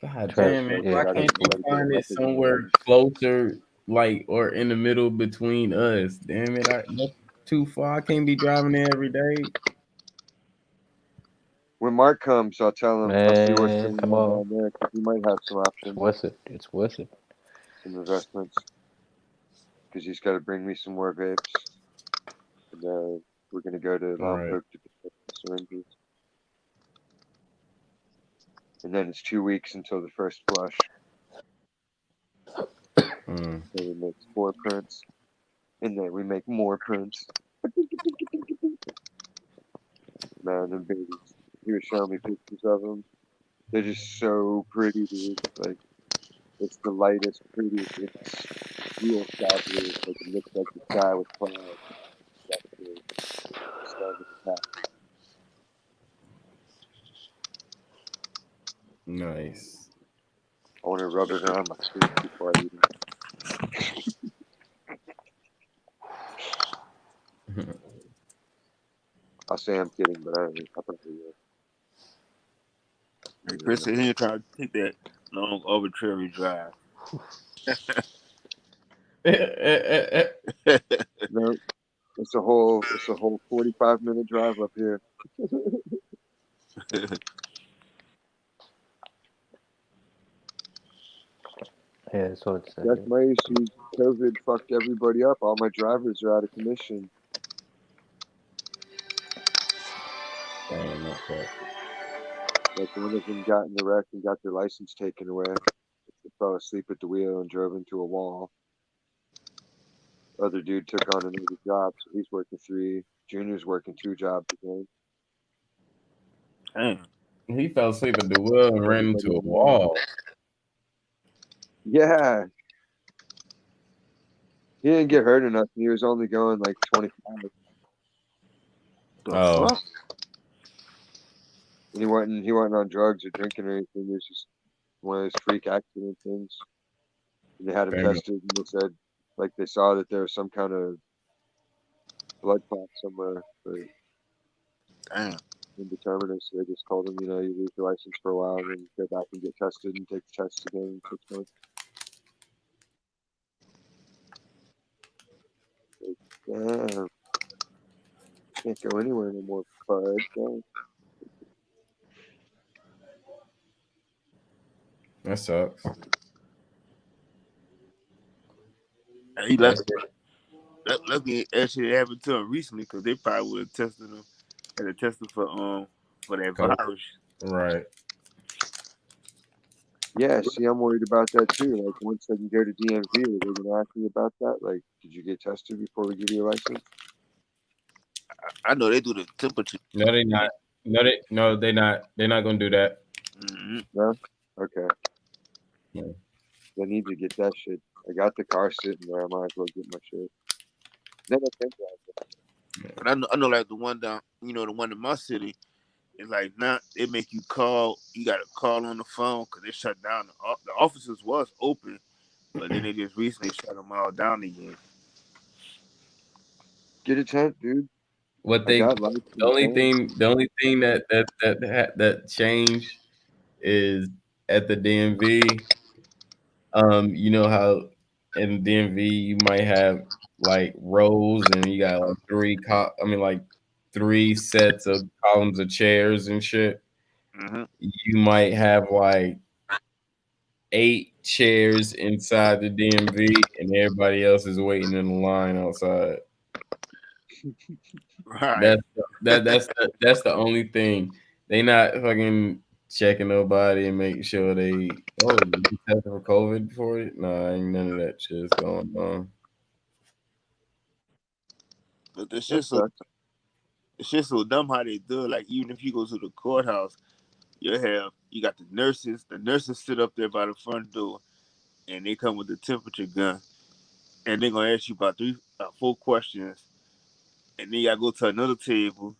God damn it. Why I can't you find it somewhere closer, like, or in the middle between us? Damn it. That's too far. I can't be driving there every day. When Mark comes, I'll tell him. I'll see what's Man, going come on on. down there because he might have some options. It's worth it. It's worth it. Some investments. Because he's got to bring me some more vapes. And we're going to go to Lompoc to pick up the syringes. And then it's 2 weeks until the first flush. So we make 4 prints. And then we make more prints. Man, them babies. He was showing me pictures of them. They're just so pretty, dude. Like, it's the lightest, prettiest. It's real sky blue. Like, it looks like the sky with clouds. That's the start of the path. Nice. I want to rub it around my face before I eat it. I'll say I'm kidding, but I probably will. Hey, Chris said he ain't trying to take that long arbitrary drive. No, it's a whole 45-minute drive up here. Yeah, that's what it's That's my issue. COVID fucked everybody up. All my drivers are out of commission. Damn, okay. Like one of them got in the wreck and got their license taken away. They fell asleep at the wheel and drove into a wall. Other dude took on another job, so he's working 3. Junior's working 2 jobs again. Damn. He fell asleep at the wheel and ran into a wall. Yeah. He didn't get hurt or nothing. He was only going like 25. Oh. And he wasn't on drugs or drinking or anything. It was just one of those freak accident things. And they had him tested, and they said, like, they saw that there was some kind of blood clot somewhere, but indeterminate. So they just told him, you lose your license for a while, and then go back and get tested and take the tests again in 6 months. Like, damn. Can't go anywhere anymore, bud. Damn. That sucks. And he That's lucky. Lucky actually it happened to him recently because they probably would have tested him and they tested for that COVID. virus. Right. Yeah, see, I'm worried about that too. Like, once I can go to DMV, are they gonna ask me about that? Like, did you get tested before we give you a license? I know they do the temperature. No, they not. No, they not. They're not gonna do that. Mm-hmm. No? Okay. Yeah. I need to get that shit. I got the car sitting there. I might as well get my shit. Then I think But I know like the one down, the one in my city. It's like now they make you call. You got to call on the phone because they shut down. The offices was open, but then they just recently shut them all down again. get a tent, dude. What I they got lights the in the tent. only thing that changed is at the DMV. You know how in DMV you might have like rows and you got like like three sets of columns of chairs and shit. Mm-hmm. You might have like 8 chairs inside the DMV and everybody else is waiting in the line outside. Right. That's the only thing. They not fucking checking nobody and making sure they you tested for COVID before it. Nah, ain't none of that shit's going on. But the That shit so sucks. the shit so dumb how they do it. Like even if you go to the courthouse, you got the nurses. The nurses sit up there by the front door, and they come with the temperature gun, and they're gonna ask you about 4 questions, and then you gotta go to another table,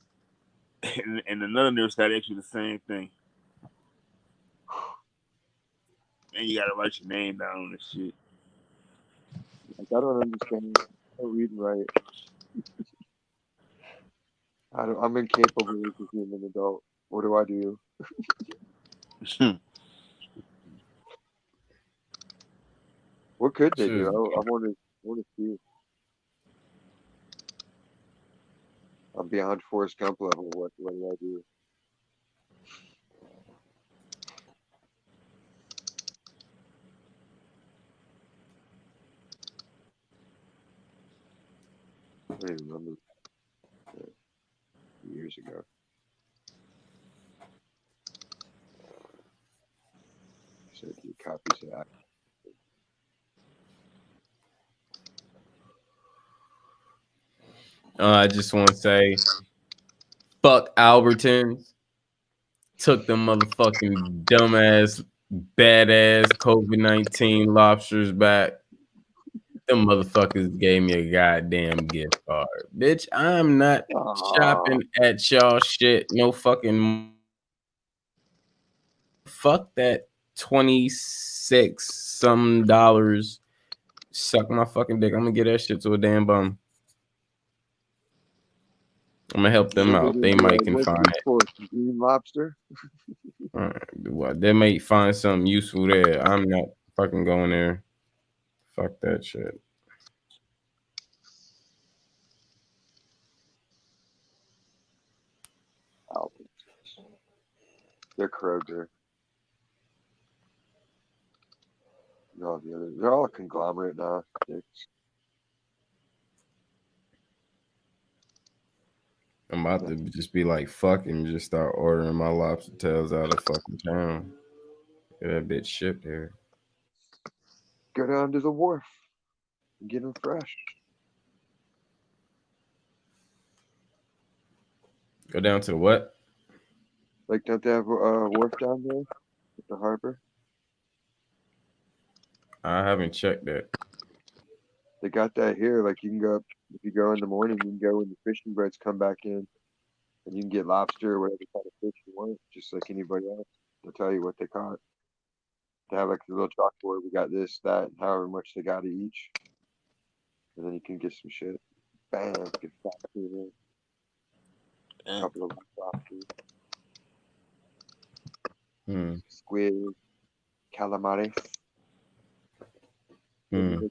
and another nurse gotta ask you the same thing, and you gotta write your name down on this shit. Like, I don't understand. I don't read and write. I'm incapable as a human adult. What do I do? What could they do? Shit. I want to see. I'm beyond Forrest Gump level. What do I do? I don't even remember years ago. So do copies of that. I just want to say, fuck Albertons. Took them motherfucking dumbass, badass COVID-19 lobsters back. Them motherfuckers gave me a goddamn gift card. Bitch, I'm not Aw, shopping at y'all shit. No fucking fuck that 26 some dollars. Suck my fucking dick. I'm gonna get that shit to a damn bum. I'm gonna help them what out. They might can what's find this it. for? Some green lobster? Well, they might find something useful there. I'm not fucking going there. Fuck that shit. Alvin. They're Kroger. And all the others. They're all a conglomerate now. I'm about to just be like, fuck and just start ordering my lobster tails out of fucking town. Get that bitch shipped here. Go down to the wharf and get them fresh. Go down to the what? Like, don't they have a wharf down there at the harbor? I haven't checked that. They got that here. Like, you can go up, if you go in the morning, you can go when the fishing boats come back in, and you can get lobster or whatever kind of fish you want, just like anybody else. They'll tell you what they caught. They have like a little chalkboard. We got this, that, and however much they got each, and then you can get some shit. Bam, get fat tuna, a couple of lobsters, Hmm. squid, calamari. Hmm.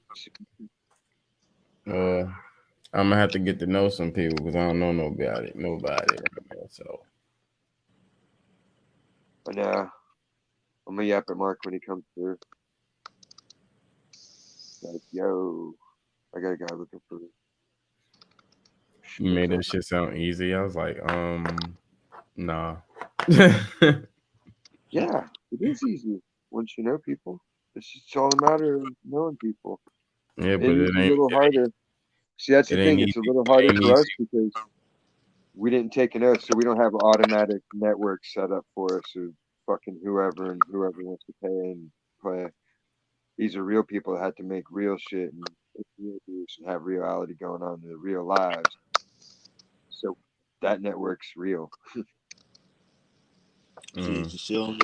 I'm gonna have to get to know some people because I don't know nobody right now. So But I'm gonna yap at Mark when he comes through. Like, yo. I got a guy looking for. You made that shit sound easy. I was like, nah. Yeah, it is easy once you know people. It's all a matter of knowing people. Yeah, It but is a little harder. See, that's it the ain't thing. easy. It's a little It harder ain't for us easy. because we didn't take an oath, so we don't have automatic networks set up for us of fucking whoever and whoever wants to pay and play. These are real people that had to make real shit and real dudes and have reality going on in their real lives. So that network's real. See, to show them,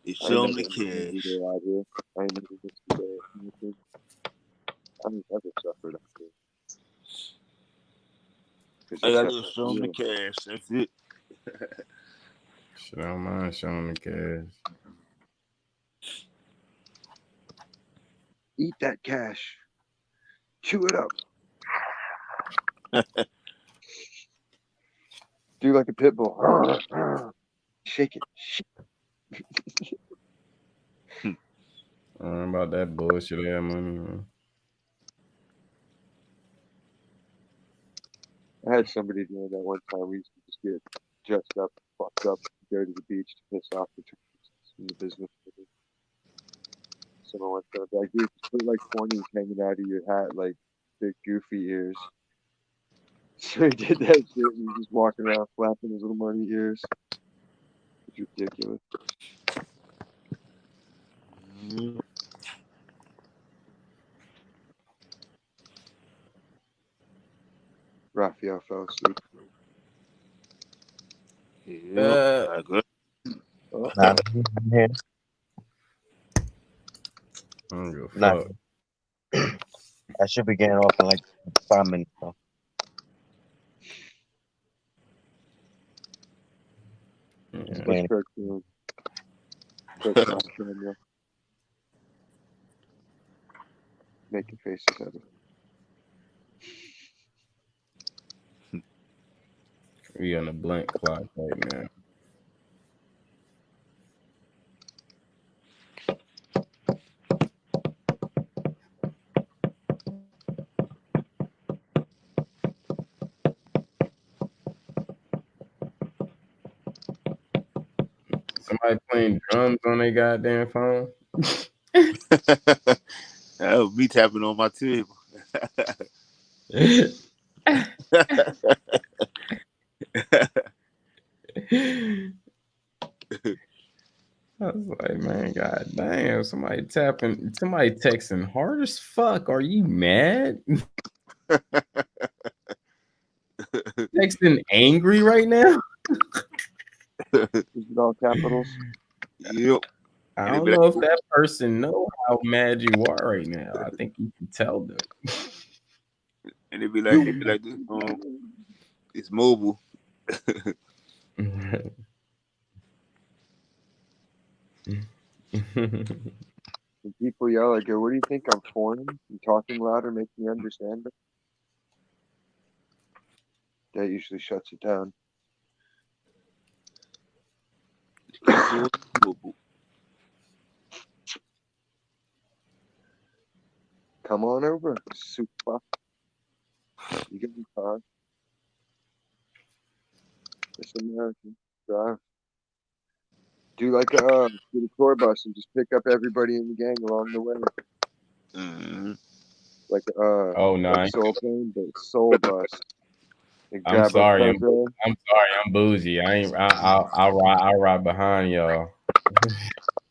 I ain't never the missed a cash. day out here. I ain't never missed a day. I ain't never suffered out here. Because I this gotta stuff just is show them the real. cash. That's it. Shit, I don't mind showing the cash. Eat that cash. Chew it up. Do like a pit bull. Shake it. I don't know about that bullshit ass money, man. I had somebody doing that one time. We used to just get dressed up, fucked up, go to the beach to piss off the tourists in the business. Someone once said, like, dude, just put like 20s hanging out of your hat, like big goofy ears. So he did that shit and he was just walking around flapping his little money ears. It's ridiculous. Mm-hmm. Raphael fell asleep. Yeah, good. Nah, I'm here. I don't give a Nah, fuck. I should be getting off in like 5 minutes. So. Just Yeah. What's playing. Kirk doing? Kirk's on camera. Making faces at us. We on a blank clock right now. Somebody playing drums on their goddamn phone. That was me tapping on my table. I was like, man, god damn, somebody texting hard as fuck. Are you mad? Texting angry right now? Is it all capitals? Yep. I And it don't be like, know if that person know how mad you are right now. I think you can tell them. and it be like this. It's mobile. When people yell, I go, what do you think? I'm foreign? And talking louder makes me understand it. That usually shuts it down. Mobile. Come on over, super. You get in the car. It's American. Drive. Do like a get a tour bus and just pick up everybody in the gang along the way. Mm-hmm. Like Oh no, like Soul Plane, but Soul Bus. And I'm grab a sorry. Fez. I'm sorry. I'm bougie. I ain't. I'll ride behind y'all.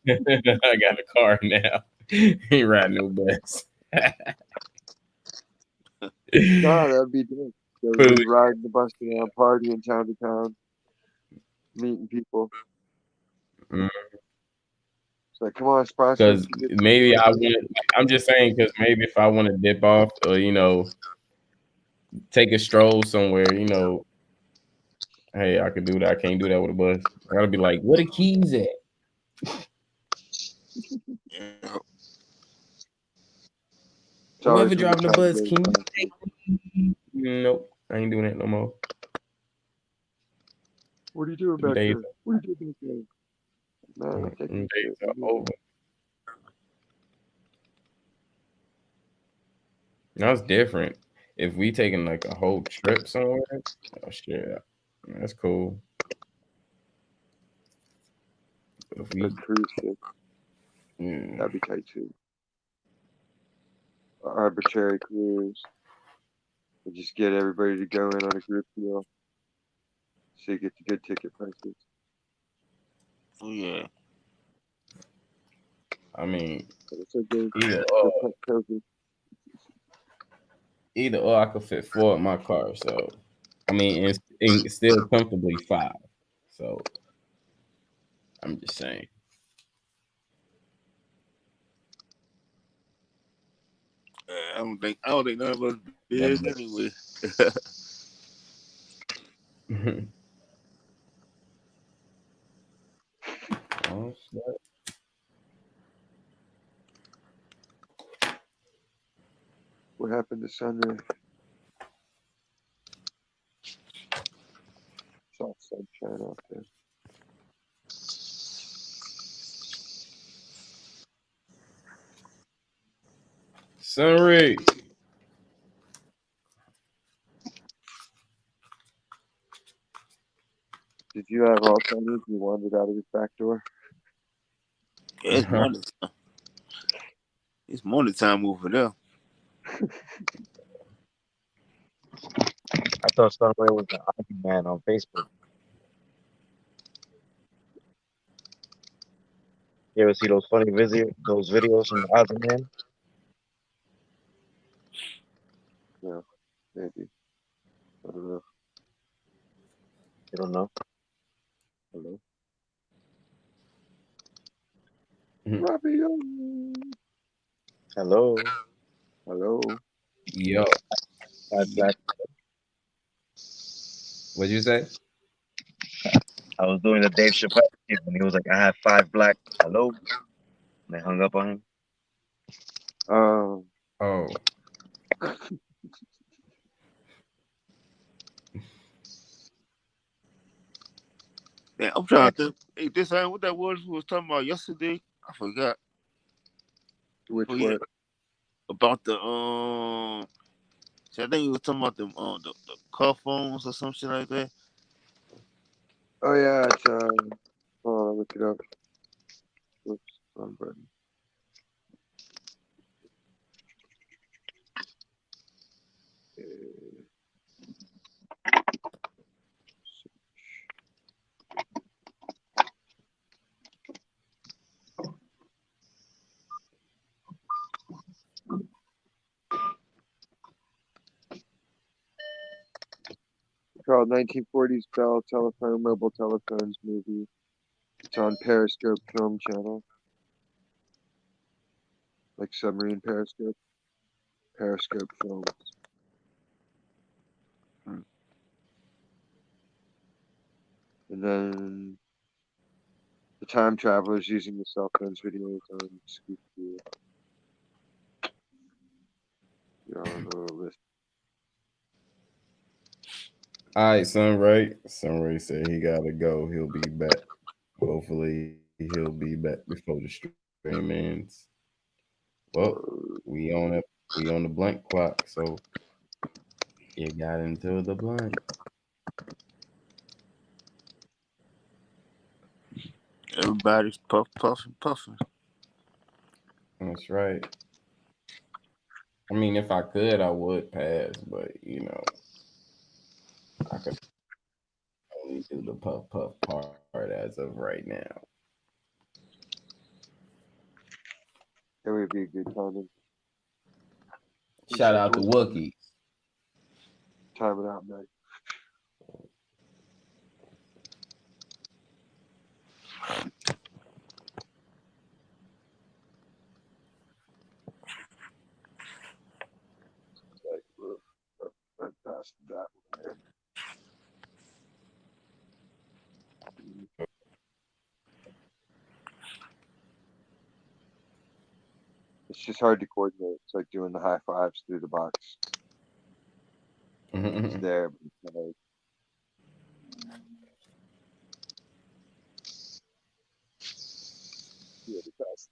I got a car now. Ain't riding no bus. Nah, that'd be dope. So Bougie. we ride the bus around, partying town to town, meeting people. It's like, come on, sponsor. Because maybe I want. I'm just saying because maybe if I want to dip off or take a stroll somewhere, hey, I could do that. I can't do that with a bus. I gotta be like, where the keys at? Yeah. Whoever driving the bus, can you take me? Nope, I ain't doing that no more. What are you doing back there? What are you doing back there? Man, I'm taking Days are over. That's different. If we taking like a whole trip somewhere, oh shit, that's cool. If A we, cruise ship, that'd be tight too. An arbitrary cruise. We just get everybody to go in on a group deal, so you get the good ticket prices. Oh yeah. I mean, But it's okay. either Good or, COVID. either or, I could fit four in my car. So, I mean, it's still comfortably five. So, I'm just saying. I don't think none of us That, big anyway. oh shit. What happened to Sunday? Saw sunshine out there. Sunray. Did you have Alzheimer's? You wandered out of his back door? Yeah, it's morning. It's morning time over there. I thought Sunray was the Ivy man on Facebook. You ever see those funny those videos from the Ivy man? No, maybe. I don't know. You don't know? Hello? Mhm. Robbie, Hello. hello? Yo, Five black. what'd you say? I was doing the Dave Chappelle skit when he was like, I have 5 black. Hello. And they hung up on him. Um, Oh, Yeah, I'm trying to think. Hey, this ain't what that was we was talking about yesterday. I forgot. which Oh yeah, what? about the so I think you was talking about the car phones or some shit like that. Oh yeah, it's hold on, look it up. Whoops, wrong button. Uh, called 1940s Bell Telephone Mobile Telephones movie. It's on Periscope Film Channel, like submarine Periscope. Periscope Films. And then the time travelers using the cell phones videos on Scoop View. You're on the little list. all right, Sunray. Sunray said he gotta go. He'll be back. Hopefully, he'll be back before the stream ends. Well, we on it. We on the blank clock, so it got into the blank. Everybody's puffing, puffing. That's right. I mean, if I could, I would pass, but I could only do the puff part as of right now. That would be a good timing. Shout out to Wookie. Time it out, man. Like, I'm past that one, man. It's just hard to coordinate. It's like doing the high fives through the box. It's there, but it's like, yeah, the best.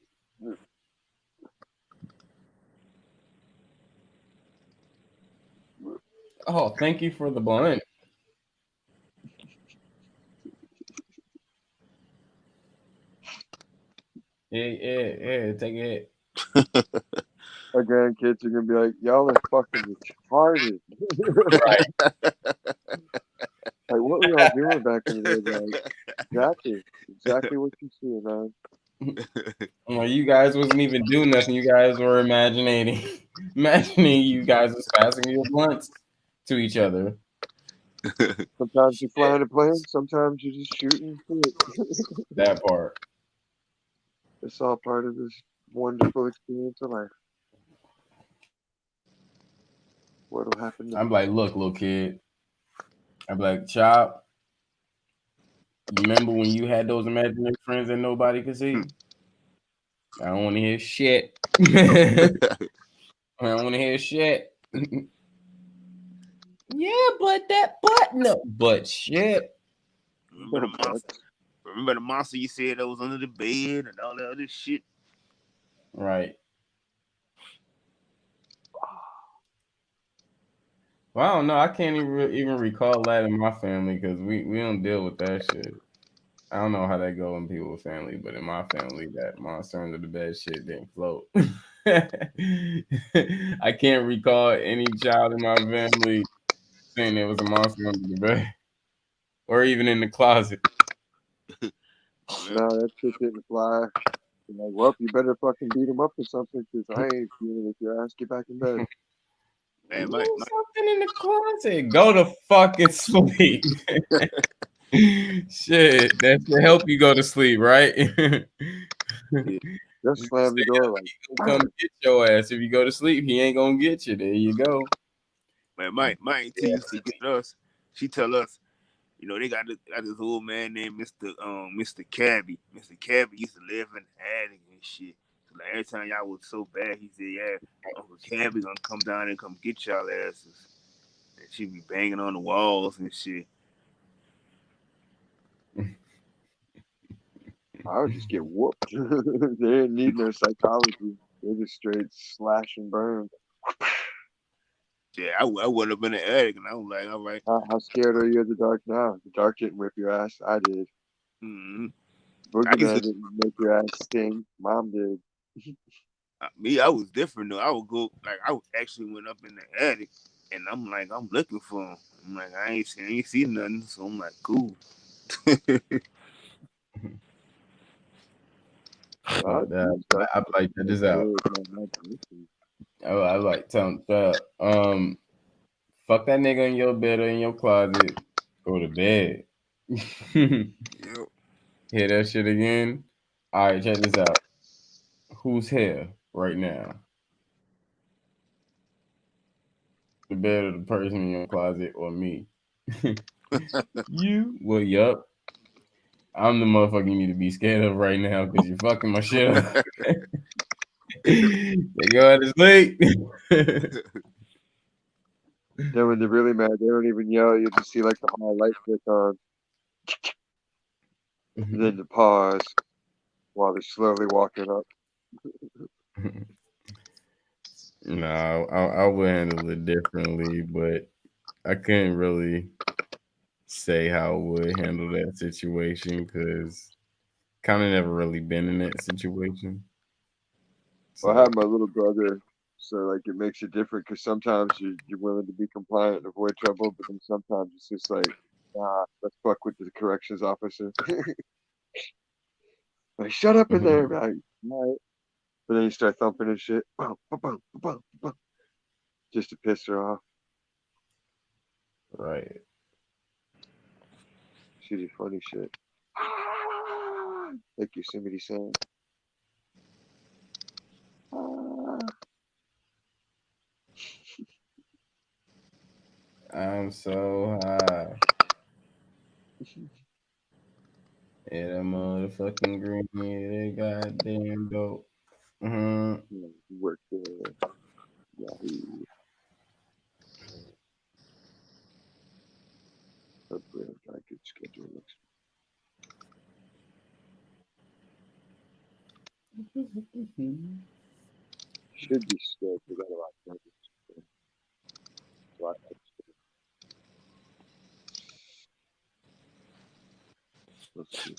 Oh, thank you for the blunt. Yeah, take it. Our grandkids are gonna be like, y'all are fucking retarded. Right. Like, what were y'all doing back in the day? Like, exactly what you see, man. Well, you guys wasn't even doing nothing. You guys were imagining you guys was passing your blunts to each other. Sometimes you fly in a plane, sometimes you're just shooting shit. That part. It's all part of this wonderful experience of life. What'll happen I'm next? like, look, little kid. I'm like, Chop, you remember when you had those imaginary friends that nobody could see? I don't want to hear shit. I don't want to hear shit. Yeah, but no, but shit. Remember the monster you said that was under the bed and all that other shit? Right. Well, I don't know. I can't even recall that in my family because we don't deal with that shit. I don't know how that go in people's family, but in my family, that monster under the bed shit didn't float. I can't recall any child in my family saying there was a monster under the bed or even in the closet. No, that shit didn't fly. I'm like, well, you better fucking beat him up or something, because I ain't feeling with your ass. Get back in bed. Man, Something in the closet. Go to fucking sleep. Shit, that should help you go to sleep, right? Just slam the door like. Come get your ass. If you go to sleep, he ain't gonna get you. There you go. Man, my auntie used to get us. She tell us, you know, they got this old man named Mr. Cabby. Mr. Cabby used to live in the attic and shit. So like every time y'all was so bad, he said, "Yeah, Uncle Cabby gonna come down and come get y'all asses." And she be banging on the walls and shit. I would just get whooped. They didn't need no psychology. They just straight slash and burn. Yeah, I went up in the attic and I was like, all right. How scared are you of the dark now? The dark didn't whip your ass. I did. Mm-hmm. Boogeyman didn't make your ass sting. Mom did. I was different though. I would go I actually went up in the attic and I'm like, I'm looking for him. I'm like, I ain't see nothing, so I'm like, cool. I like that this out. I like telling fuck that nigga in your bed or in your closet. Go to bed. Yep. Hear that shit again? All right, check this out. Who's here right now? The bed of the person in your closet or me? You? Well, yup. I'm the motherfucker you need to be scared of right now because you're fucking my shit up. They go to sleep. Then when they're really mad, they don't even yell. You just see like the hall light flick on. And then the pause while they're slowly walking up. No, I would handle it differently, but I couldn't really say how I would handle that situation because kind of never really been in that situation. Well, I have my little brother, so like it makes it different because sometimes you're willing to be compliant and avoid trouble, but then sometimes it's just like, nah, let's fuck with the corrections officer. Like, shut up in there, like, all right. But then you start thumping and shit, boom, boom, boom, boom, boom, just to piss her off. Right. She do funny shit. Like Yosemite Sam. I'm so high. Yeah, that motherfucking green, they goddamn dope. Yeah, work there. Yahoo. Hopefully I've got a good schedule next week. Should be scheduled at about 10. Let's see.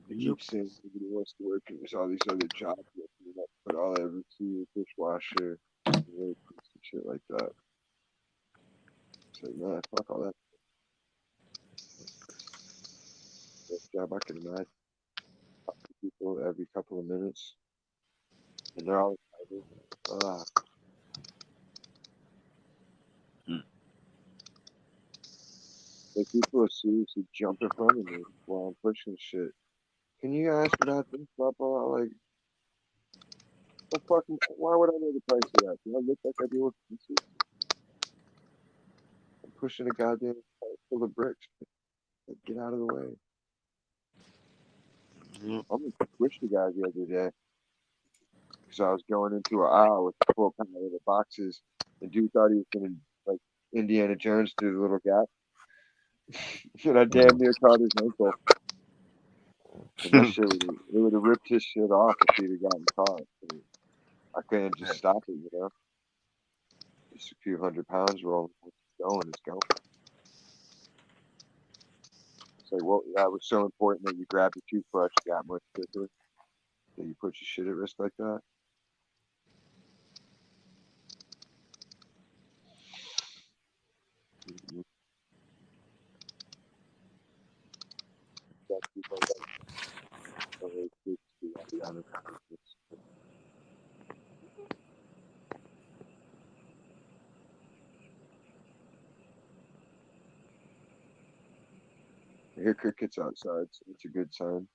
They keep saying nobody wants to work, and there's all these other jobs that put all that ever see dishwasher, and shit like that. It's like, nah, fuck all that. That job I can imagine. People every couple of minutes, and they're all excited. Like people are seriously jumping from me while I'm pushing shit. Can you ask about this? Blah blah. Like, what fucking? Why would I know the price of that? Do I look like I deal with pieces? I'm pushing a goddamn cart full of bricks. Like, get out of the way. I'm gonna switch the guy the other day because I was going into an aisle with a full pallet of boxes. The dude thought he was gonna like Indiana Jones through the little gap, and I damn near caught his ankle. And that shit would have ripped his shit off if he'd have gotten caught. I couldn't just stop it, you know. Just a few 100 pounds rolling. It's going, it's going. It's like, well, that was so important that you grabbed the toothbrush that much quicker, that you put your shit at risk like that. Mm-hmm. I hear crickets outside, so it's a good sign.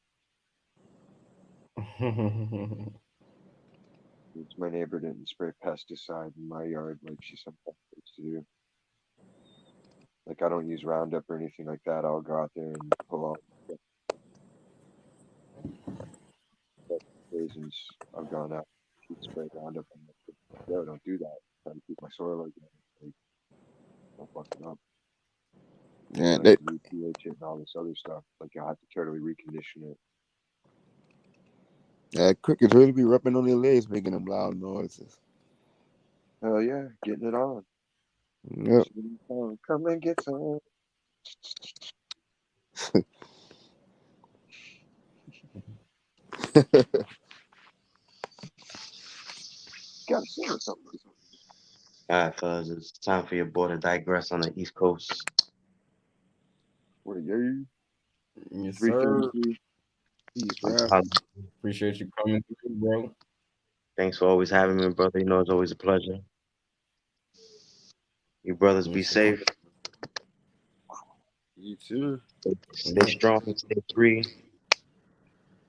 It's my neighbor didn't spray pesticide in my yard like she sometimes used to do. Like I don't use Roundup or anything like that. I'll go out there and pull off raisins. I've gone out and spray Roundup on my yo, don't do that. I'm trying to keep my soil organic. Like, don't fuck it up. Yeah, they pH it and all this other stuff. Like you have to totally recondition it. Crickets really be rubbing on their legs, making them loud noises. Hell yeah, getting it on. Yep. Come and get some. Gotta sing or something. All right, fellas, it's time for your boy to digress on the East Coast. Where you? Yes, sir. Appreciate you coming through, bro. Thanks for always having me, brother. You know, it's always a pleasure. You brothers be safe. You too. Stay strong, stay free.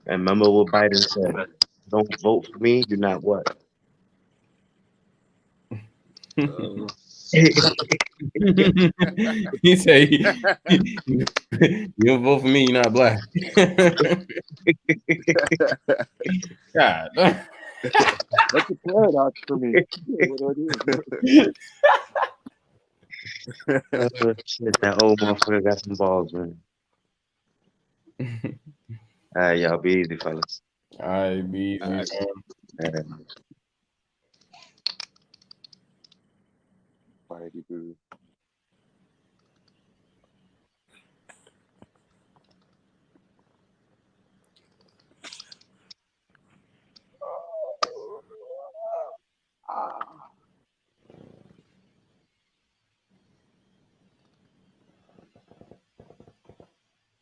And remember what Biden said. Don't vote for me, you're not what? He said, "You don't vote for me, you're not black." God, that's a paradox for me. What do I do? Shit, that old motherfucker got some balls, man. All right, y'all be easy, fellas. All right, be easy. Mighty boo.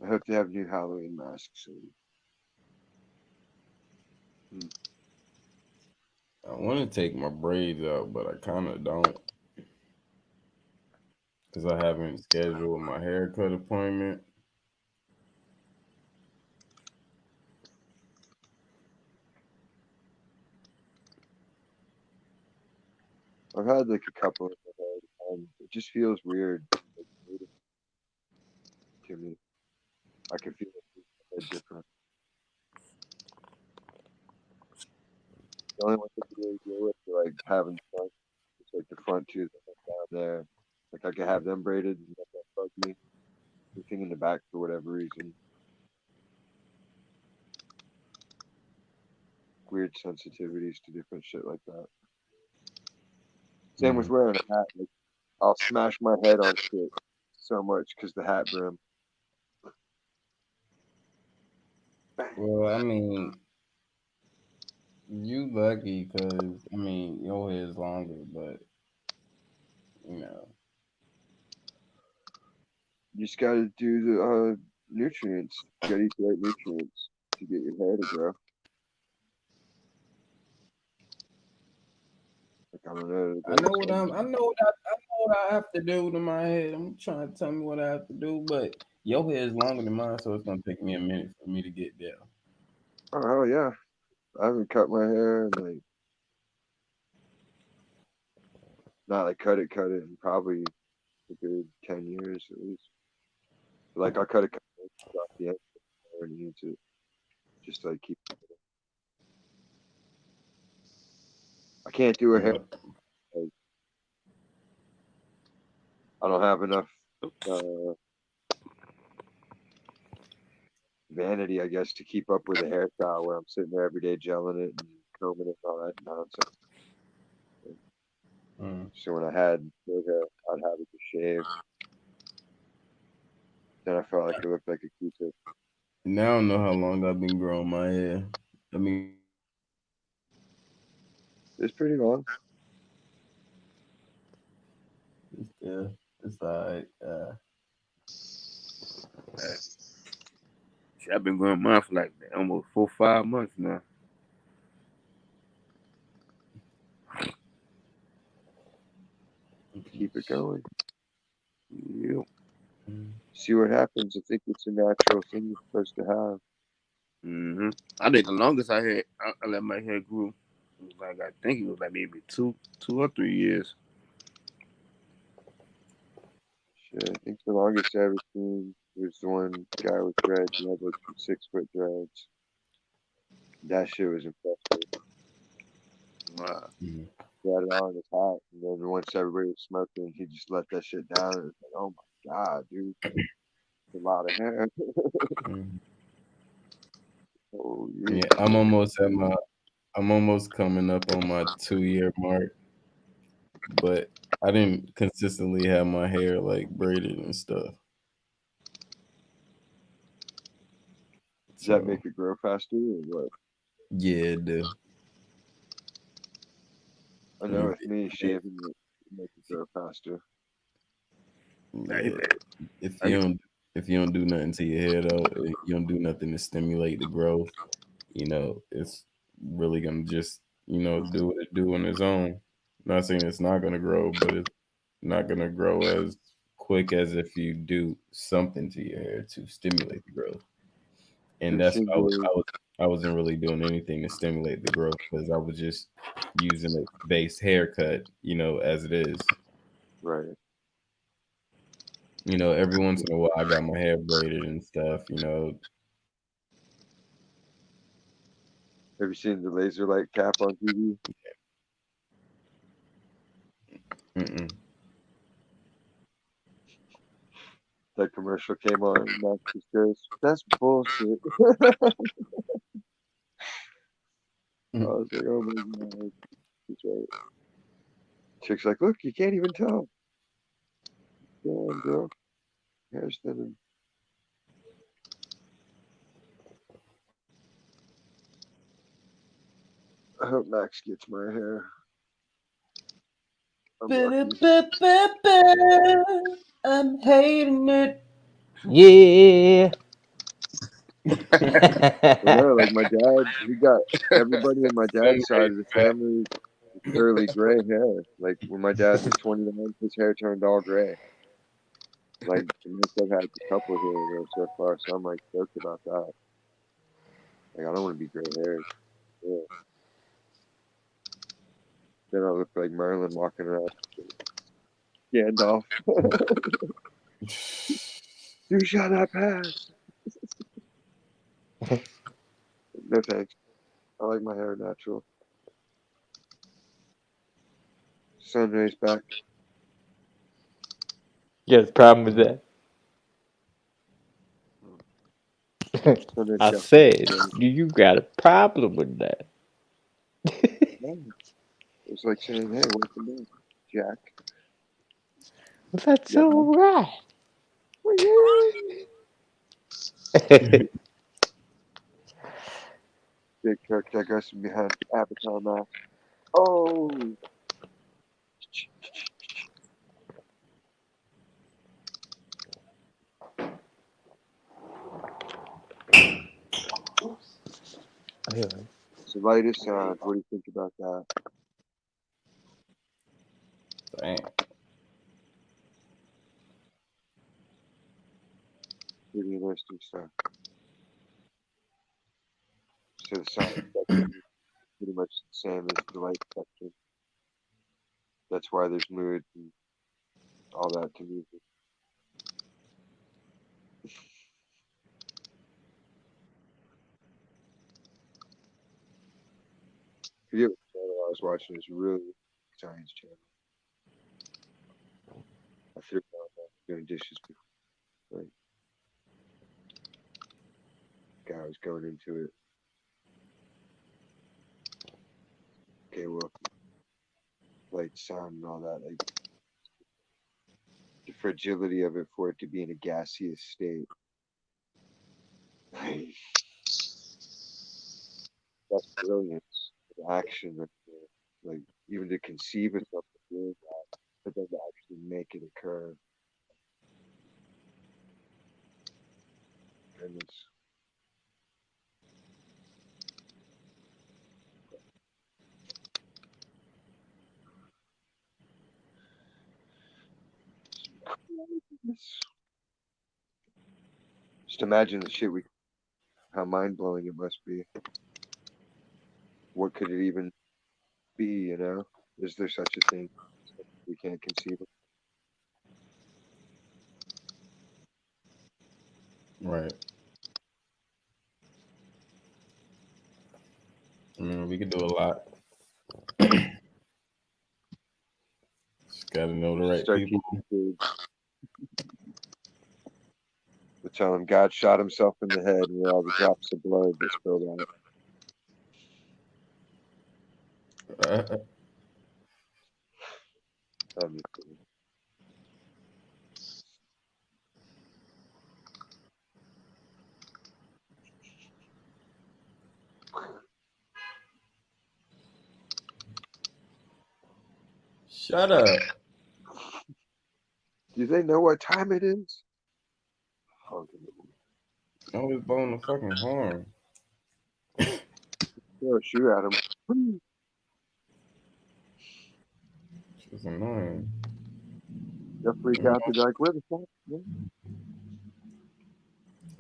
I hope they have new Halloween masks soon. I want to take my braids out, but I kind of don't. Because I haven't scheduled my haircut appointment. I've had like a couple of them. It just feels weird to me. I can feel it different. The only one thing to really deal with is like having front, it's like the front two that are down there. Like I could have them braided and let that bug me. everything in the back for whatever reason. Weird sensitivities to different shit like that. Same with wearing a hat. Like, I'll smash my head on shit so much because the hat brim. Well, I mean, you lucky because I mean your hair is longer, but you know. You just gotta do the nutrients. You gotta eat the right nutrients to get your hair to grow. Like, I don't know. I know what I'm. I know what I have to do to my head. I'm trying to tell me what I have to do, but your hair is longer than mine, so it's gonna take me a minute for me to get there. Oh hell yeah! I haven't cut my hair and like not like cut it in probably a good 10 years at least. But, like I'll cut it off the end and use it just to, like keep. I can't do a hair. Like, I don't have enough vanity, I guess, to keep up with a hairstyle where I'm sitting there every day gelling it and combing it and all that nonsense. So when I had short hair, I'd have it to shave. Then I felt like it looked like a Q-tip. Now I don't know how long I've been growing my hair. I mean, It's pretty long. yeah, it's alright. I've been going mine for like almost 4-5 months now. Keep it going. Yep. See what happens. I think it's a natural thing you're supposed to have. I think the longest I let my hair grow was like I think it was like maybe 2 or 3 years. Shit, I think the longest I ever seen was the one guy with dreads. He had like 6-foot dreads. That shit was impressive. Wow. He had it on his hat, and then once everybody was smoking, he just let that shit down. And it was like, oh my god, dude, it's a lot of hair. Oh yeah. Yeah, I'm almost coming up on my 2-year mark, but I didn't consistently have my hair like braided and stuff. Does that make it grow faster or what? Yeah, it do. I know with me, shaving it makes it grow faster. Yeah. If you don't do nothing to your hair though, you don't do nothing to stimulate the growth. You know, it's really gonna just do what it do on its own. Not saying it's not gonna grow, but it's not gonna grow as quick as if you do something to your hair to stimulate the growth. And Ever that's seen I wasn't really doing anything to stimulate the growth because I was just using a base haircut, as it is. Right. Every once in a while I got my hair braided and stuff. Have you seen the laser light cap on TV? Mm-mm. That commercial came on, and Max just goes, "That's bullshit." I was like, "Oh my god, he's right." Chick's like, "Look, you can't even tell." Damn, girl, hair's thinning. I hope Max gets my hair. I'm lucky. I'm hating it. Yeah. Well, no, like my dad, he got everybody in my dad's side of the family with curly gray hair. Like when my dad was 29, his hair turned all gray. Like I've had a couple here and there so far, so I'm like stoked about that. Like I don't want to be gray haired. Yeah. Then I look like Merlin walking around. Gandalf. You shall not pass. No thanks. I like my hair natural. Sun rays back. You have a problem with that? I said, you got a problem with that. It's like saying, "Hey, welcome back, Jack." That's all right. Big Kirk digressing behind Avatar mask. Oh, so lightest sound. What do you think about that? Damn. Pretty interesting stuff. So the sound spectrum is pretty much the same as the light spectrum. That's why there's mood and all that to music. Forget what channel I was watching. It's really science channel. I threw it on doing dishes before. Like, guy was going into it. Okay, well, light, sound, and all that. Like the fragility of it for it to be in a gaseous state. Like, that's brilliance. The action, like even to conceive of something doing that, but then to actually make it occur. And it's just imagine the shit how mind blowing it must be. What could it even be, you know? Is there such a thing? We can't conceive of. Right. I mean, we could do a lot. Just gotta know the right Start people. keeping we tell him God shot himself in the head and all the drops of blood that spilled out. I'm just kidding. Shut up. Do they know what time it is? I was blowing the fucking horn. Throw a shoe at him. She was annoying. They'll freak out. They'll be like, where the fuck?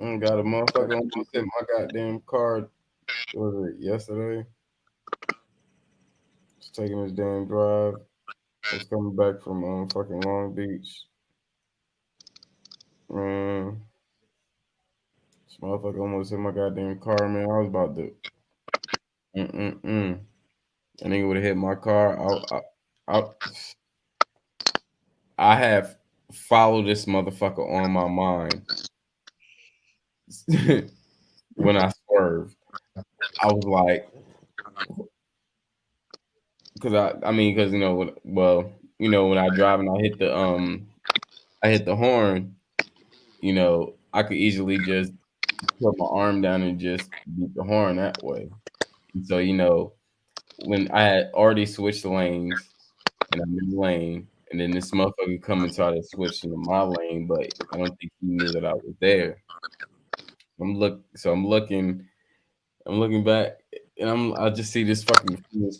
I got a motherfucker almost hit my goddamn car. What was it, yesterday? Just taking his damn drive. I was coming back from fucking Long Beach. Man, this motherfucker almost hit my goddamn car, man. I was about to. And nigga would have hit my car. I have followed this motherfucker on my mind. When I swerved, I was like, because you know, when I drive and I hit the horn, you know, I could easily just put my arm down and just beat the horn that way. And so, you know, when I had already switched lanes and I'm in the lane, and then this motherfucker come and try to switch into my lane, but I don't think he knew that I was there. I'm looking back, and I just see this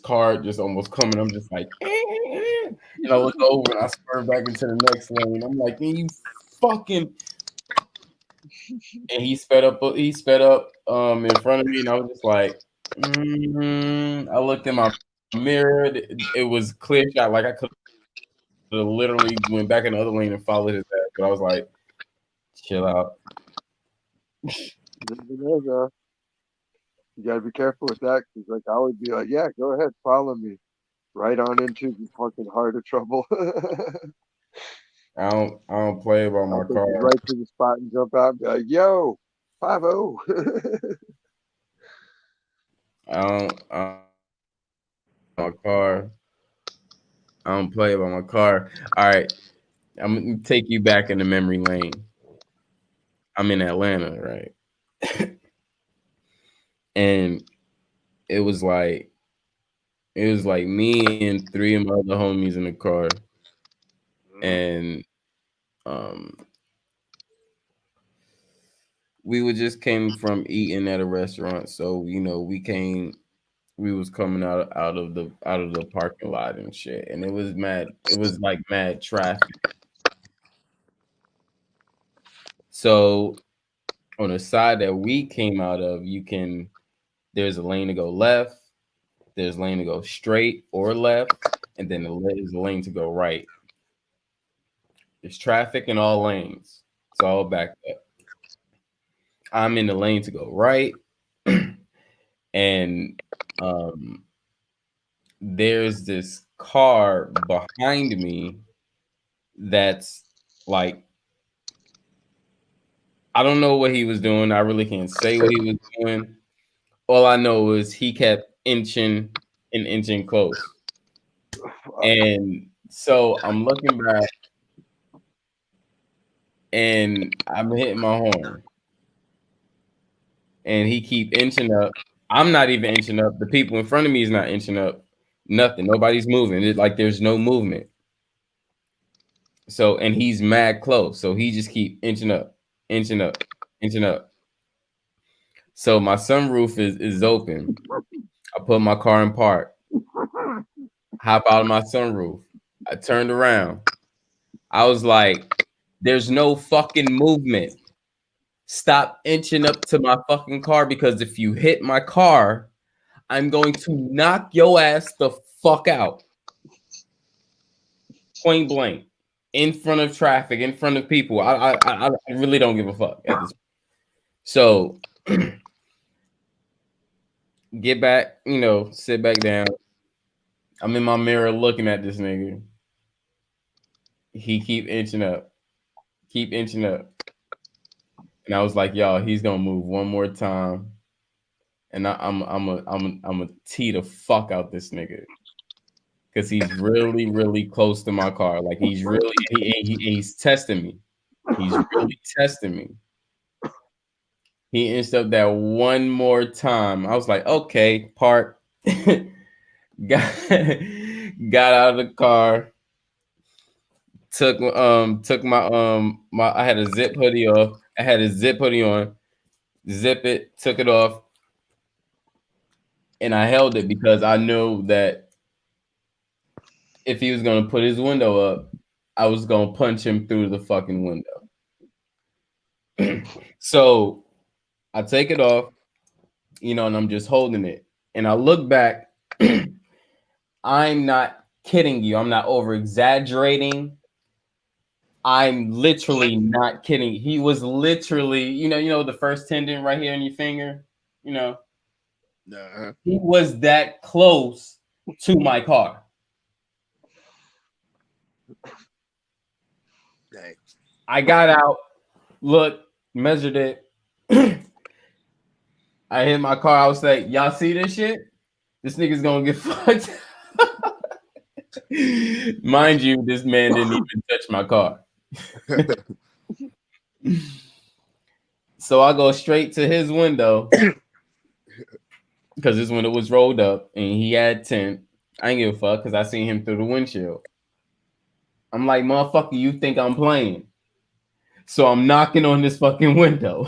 car just almost coming. I'm just like, and I look over and I swerve back into the next lane. I'm like, man, you fucking. And he sped up in front of me, and I was just like, I looked in my mirror. It was clear shot. Like I could have literally went back in the other lane and followed his ass, but I was like, chill out. You gotta be careful with that, because like I would be like, yeah, go ahead, follow me, right on into the fucking heart of trouble. I don't play about my car. Right to the spot and jump out and be like, yo. 5-0. My car. I don't play about my car. All right. I'm gonna take you back in the memory lane. I'm in Atlanta, right? And it was like me and three of my other homies in the car. And we would just came from eating at a restaurant. So, we was coming out of the parking lot and shit. And it was like mad traffic. So on the side that we came out of, there's a lane to go left, there's a lane to go straight or left, and then there's a lane to go right. There's traffic in all lanes. It's all backed up. I'm in the lane to go right, and there's this car behind me that's like, I don't know what he was doing. I really can't say what he was doing. All I know is he kept inching and inching close. And so I'm looking back and I'm hitting my horn. And he keep inching up. I'm not even inching up. The people in front of me is not inching up. Nothing. Nobody's moving. It's like there's no movement. So, and he's mad close. So he just keep inching up, inching up, inching up. So my sunroof is open. I put my car in park. Hop out of my sunroof. I turned around. I was like, there's no fucking movement. Stop inching up to my fucking car, because if you hit my car, I'm going to knock your ass the fuck out. Point blank. In front of traffic, in front of people. I really don't give a fuck at this point. So get back, sit back down. I'm in my mirror looking at this nigga. He keep inching up. Keep inching up. And I was like, y'all, he's gonna move one more time. And I'm a tee the fuck out this nigga. Because he's really, really close to my car. Like he's testing me. He's really testing me. He inched up that one more time. I was like, okay, park. got out of the car. Took my I had a zip hoodie off. I had a zip hoodie on. Zip it, took it off, and I held it because I knew that if he was gonna put his window up, I was gonna punch him through the fucking window. So I take it off, and I'm just holding it. And I look back. I'm not kidding you. I'm not over exaggerating. I'm literally not kidding. He was literally, the first tendon right here in your finger, Uh-huh. He was that close to my car. Dang. I got out, looked, measured it. I hit my car. I was like, y'all see this shit? This nigga's gonna get fucked. Mind you, this man didn't even touch my car. So I go straight to his window because his window was rolled up and he had tint. I ain't give a fuck because I seen him through the windshield. I'm like, motherfucker, you think I'm playing? So I'm knocking on this fucking window.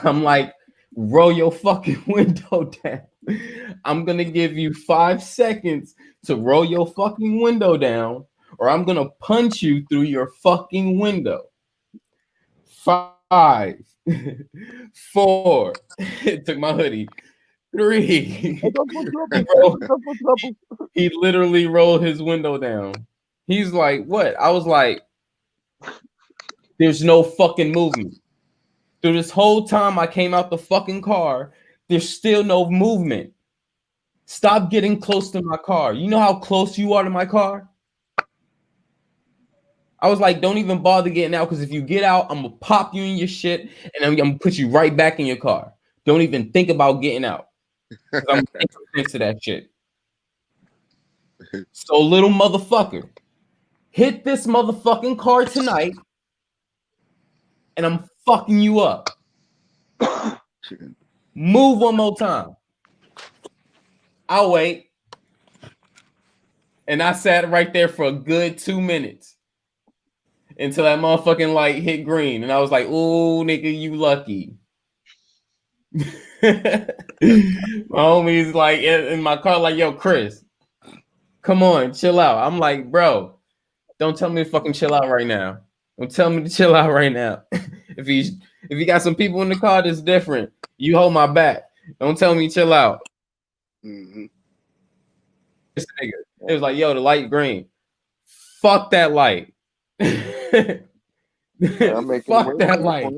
I'm like, roll your fucking window down. I'm gonna give you 5 seconds to roll your fucking window down, or I'm gonna punch you through your fucking window. 5, 4. Took my hoodie. 3. He literally rolled his window down. He's like, what? I was like, there's no fucking movement. Through this whole time I came out the fucking car, there's still no movement. Stop getting close to my car. You know how close you are to my car? I was like, don't even bother getting out, because if you get out, I'm gonna pop you in your shit and I'm gonna put you right back in your car. Don't even think about getting out, because I'm gonna take offense to that shit. So little motherfucker, hit this motherfucking car tonight, and I'm fucking you up. Move one more time. I'll wait. And I sat right there for a good 2 minutes until that motherfucking light hit green. And I was like, "Ooh, nigga, you lucky." My homie's like in my car, like, "Yo, Chris, come on, chill out." I'm like, "Bro, don't tell me to fucking chill out right now. Don't tell me to chill out right now. If you got some people in the car, that's different. You hold my back. Don't tell me to chill out." Mm-hmm. This nigga, it was like, "Yo, the light green. Fuck that light." I'm making Fuck that light.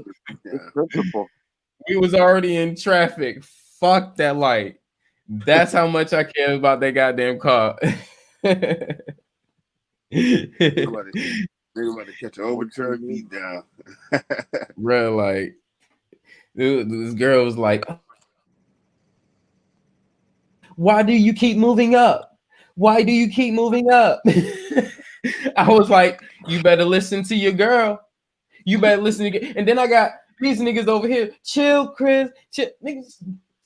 It's principle. We was already in traffic. Fuck that light. That's how much I care about that goddamn car. They about to catch an overturned beat down. Bro, like, dude, this girl was like, "Why do you keep moving up? Why do you keep moving up?" I was like, "You better listen to your girl. You better listen to." And then I got these niggas over here. Chill, Chris. Chill. Niggas,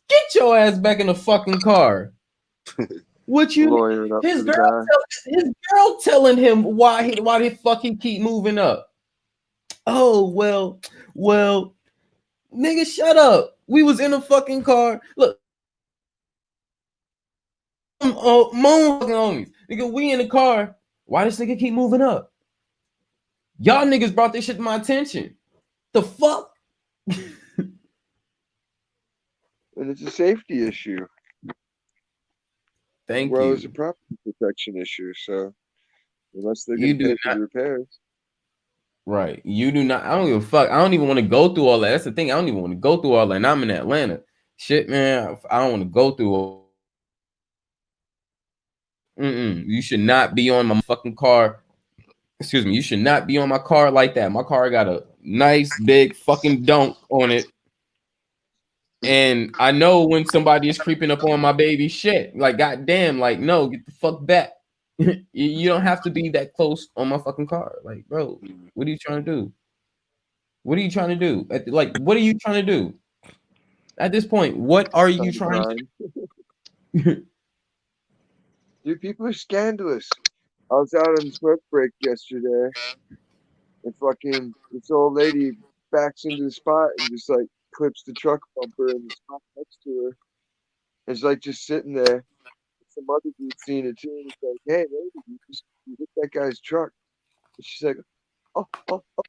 get your ass back in the fucking car. What you? His girl telling him why the fuck he keep moving up. Oh, well, nigga, shut up. We was in a fucking car. Look, moan fucking homies. Nigga, we in the car. Why this nigga keep moving up? Y'all niggas brought this shit to my attention. The fuck? And it's a safety issue. Thank well, you. It's a property protection issue. So unless they're You going to do pay for not. the repairs. Right. You do not. I don't give a fuck. I don't even want to go through all that. That's the thing. I don't even want to go through all that. And I'm in Atlanta. Shit, man. I don't want to go through all. You should not be on my fucking car. Excuse me. You should not be on my car like that. My car got a nice big fucking dunk on it. And I know when somebody is creeping up on my baby shit. Like, goddamn, like, no, get the fuck back. You don't have to be that close on my fucking car. Like, bro, what are you trying to do? What are you trying to do? Like, what are you trying to do? At this point, what are you trying to do? Dude, people are scandalous. I was out on smoke break yesterday, and fucking this old lady backs into the spot and just like clips the truck bumper in the spot next to her. And she's like just sitting there. Some other dude seeing it too, and he's like, "Hey, lady, you hit that guy's truck." And she's like, "Oh, oh, oh."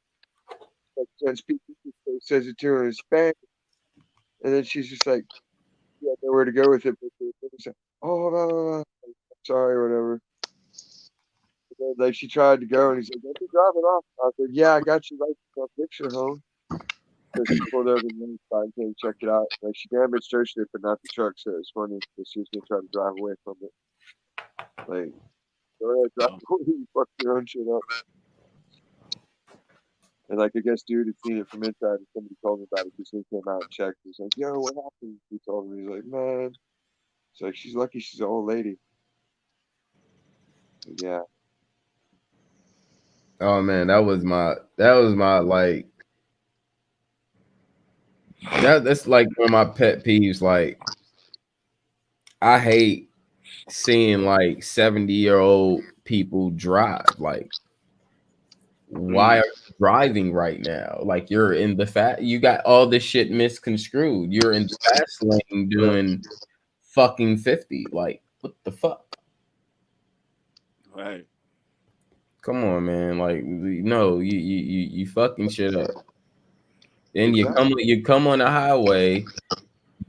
Like, and speaking, says it to her in Spanish, and then she's just like, "Yeah, nowhere to go with it." But she's like, "Oh, sorry, or whatever." And then, like she tried to go, and he's like, "Don't be driving off." I was like, "Yeah, I got you right from picture home." So she pulled over and then came check it out. Like she damaged her shit, but not the truck. So it's funny because she was gonna try to drive away from it. Like, go ahead, drive away, you fuck your own shit up. And like I guess dude had seen it from inside, and somebody told him about it because he came out and checked. He's like, "Yo, what happened?" He told me, he's like, "Man," it's like she's lucky she's an old lady. But yeah. Oh man, that was my like that's like one of my pet peeves. Like, I hate seeing like 70-year-old people drive. Like, why are you driving right now? Like, you're in the you got all this shit misconstrued. You're in the fast lane doing fucking 50. Like, what the fuck? Right. Come on, man. Like, no, you fucking shit up. Then you come on the highway,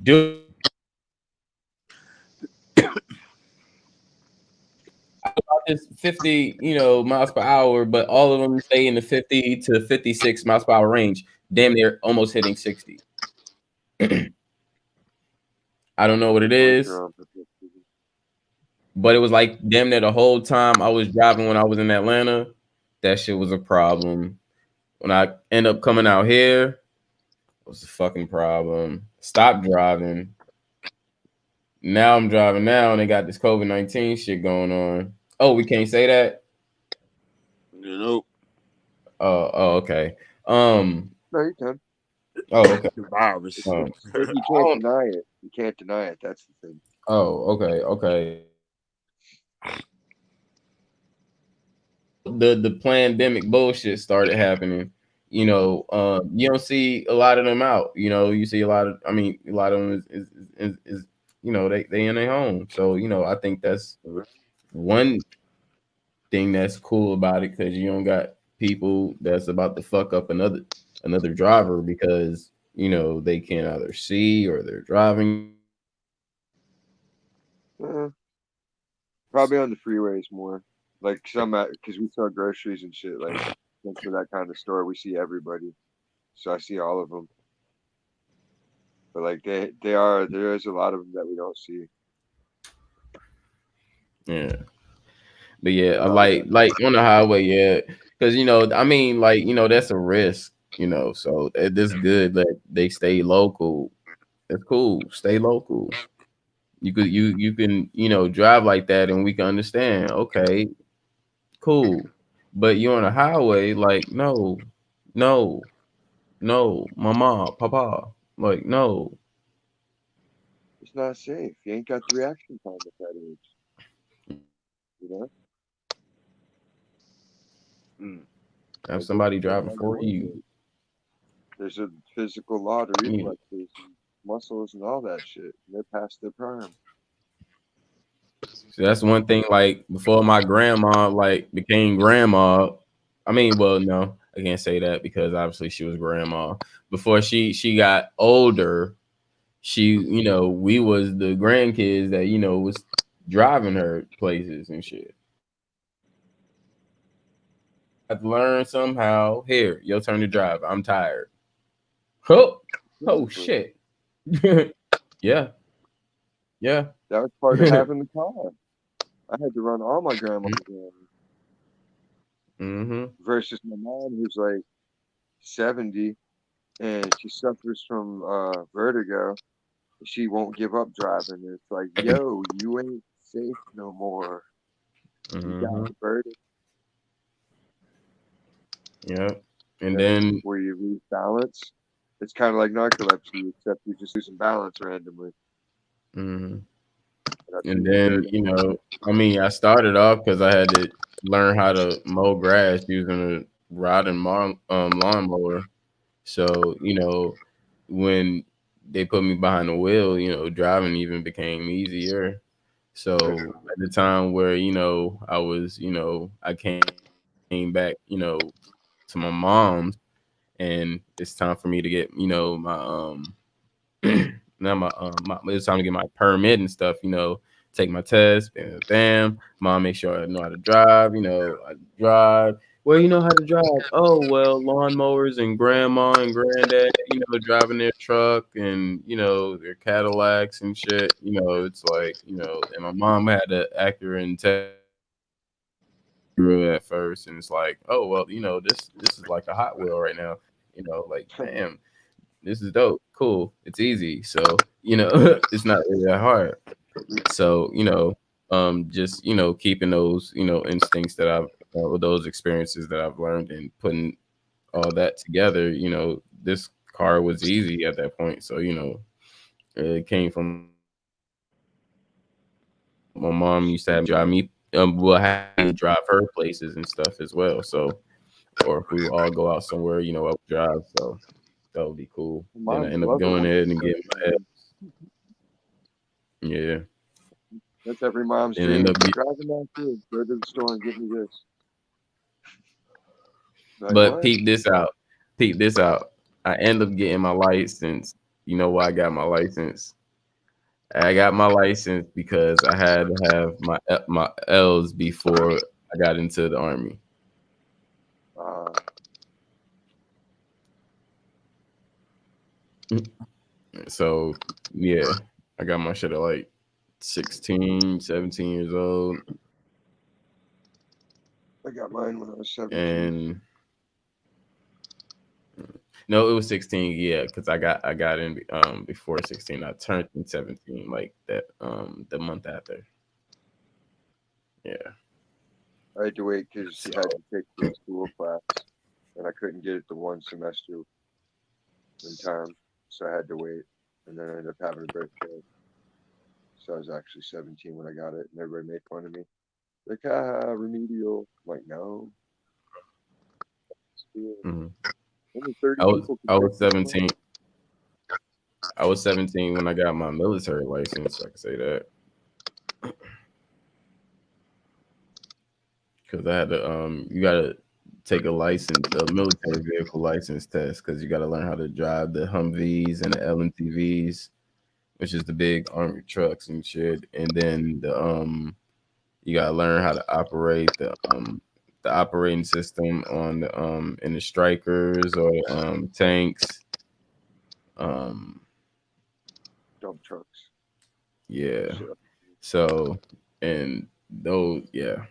do this 50, miles per hour, but all of them stay in the 50 to 56 miles per hour range. Damn near almost hitting 60. I don't know what it is, but it was like damn near the whole time I was driving when I was in Atlanta. that shit was a problem. When I end up coming out here, it was a fucking problem. Stopped driving. Now I'm driving now, and they got this COVID-19 shit going on. Oh, we can't say that. Nope. Oh, okay. No, you can. Oh, okay. The virus. But you can't deny it. You can't deny it. That's the thing. Oh, okay. The pandemic bullshit started happening. You don't see a lot of them out. You see a lot of. I mean, a lot of them is they in their home. So I think that's one thing that's cool about it, because you don't got people that's about to fuck up another driver because they can't either see or they're driving. Probably on the freeways more. Like because we sell groceries and shit. Like for that kind of store, we see everybody. So I see all of them. But like there is a lot of them that we don't see. Yeah. But yeah, like on the highway, yeah, because I mean, like that's a risk, so it's good that they stay local. It's cool, stay local. You can drive like that, and we can understand. Okay, cool, but you're on a highway, like no, mama, papa, like no. It's not safe. You ain't got the reaction time at that age. You know? Have Like somebody driving for you. There's a physical law to reflexes, and muscles, and all that shit. They're past their prime. So that's one thing. Like before my grandma became grandma. I mean, well, no, I can't say that because obviously she was grandma. Before she got older, we was the grandkids that was driving her places and shit. I had to learn somehow. Here, your turn to drive. I'm tired. Oh shit. Yeah. That was part of having the car. I had to run all my grandma's errands. Versus my mom, who's like 70, and she suffers from vertigo. She won't give up driving. It's like, yo, you ain't safe no more. You got the burden. Yeah. And then where you lose balance, it's kind of like narcolepsy, except you're just losing balance randomly. and then I mean, I started off because I had to learn how to mow grass using a rod and lawnmower. So when they put me behind the wheel, driving even became easier. So at the time where I was I came back to my mom's, and it's time for me to get my now it's time to get my permit and stuff, take my test, and bam, mom make sure I know how to drive, I drive. Well, you know how to drive. Oh, well, lawnmowers and grandma and granddad, driving their truck and, their Cadillacs and shit. It's like, and my mom had an Acura and at first, and it's like, oh, well, this is like a Hot Wheel right now. Like, damn, this is dope. Cool. It's easy. So, it's not really that hard. So, just, keeping those, instincts that I've, those experiences that I've learned, and putting all that together, this car was easy at that point. So, it came from my mom used to have me drive me, will have me drive her places and stuff as well. So, or if we all go out somewhere, I would drive. So that would be cool. Then I Moms end up love going it. ahead and getting my head. Yeah. That's every mom's And dream. end up Driving down through, go to the store and get me this. Like, but what? peep this out. Peep this out. I end up getting my license. You know why I got my license? I got my license because I had to have my L's before I got into the army. So yeah, I got my shit at like 16, 17 years old. I got mine when I was 17. And no, it was 16. Yeah, because I got in before 16. I turned in 17 like that the month after. Yeah. I had to wait because you had to take the school class, and I couldn't get it the one semester in time, so I had to wait, and then I ended up having a birthday. So I was actually 17 when I got it, and everybody made fun of me. Like, remedial. I'm like, no. Mm-hmm. Only 30 I was people could I take was this 17. I was 17 when I got my military license. I can say that because I had to. You gotta take a military vehicle license test, because you gotta learn how to drive the Humvees and the LMTVs, which is the big armored trucks and shit. And then you gotta learn how to operate the operating system on the in the Strikers or tanks. Um, dump trucks. yeah. Shit. So, and those, yeah,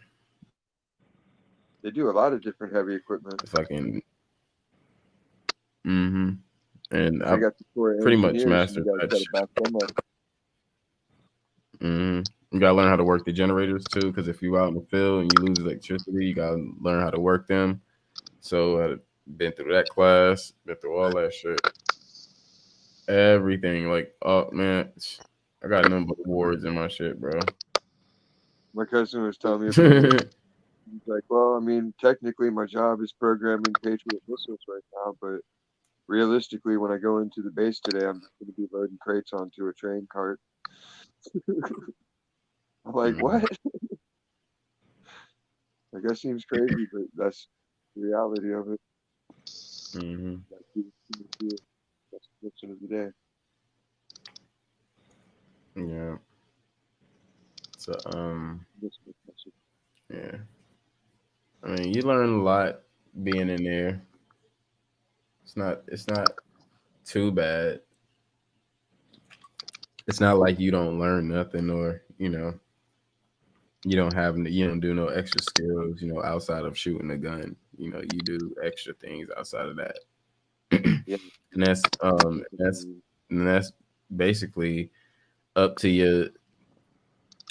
They do a lot of different heavy equipment. fucking, mm-hmm. And They I got the core pretty much engineers, and you mastered got to that try to shit. back them up. Mm-hmm. You gotta learn how to work the generators too, because if you out in the field and you lose electricity, you gotta learn how to work them. So I've been through that class, been through all that shit, everything. Like, oh man, I got nothing but awards in my shit, bro. My cousin was telling me about it. He's like, well, I mean, technically my job is programming Patriot missiles right now, but realistically, when I go into the base today, I'm just going to be loading crates onto a train cart. I'm like, what? Like, that seems crazy, but that's the reality of it. Mm-hmm. That's the mission of the day. Yeah. So yeah. I mean, you learn a lot being in there. It's not too bad. It's not like you don't learn nothing, or you don't do no extra skills, outside of shooting a gun. You do extra things outside of that. Yeah. And that's basically up to your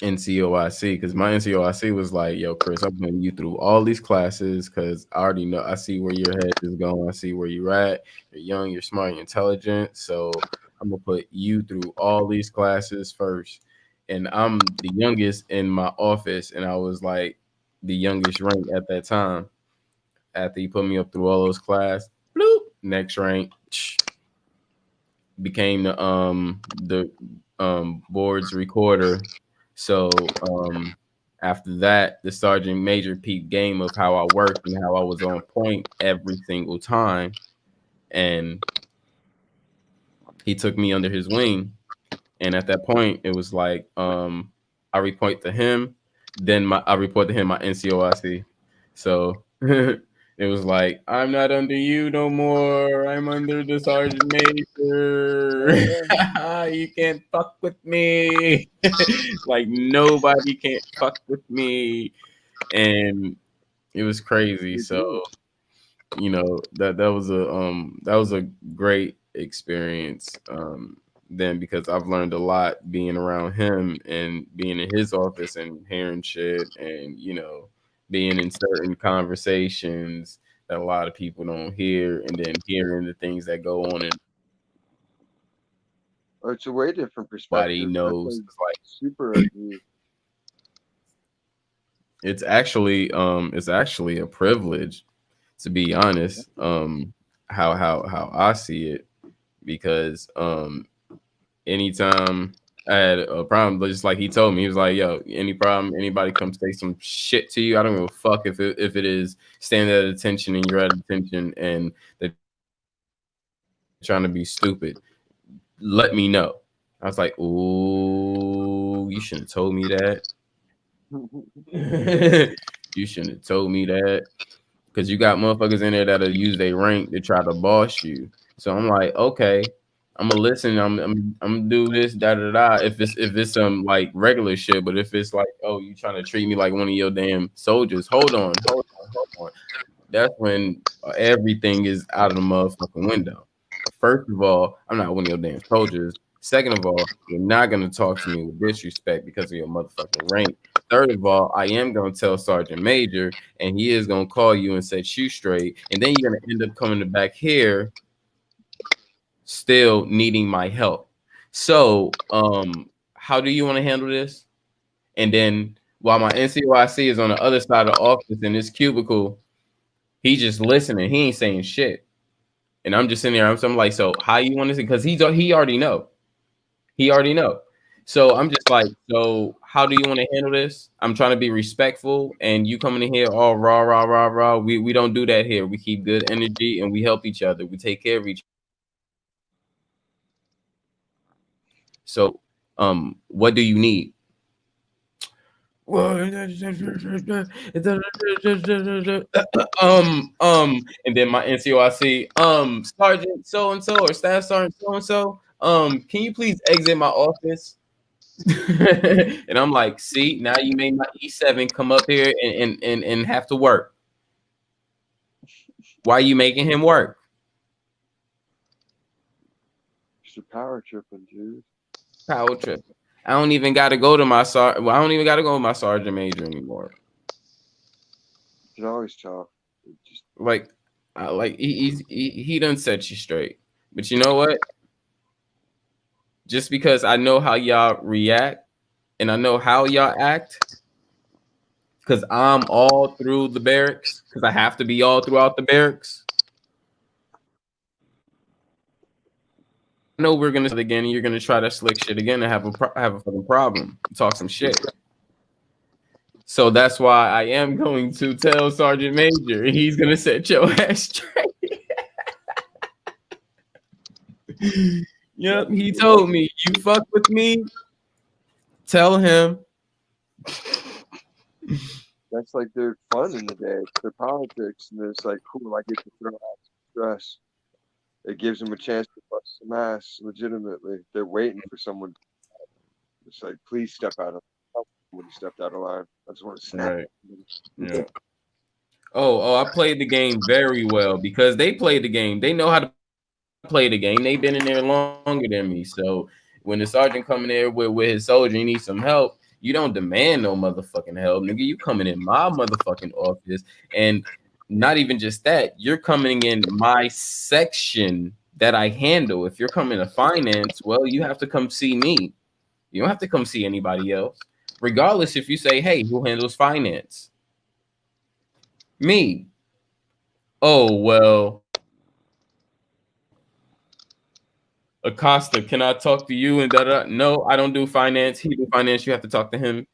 NCOIC, because my NCOIC was like, yo, Chris, I'm putting you through all these classes because I already know, I see where your head is going. I see where you're at. You're young, you're smart, you're intelligent. So I'm going to put you through all these classes first. And I'm the youngest in my office. And I was like the youngest rank at that time. After he put me up through all those classes, bloop, next rank, became the board's recorder. So after that, the sergeant major peep game of how I worked and how I was on point every single time, and he took me under his wing. And at that point, it was like I report to him, then I report to him my NCOIC. So it was like, I'm not under you no more. I'm under the sergeant major. You can't fuck with me. Like nobody can't fuck with me. And it was crazy. So that was a great experience. Then, because I've learned a lot being around him and being in his office and hearing shit, and being in certain conversations that a lot of people don't hear, and then hearing the things that go on and It's a way different nobody perspective. That's knows. like It's like super agree. it's actually a privilege, to be honest. How I see it, because anytime I had a problem, but just like he told me, he was like, "Yo, any problem? Anybody come say some shit to you? I don't give a fuck if it is standing at attention and you're at attention and they're trying to be stupid. Let me know." I was like, "Ooh, you shouldn't have told me that. You shouldn't have told me that." Because you got motherfuckers in there that'll use their rank to try to boss you. So I'm like, okay, I'm gonna listen. I'm gonna do this, da da da. If it's some like regular shit, but if it's like, oh, you trying to treat me like one of your damn soldiers, hold on. on, that's when everything is out of the motherfucking window. First of all, I'm not one of your damn soldiers. Second of all, you're not gonna talk to me with disrespect because of your motherfucking rank. Third of all, I am gonna tell Sergeant Major, and he is gonna call you and set you straight, and then you're gonna end up coming back here, still needing my help. So, how do you want to handle this? And then while my NCOIC is on the other side of the office in this cubicle, he's just listening. He ain't saying shit. And I'm just sitting there. I'm like, so how you want to say? Because he already know. He already know. So I'm just like, so how do you want to handle this? I'm trying to be respectful, and you coming in here all rah rah rah rah. We don't do that here. We keep good energy and we help each other. We take care of each other. So, what do you need? And then my NCOIC, Sergeant so and so or Staff Sergeant so and so, can you please exit my office? And I'm like, see, now you made my E7 come up here and have to work. Why are you making him work? You're power tripping, dude. Power trip. I don't even got to go to my I don't even got to go to my Sergeant Major anymore. You can always talk. Just like he done set you straight. But you know what? Just because I know how y'all react and I know how y'all act, because I'm all through the barracks, because I have to be all throughout the barracks. I know we're gonna do it again, and you're gonna try that slick shit again and have a fucking problem, talk some shit. So that's why I am going to tell Sergeant Major. He's gonna set your ass straight. Yep, he told me, you fuck with me, tell him. That's like their fun in the day. It's their politics, and it's like, cool, I get to throw out stress. It gives them a chance to bust some ass legitimately. They're waiting for someone. It's like, please step out of when you stepped out of line. I just want to snap. Right. Yeah. Oh, I played the game very well because they played the game. They know how to play the game. They've been in there longer than me. So when the sergeant coming there with his soldier, he needs some help. You don't demand no motherfucking help, nigga. You coming in my motherfucking office, and not even just that, you're coming in my section that I handle. If you're coming to finance, well, you have to come see me. You don't have to come see anybody else. Regardless if you say, hey, who handles finance? Me. Oh, well, Acosta, can I talk to you? And da-da. No, I don't do finance. He do finance. You have to talk to him.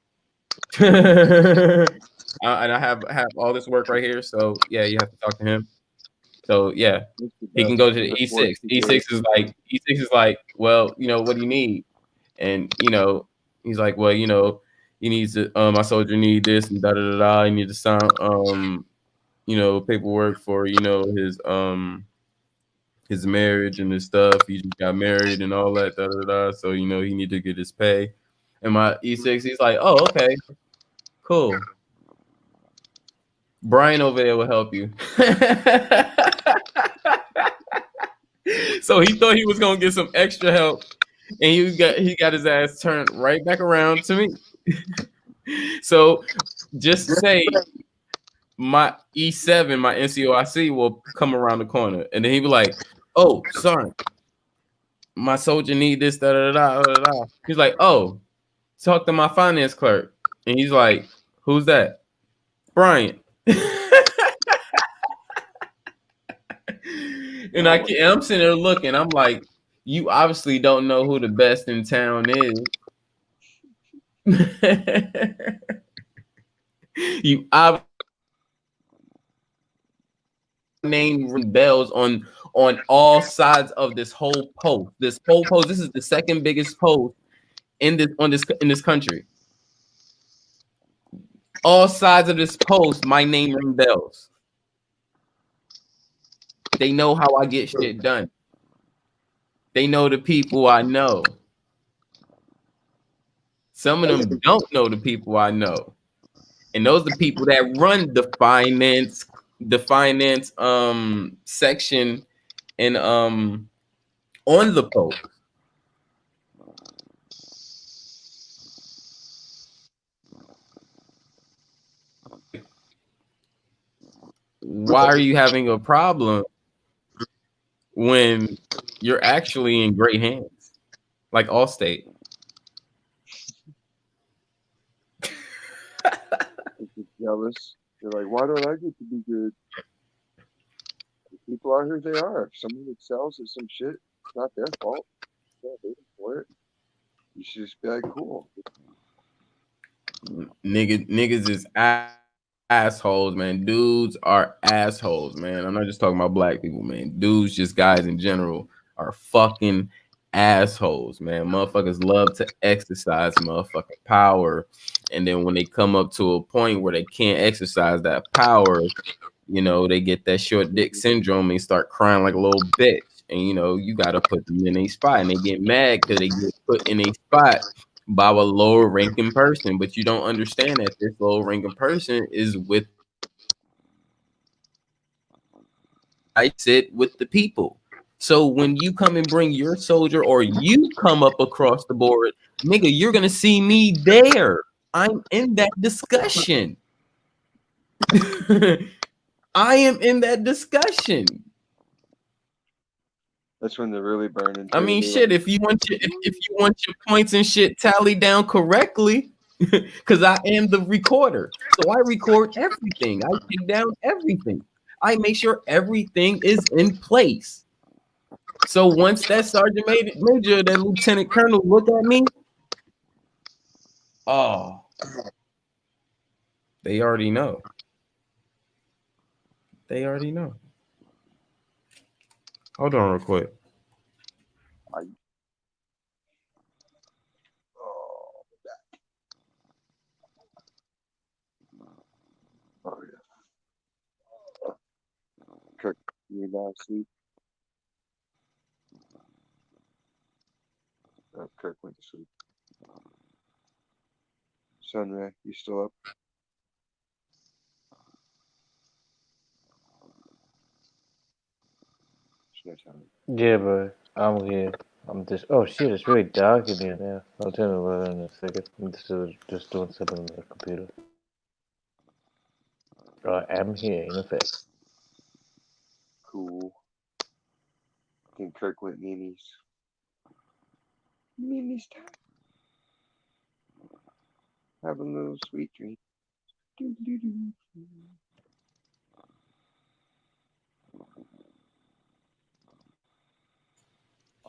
And I have all this work right here. So yeah, you have to talk to him. So yeah, he can go to the E6. E6 is like, well, you know, what do you need? And you know, he's like, well, you know, he needs to, my soldier need this and da da da da. He needs to sign you know, paperwork for, you know, his marriage and his stuff. He just got married and all that, da da da. So, you know, he need to get his pay. And my E6, he's like, oh, okay, cool. Brian over there will help you. So he thought he was gonna get some extra help, and he got his ass turned right back around to me. So just say my E7, my NCOIC will come around the corner, and then he be like, "Oh, sorry, my soldier need this, da da da da da." He's like, "Oh, talk to my finance clerk," and he's like, "Who's that?" Brian. And I'm sitting there looking. I'm like, you obviously don't know who the best in town is. You obviously name bells on all sides of this whole post. This whole post. This is the second biggest post in this country. All sides of this post, my name ring bells. They know how I get shit done. They know the people I know. Some of them don't know the people I know. And those are the people that run the finance the finance section and on the post. Why are you having a problem when you're actually in great hands, like Allstate? Jealous. They're like, why don't I get to be good? People are who they are. If someone excels at some shit, it's not their fault. Yeah, they didn't for it. You should just be like, cool. Niggas is assholes, man. Dudes are assholes, man. I'm not just talking about black people, man. Dudes, just guys in general, are fucking assholes, man. Motherfuckers love to exercise motherfucking power, and then when they come up to a point where they can't exercise that power, you know, they get that short dick syndrome and start crying like a little bitch. And you know, you gotta put them in a spot, and they get mad because they get put in a spot by a lower ranking person. But you don't understand that this lower ranking person is with I sit with the people. So when you come and bring your soldier or you come up across the board, nigga, you're gonna see me there. I'm in that discussion. I am in that discussion. That's when they're really burning. I mean, shit. If you want your if you want your points and shit tallied down correctly, because I am the recorder, so I record everything. I take down everything. I make sure everything is in place. So once that sergeant major, that lieutenant colonel look at me, oh, they already know. They already know. Hold on real quick. Oh yeah. Kirk, you now sleep. Kirk went to sleep. Sunray, you still up? It's no time. Yeah, bro. I'm here. I'm just. Oh shit! It's really dark in here now. I'll turn it over in a second. I'm just doing something on the computer. I am here in effect. Cool. I think Kirk went Mimi's. Mimi's time. Have a little sweet dream. I'll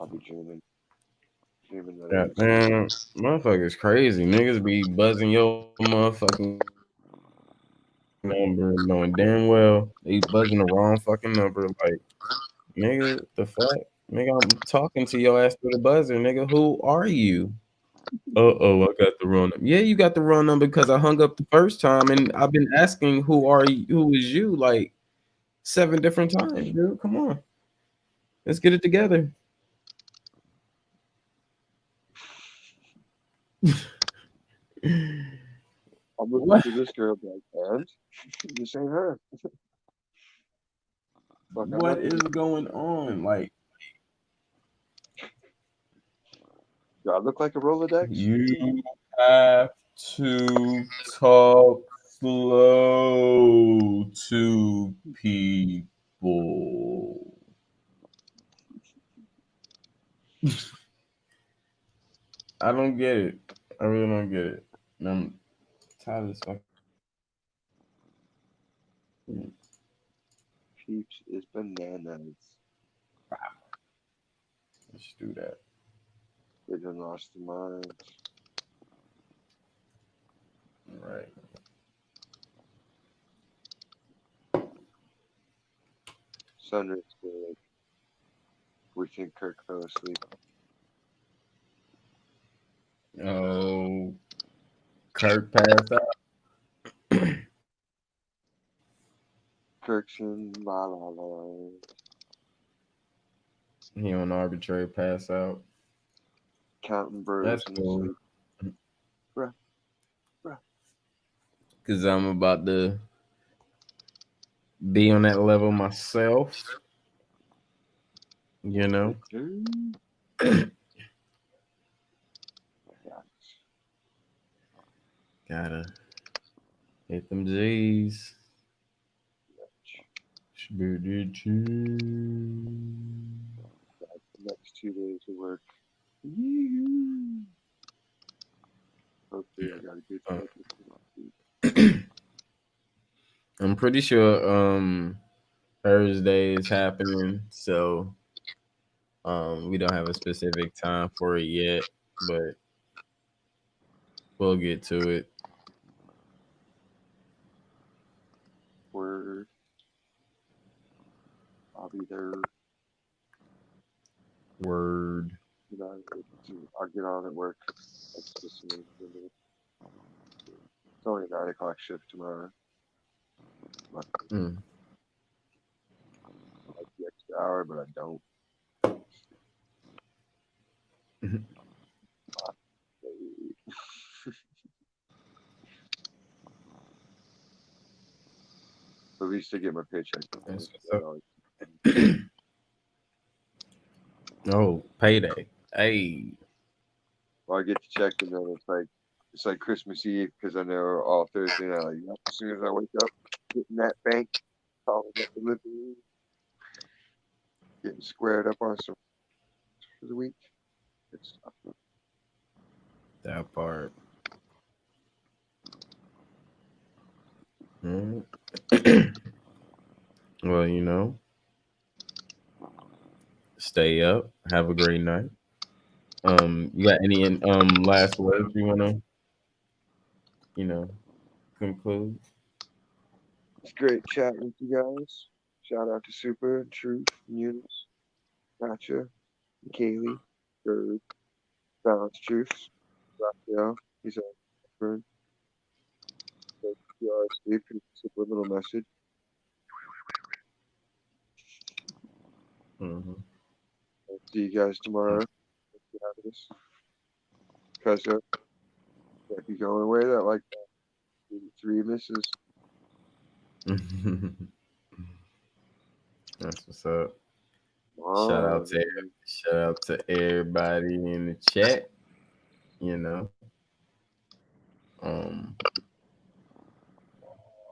be dreaming. Dreaming that Yeah, man, motherfuckers crazy. Niggas be buzzing your motherfucking number, knowing damn well they buzzing the wrong fucking number. Like, nigga, the fuck, nigga, I'm talking to your ass through the buzzer, nigga. Who are you? I got the wrong number. Yeah, you got the wrong number because I hung up the first time, and I've been asking who is you like 7 different times, dude. Come on, let's get it together. I'm looking What? for this girl, like, and this ain't her. Fuck, What is going on? Like, do I look like a Rolodex? you have to talk slow to people. I don't get it. I really don't get it. I'm tired of this fucking. Peeps is bananas. Let's do that. They done lost their minds. All right. Sunrise good. We think Kirk fell asleep. Oh, Kirk passed out. Kirk's in la la la. He on arbitrary pass out. Counting bros That's in cool. sleep. Bruh. Cause I'm about to be on that level myself. You know, gotta hit them G's. Next 2 days of work. Hopefully, I got a good schedule. I'm pretty sure Thursday is happening, so we don't have a specific time for it yet, but we'll get to it. Word. I'll be there. Word. I'll get on at work. It's only a 9 o'clock shift tomorrow. Mm. I like the extra hour, but I don't. At least I get my paycheck. Oh, payday. Hey. Well, I get the check and then it's like Christmas Eve because I know all Thursday night. Like, yep, as soon as I wake up, getting that bank, calling up the living room, getting squared up on some for the week. It's tough. That part. Mm. Well, you know, stay up. Have a great night. You got any last words you wanna, conclude? It's great chatting with you guys. Shout out to Super, Truth, Eunice, Gotcha, Kaylee, Bird, Balance Truth, Raphael. He's a friend. PRSD, pretty subliminal message. Mm-hmm. I'll see you guys tomorrow. Because if you going away, that like 3 misses. That's what's up. Oh, Shout out to everybody in the chat. You know,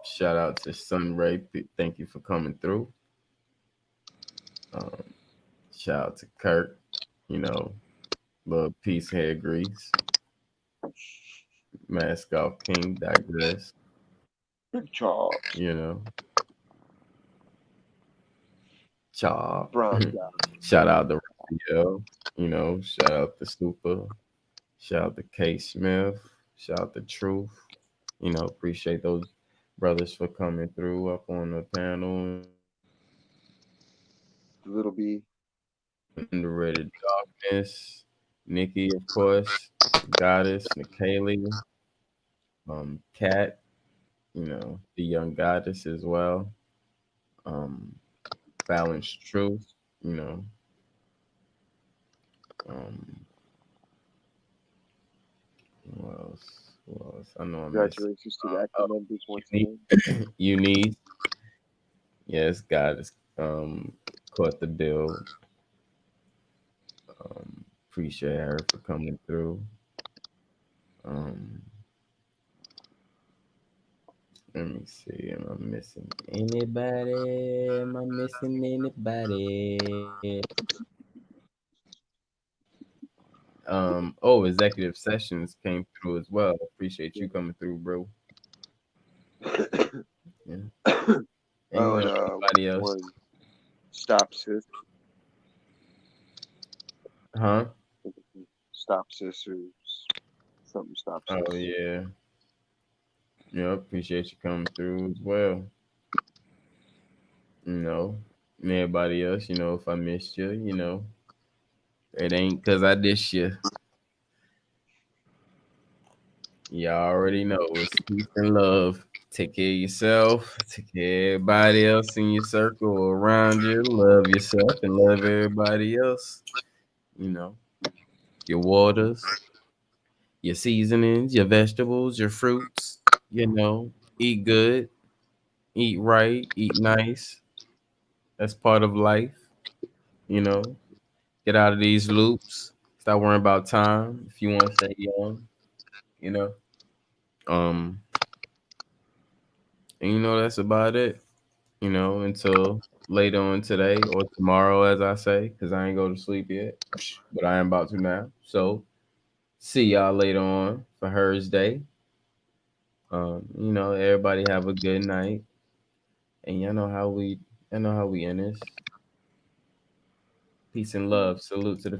shout out to Sunray. Thank you for coming through. Shout out to Kurt. You know, little piece head grease. Mask off King digress. Big chops. You know. Chop. Brown Shout out to Raphael. You know, shout out to Super. Shout out to K Smith. Shout out to Truth. You know, appreciate those brothers for coming through up on the panel. Little B. Underrated Darkness. Nikki, of course. Goddess, Nikaylee. Kat, you know, the young goddess as well. Balanced Truth, you know. Who else? I know I'm missing. Congratulations to the active members once again. Eunice. Yes, goddess caught the bill. Appreciate her for coming through. Let me see. Am I missing anybody? Am I missing anybody? Executive Sessions came through as well. Appreciate you coming through, bro. Yeah. Anybody else? Stop sis. Huh? Stop sis or something stop sis. Oh yeah. Yeah, appreciate you coming through as well. You know, and everybody else, you know, if I missed you, you know, it ain't because I dish you. Y'all already know it's peace and love. Take care of yourself. Take care of everybody else in your circle around you. Love yourself and love everybody else. You know, your waters, your seasonings, your vegetables, your fruits. You know, eat good. eat right, eat nice. That's part of life, you know. Get out of these loops. Stop worrying about time if you want to stay young, you know. Um, and that's about it, until later on today or tomorrow, as I say, because I ain't go to sleep yet, but I am about to now. So see y'all later on for Hers Day. Everybody have a good night. And y'all know how we end this. Peace and love. Salute to the